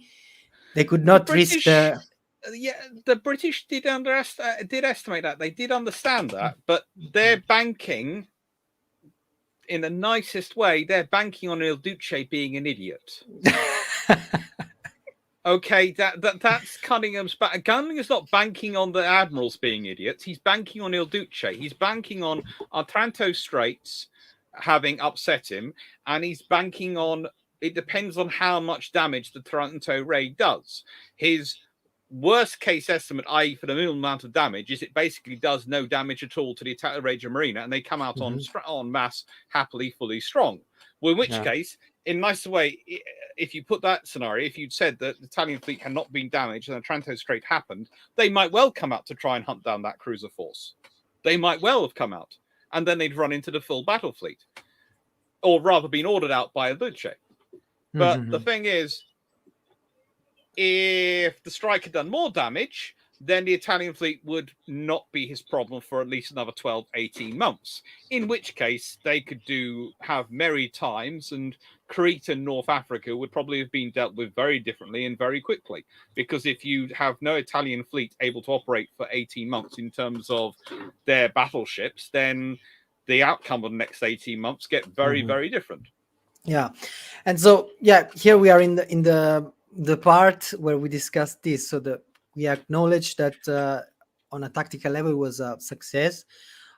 could The not risk British, the British did estimate that. They did understand that, but they're banking in the nicest way. They're banking on Il Duce being an idiot. Okay, that's Cunningham's. Cunningham's not banking on the admirals being idiots. He's banking on Il Duce. He's banking on Otranto Straits having upset him, and he's banking on it depends on how much damage the Taranto raid does. His worst case estimate, i.e., for the minimal amount of damage, is it basically does no damage at all to the attack Rage Marina, and they come out Mhm. on mass happily, fully strong. Well, in which Yeah. case, in a nicer way, if you put that scenario, if you'd said that the Italian fleet had not been damaged and the Taranto Strait happened, they might well come out to try and hunt down that cruiser force. They might well have come out, and then they'd run into the full battle fleet, or rather been ordered out by a Luce. But the Mhm. thing is, if the strike had done more damage, then the Italian fleet would not be his problem for at least another 12, 18 months. In which case, they could have merry times, and Crete and North Africa would probably have been dealt with very differently and very quickly. Because if you have no Italian fleet able to operate for 18 months in terms of their battleships, then the outcome of the next 18 months get very, Mhm. very different. Yeah, and so yeah, here we are in the part where we discuss this. So we acknowledge that on a tactical level it was a success.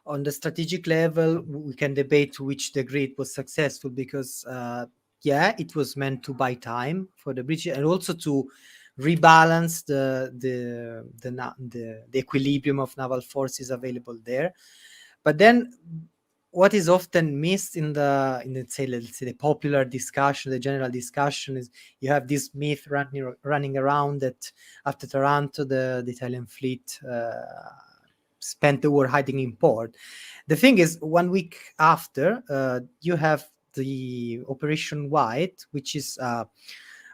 On the strategic level, we can debate to which degree it was successful, because yeah, it was meant to buy time for the British and also to rebalance the equilibrium of naval forces available there. But then what is often missed in the say, let's say, the popular discussion, the general discussion, is you have this myth running around that after Taranto the Italian fleet spent the war hiding in port. The thing is, 1 week after, you have the Operation White, which is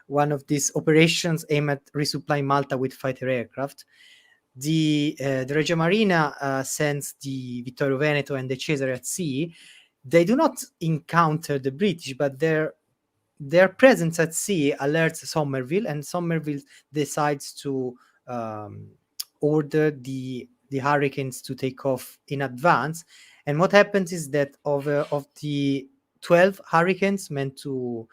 one of these operations aimed at resupplying Malta with fighter aircraft. The Regia Marina sends the Vittorio Veneto and the Cesare at sea. They do not encounter the British, but their presence at sea alerts Somerville, and Somerville decides to um, order the Hurricanes to take off in advance. And what happens is that of the 12 Hurricanes meant to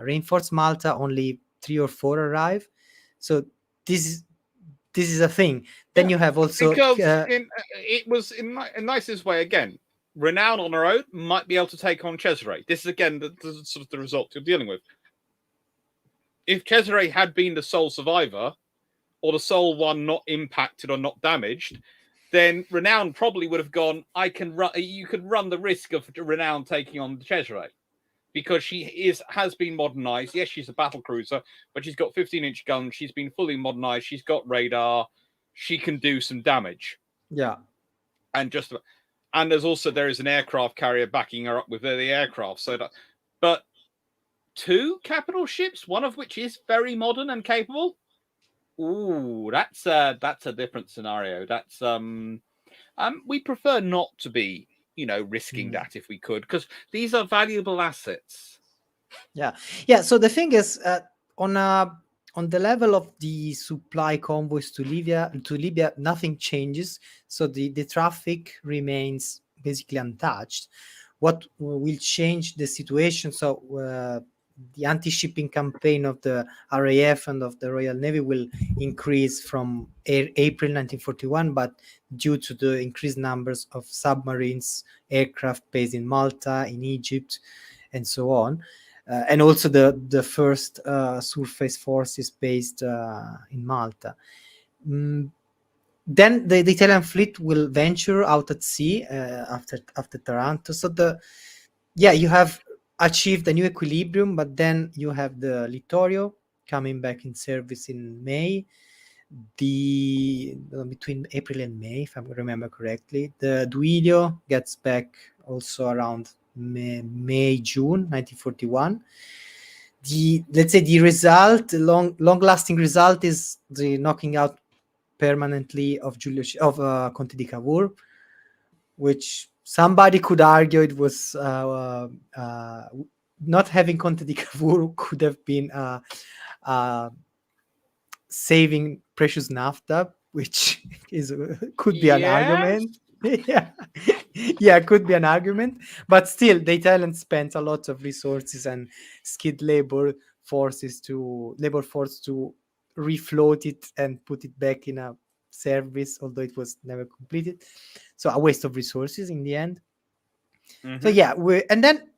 reinforce Malta, only 3 or 4 arrive. So this is this is a thing. Then Yeah, you have also because it was in a nicest way again. Renown on her own might be able to take on Cesare. This is again the sort of the result you're dealing with. If Cesare had been the sole survivor, or the sole one not impacted or not damaged, then Renown probably would have gone. I can run. You could run the risk of Renown taking on Cesare, because has been modernized. Yes, she's a battle cruiser, but she's got 15-inch guns. She's been fully modernized. She's got radar. She can do some damage. yeah. And there is an aircraft carrier backing her up with the aircraft. But 2 capital ships, one of which is very modern and capable. Ooh, that's a different scenario. That's we prefer not to be, risking that if we could, because these are valuable assets. Yeah. So the thing is, on on the level of the supply convoys to Libya, nothing changes. So the traffic remains basically untouched. What will change the situation? So the anti-shipping campaign of the RAF and of the Royal Navy will increase from April 1941, but due to the increased numbers of submarines, aircraft based in Malta, in Egypt, and so on, and also the first surface forces based in Malta. Mm, then the Italian fleet will venture out at sea after Taranto. So you have achieved a new equilibrium, but then you have the Littorio coming back in service in May. Between April and May, if I remember correctly, the Duilio gets back also around May June 1941. The result, long lasting result, is the knocking out permanently of Conte di Cavour, which somebody could argue it was not having Conte di Cavour could have been uh, saving precious naphtha, which could be an Yes. argument. Yeah, could be an argument, but still the Italians spent a lot of resources and skilled labor force to refloat it and put it back in a service, although it was never completed. So a waste of resources in the end. So Mm-hmm. yeah, and then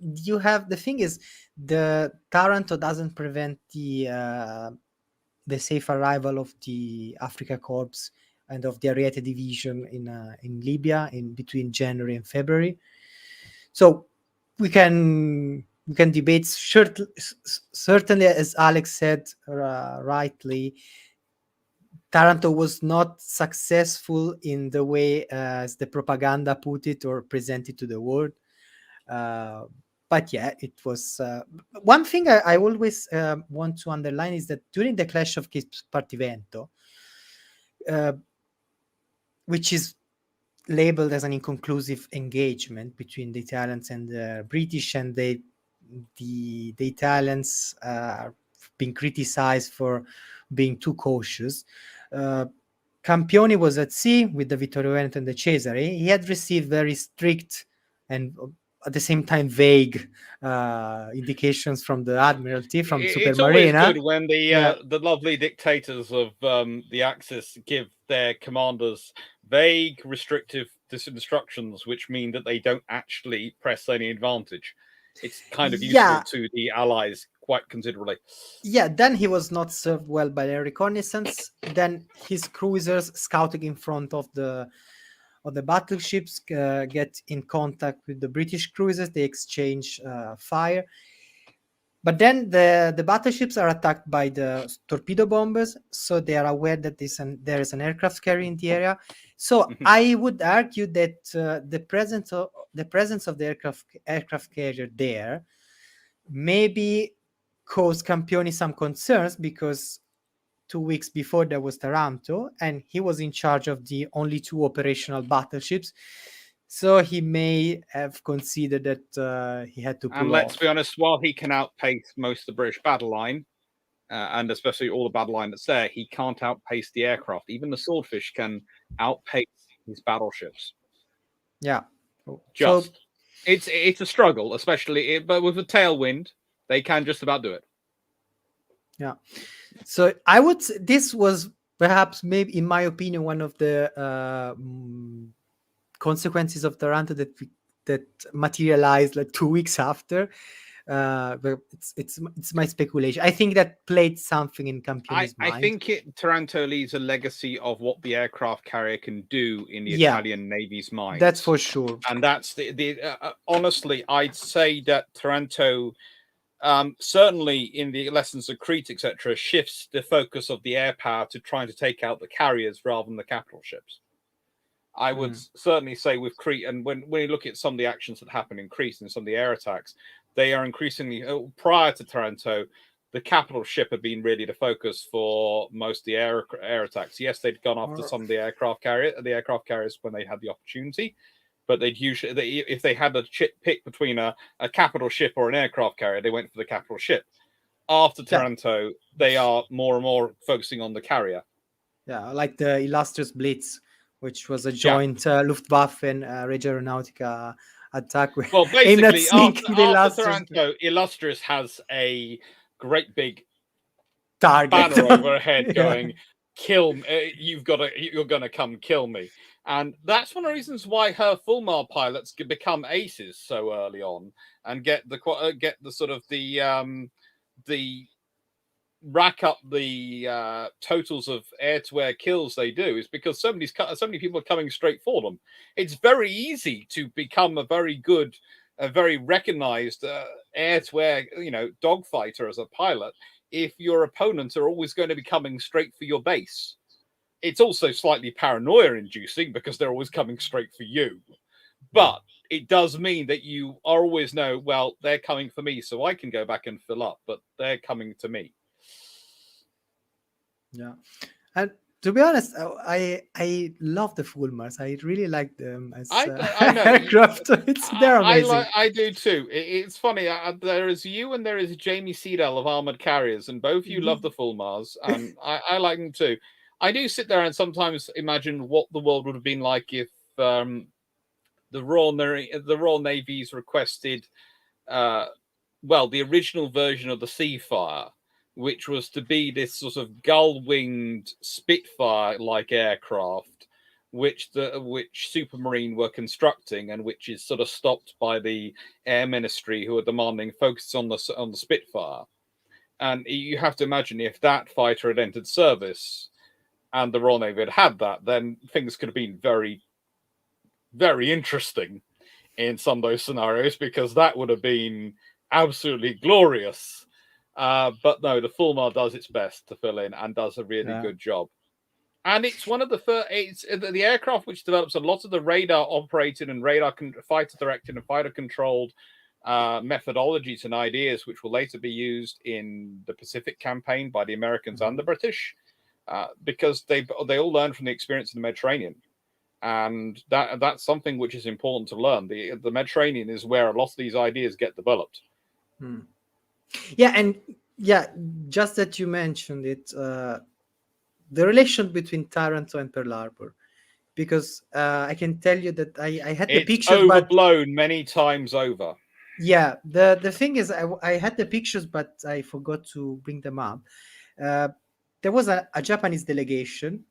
you have the thing is the Taranto doesn't prevent the safe arrival of the Africa Corps and of the Ariete Division in Libya in between January and February. So we can debate certainly, as Alex said rightly, Taranto was not successful in the way as the propaganda put it or presented to the world. Uh, but yeah, it was one thing I always want to underline is that during the clash of Spartivento, uh, which is labeled as an inconclusive engagement between the Italians and the British, and the Italians are being criticized for being too cautious. Uh, Campioni was at sea with the Vittorio Veneto and the Cesare. He had received very strict and at the same time vague indications from the Admiralty, from It's always Supermarina. good when Yeah, the lovely dictators of the Axis give their commanders vague, restrictive instructions, which mean that they don't actually press any advantage. It's kind of useful yeah, to the Allies quite considerably. yeah. Then he was not served well by the reconnaissance. Then his cruisers scouting in front of the battleships get in contact with the British cruisers. They exchange fire. But then the battleships are attacked by the torpedo bombers, so they are aware that there is an aircraft carrier in the area. So I would argue that the presence of the aircraft carrier there maybe caused Campioni some concerns, because 2 weeks before there was Taranto, and he was in charge of the only two operational battleships. So he may have considered that he had to And pull let's off. be honest, while he can outpace most of the British battle line, and especially all the battle line that's there, he can't outpace the aircraft. Even the Swordfish can outpace his battleships. Yeah. So Just it's a struggle, especially but with a tailwind, they can just about do it. yeah. So I would say this was perhaps, maybe in my opinion, one of the consequences of Taranto that materialized like 2 weeks after. But it's my speculation. I think that played something in Campioni's I mind. think Taranto leaves a legacy of what the aircraft carrier can do in the Yeah, Italian Navy's that's minds, for sure. and that's honestly, I'd say that Taranto, certainly in the lessons of Crete, etc., shifts the focus of the air power to trying to take out the carriers rather than the capital ships. I would certainly say with Crete, and when you look at some of the actions that happen in Crete and some of the air attacks, they are increasingly, prior to Taranto, the capital ship had been really the focus for most of the air attacks. Yes, they'd gone after some of the aircraft carriers when they had the opportunity, but they'd usually, if they had a pick between a capital ship or an aircraft carrier, they went for the capital ship. After Yeah, Taranto, they are more and more focusing on the carrier. yeah, like the Illustrious Blitz, which was a Yeah. joint Luftwaffe and Regia Aeronautica attack Well, aimed at basically, sinking the after Illustrious Taranto, Illustrious has a great big target. banner overhead Yeah, going, "Kill me! You're gonna come kill me." And that's one of the reasons why her Fulmar pilots could become aces so early on and get the sort of the rack up the totals of air-to-air kills they do, is because so many people are coming straight for them. It's very easy to become a very recognized air-to-air, dogfighter as a pilot if your opponents are always going to be coming straight for your base. It's also slightly paranoia-inducing because they're always coming straight for you, but it does mean that you always know, well, they're coming for me, so I can go back and fill up, but they're coming to me. yeah. And to be honest, I love the Fulmars. I really like them as I know aircraft. They're amazing. I do too. It's funny. There is you and there is Jamie Seedale of Armored Carriers, and both you love the Fulmars, and I like them too. I do sit there and sometimes imagine what the world would have been like if the Royal Navy's requested, the original version of the Seafire, which was to be this sort of gull-winged Spitfire-like aircraft which Supermarine were constructing, and which is sort of stopped by the Air Ministry, who are demanding focus on the Spitfire. And you have to imagine, if that fighter had entered service and the Royal Navy had that, then things could have been very, very interesting in some of those scenarios, because that would have been absolutely glorious. But no, the Fulmar does its best to fill in and does a really good job. And it's one of the first. It's the aircraft which develops a lot of the radar operated and fighter directed and fighter controlled methodologies and ideas, which will later be used in the Pacific campaign by the Americans and the British, because they all learned from the experience in the Mediterranean. And that's something which is important to learn. The Mediterranean is where a lot of these ideas get developed. Yeah, and just that you mentioned it, the relation between Taranto and Pearl Harbor, because I can tell you that I had the picture, overblown many times over. Yeah, the thing is, I had the pictures, but I forgot to bring them up. There was a Japanese delegation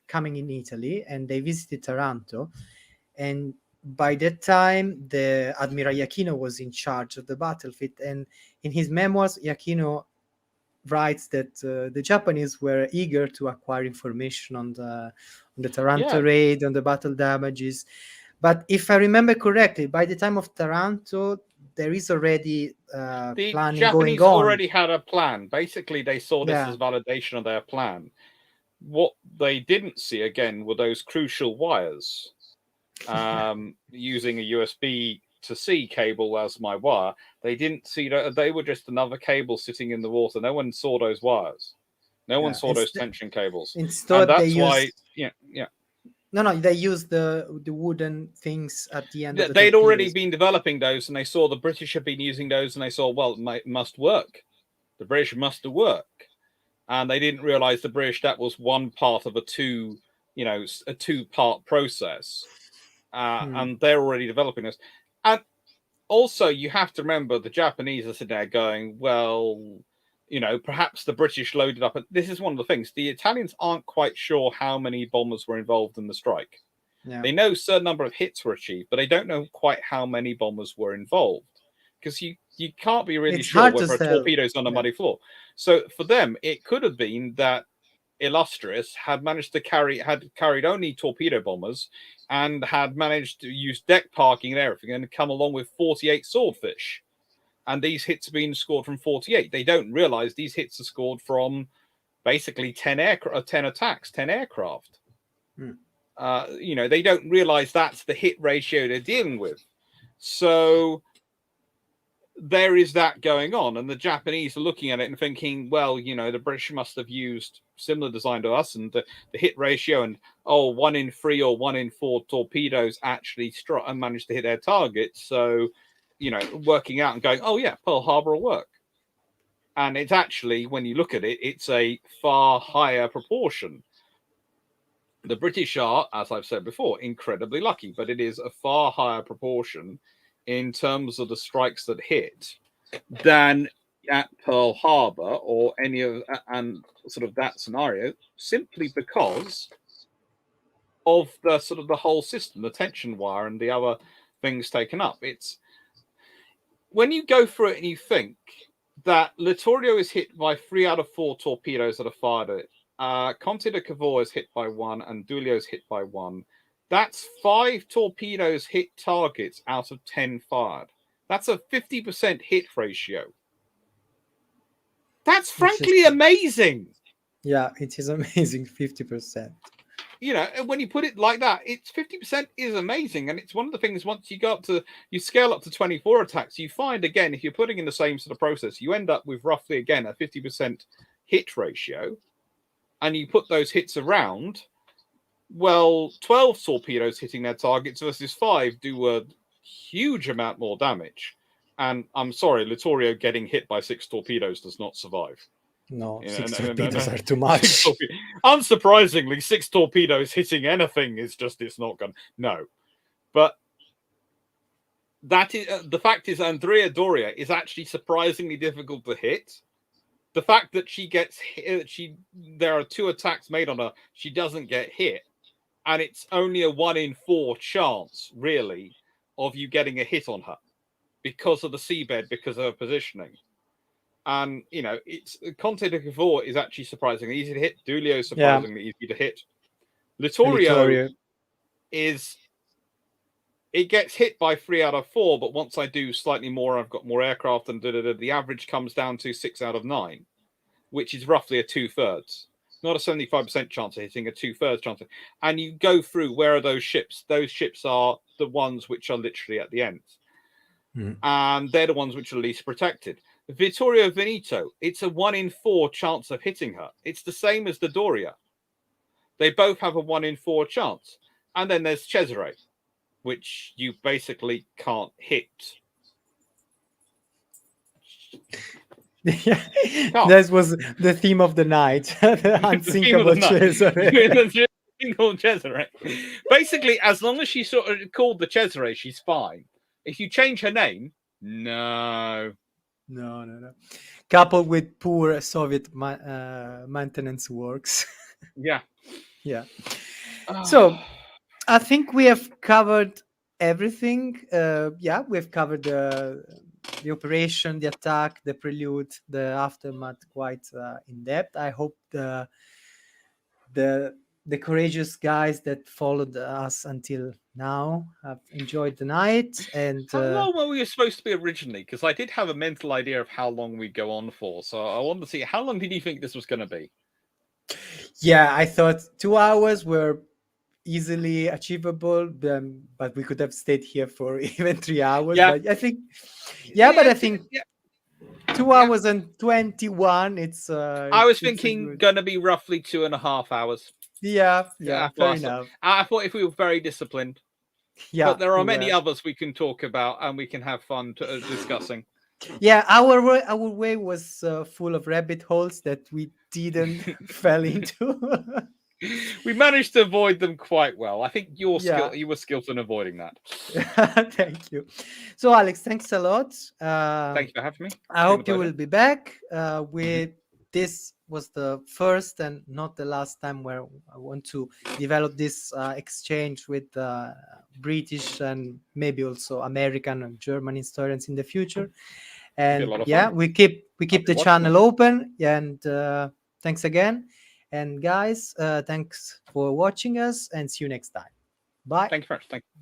coming in Italy, and they visited Taranto. And by that time, the Admiral Iachino was in charge of the battlefield. And in his memoirs, Iachino writes that the Japanese were eager to acquire information on the Taranto raid, on the battle damages. But if I remember correctly, by the time of Taranto, there is already the planning Japanese going on. already had a plan. Basically, they saw this as validation of their plan. What they didn't see, again, were those crucial wires. Using a USB to C cable as my wire, they didn't see that. They were just another cable sitting in the water. No one saw those wires. No one saw those tension cables. Instead, and that's why, No, they used the wooden things at the end of the they'd torpedoes. already been developing those, and they saw the British had been using those, and they saw, well, it must work. The British must work. And they didn't realize the British, that was one part of a two-part process. And they're already developing this. And also, you have to remember, the Japanese are sitting there going, well, perhaps the British loaded up. This is one of the things. The Italians aren't quite sure how many bombers were involved in the strike. Yeah. They know a certain number of hits were achieved, but they don't know quite how many bombers were involved, because you can't be really sure whether a torpedo's on a muddy floor. So for them, it could have been that Illustrious had carried only torpedo bombers and had managed to use deck parking and everything and come along with 48 swordfish. And these hits have been scored from 48. They don't realize these hits are scored from basically 10 attacks, 10 aircraft. They don't realize that's the hit ratio they're dealing with. So there is that going on. And the Japanese are looking at it and thinking, well, the British must have used similar design to us, and the hit ratio, and 1 in 3 or 1 in 4 torpedoes actually struck and managed to hit their target. So, working out and going, oh yeah, Pearl Harbor will work. And it's actually, when you look at it, it's a far higher proportion. The British are, as I've said before, incredibly lucky, but it is a far higher proportion in terms of the strikes that hit than at Pearl Harbor or any of and sort of that scenario, simply because of the sort of the whole system, the tension wire and the other things taken up. It's when you go through it and you think that Littorio is hit by 3 out of 4 torpedoes that are fired at it. Conte de Cavour is hit by 1 and Duilio is hit by 1. That's 5 torpedoes hit targets out of 10 fired. That's a 50% hit ratio. That's frankly amazing. Yeah, it is amazing, 50%. When you put it like that, it's 50% is amazing. And it's one of the things, once you scale up to 24 attacks, you find, again, if you're putting in the same sort of process, you end up with roughly, again, a 50% hit ratio. And you put those hits around, well, 12 torpedoes hitting their targets versus 5 do a huge amount more damage. And I'm sorry, Littorio getting hit by 6 torpedoes does not survive. No, 6 torpedoes are too much. Unsurprisingly, 6 torpedoes hitting anything is just, it's not going to. No. But that is the fact is, Andrea Doria is actually surprisingly difficult to hit. The fact that she gets hit, there are 2 attacks made on her, she doesn't get hit, and it's only a 1 in 4 chance, really, of you getting a hit on her because of the seabed, because of her positioning. And it's Conte de Cavour is actually surprisingly easy to hit. Dulio is Yeah, surprisingly easy to hit. Littorio Littorio. is it gets hit by 3 out of 4, but once I do slightly more, I've got more aircraft, and the average comes down to 6 out of 9, which is roughly a 2/3. Not a 75% chance of hitting, a 2/3 chance. And you go through, where are those ships? Those ships are the ones which are literally at the end. And they're the ones which are least protected. Vittorio Veneto, it's a 1 in 4 chance of hitting her. It's the same as the Doria. They both have a 1 in 4 chance. And then there's Cesare, which you basically can't hit. Yeah, that was the theme of the night. The unsinkable Cesare. Cesare. Basically, as long as she's sort of called the Cesare, she's fine. If you change her name, no. No. Coupled with poor Soviet maintenance works. Yeah. Yeah. So I think we have covered everything. Yeah, we've covered the operation, the attack, the prelude, the aftermath quite in depth. I hope the courageous guys that followed us until now have enjoyed the night. And how long were we supposed to be originally? Because I did have a mental idea of how long we'd go on for. So I wanted to see, how long did you think this was going to be? Yeah, I thought 2 hours were easily achievable, but we could have stayed here for even 3 hours. Yeah. But I think, but I think 2 hours and 21. It's. I was thinking going to be roughly 2.5 hours. Yeah, fair enough. I thought if we were very disciplined. Yeah, but there are many others we can talk about and we can have fun discussing. Yeah, our way was full of rabbit holes that we didn't fell into. We managed to avoid them quite well. I think you were skilled in avoiding that. Thank you. So, Alex, thanks a lot. Thanks for having me. I hope you will be back. This was the first and not the last time where I want to develop this exchange with British and maybe also American and German historians in the future. And we keep the channel open. And thanks again. And guys, thanks for watching us, and see you next time. Bye. Thank you very much. Thank you.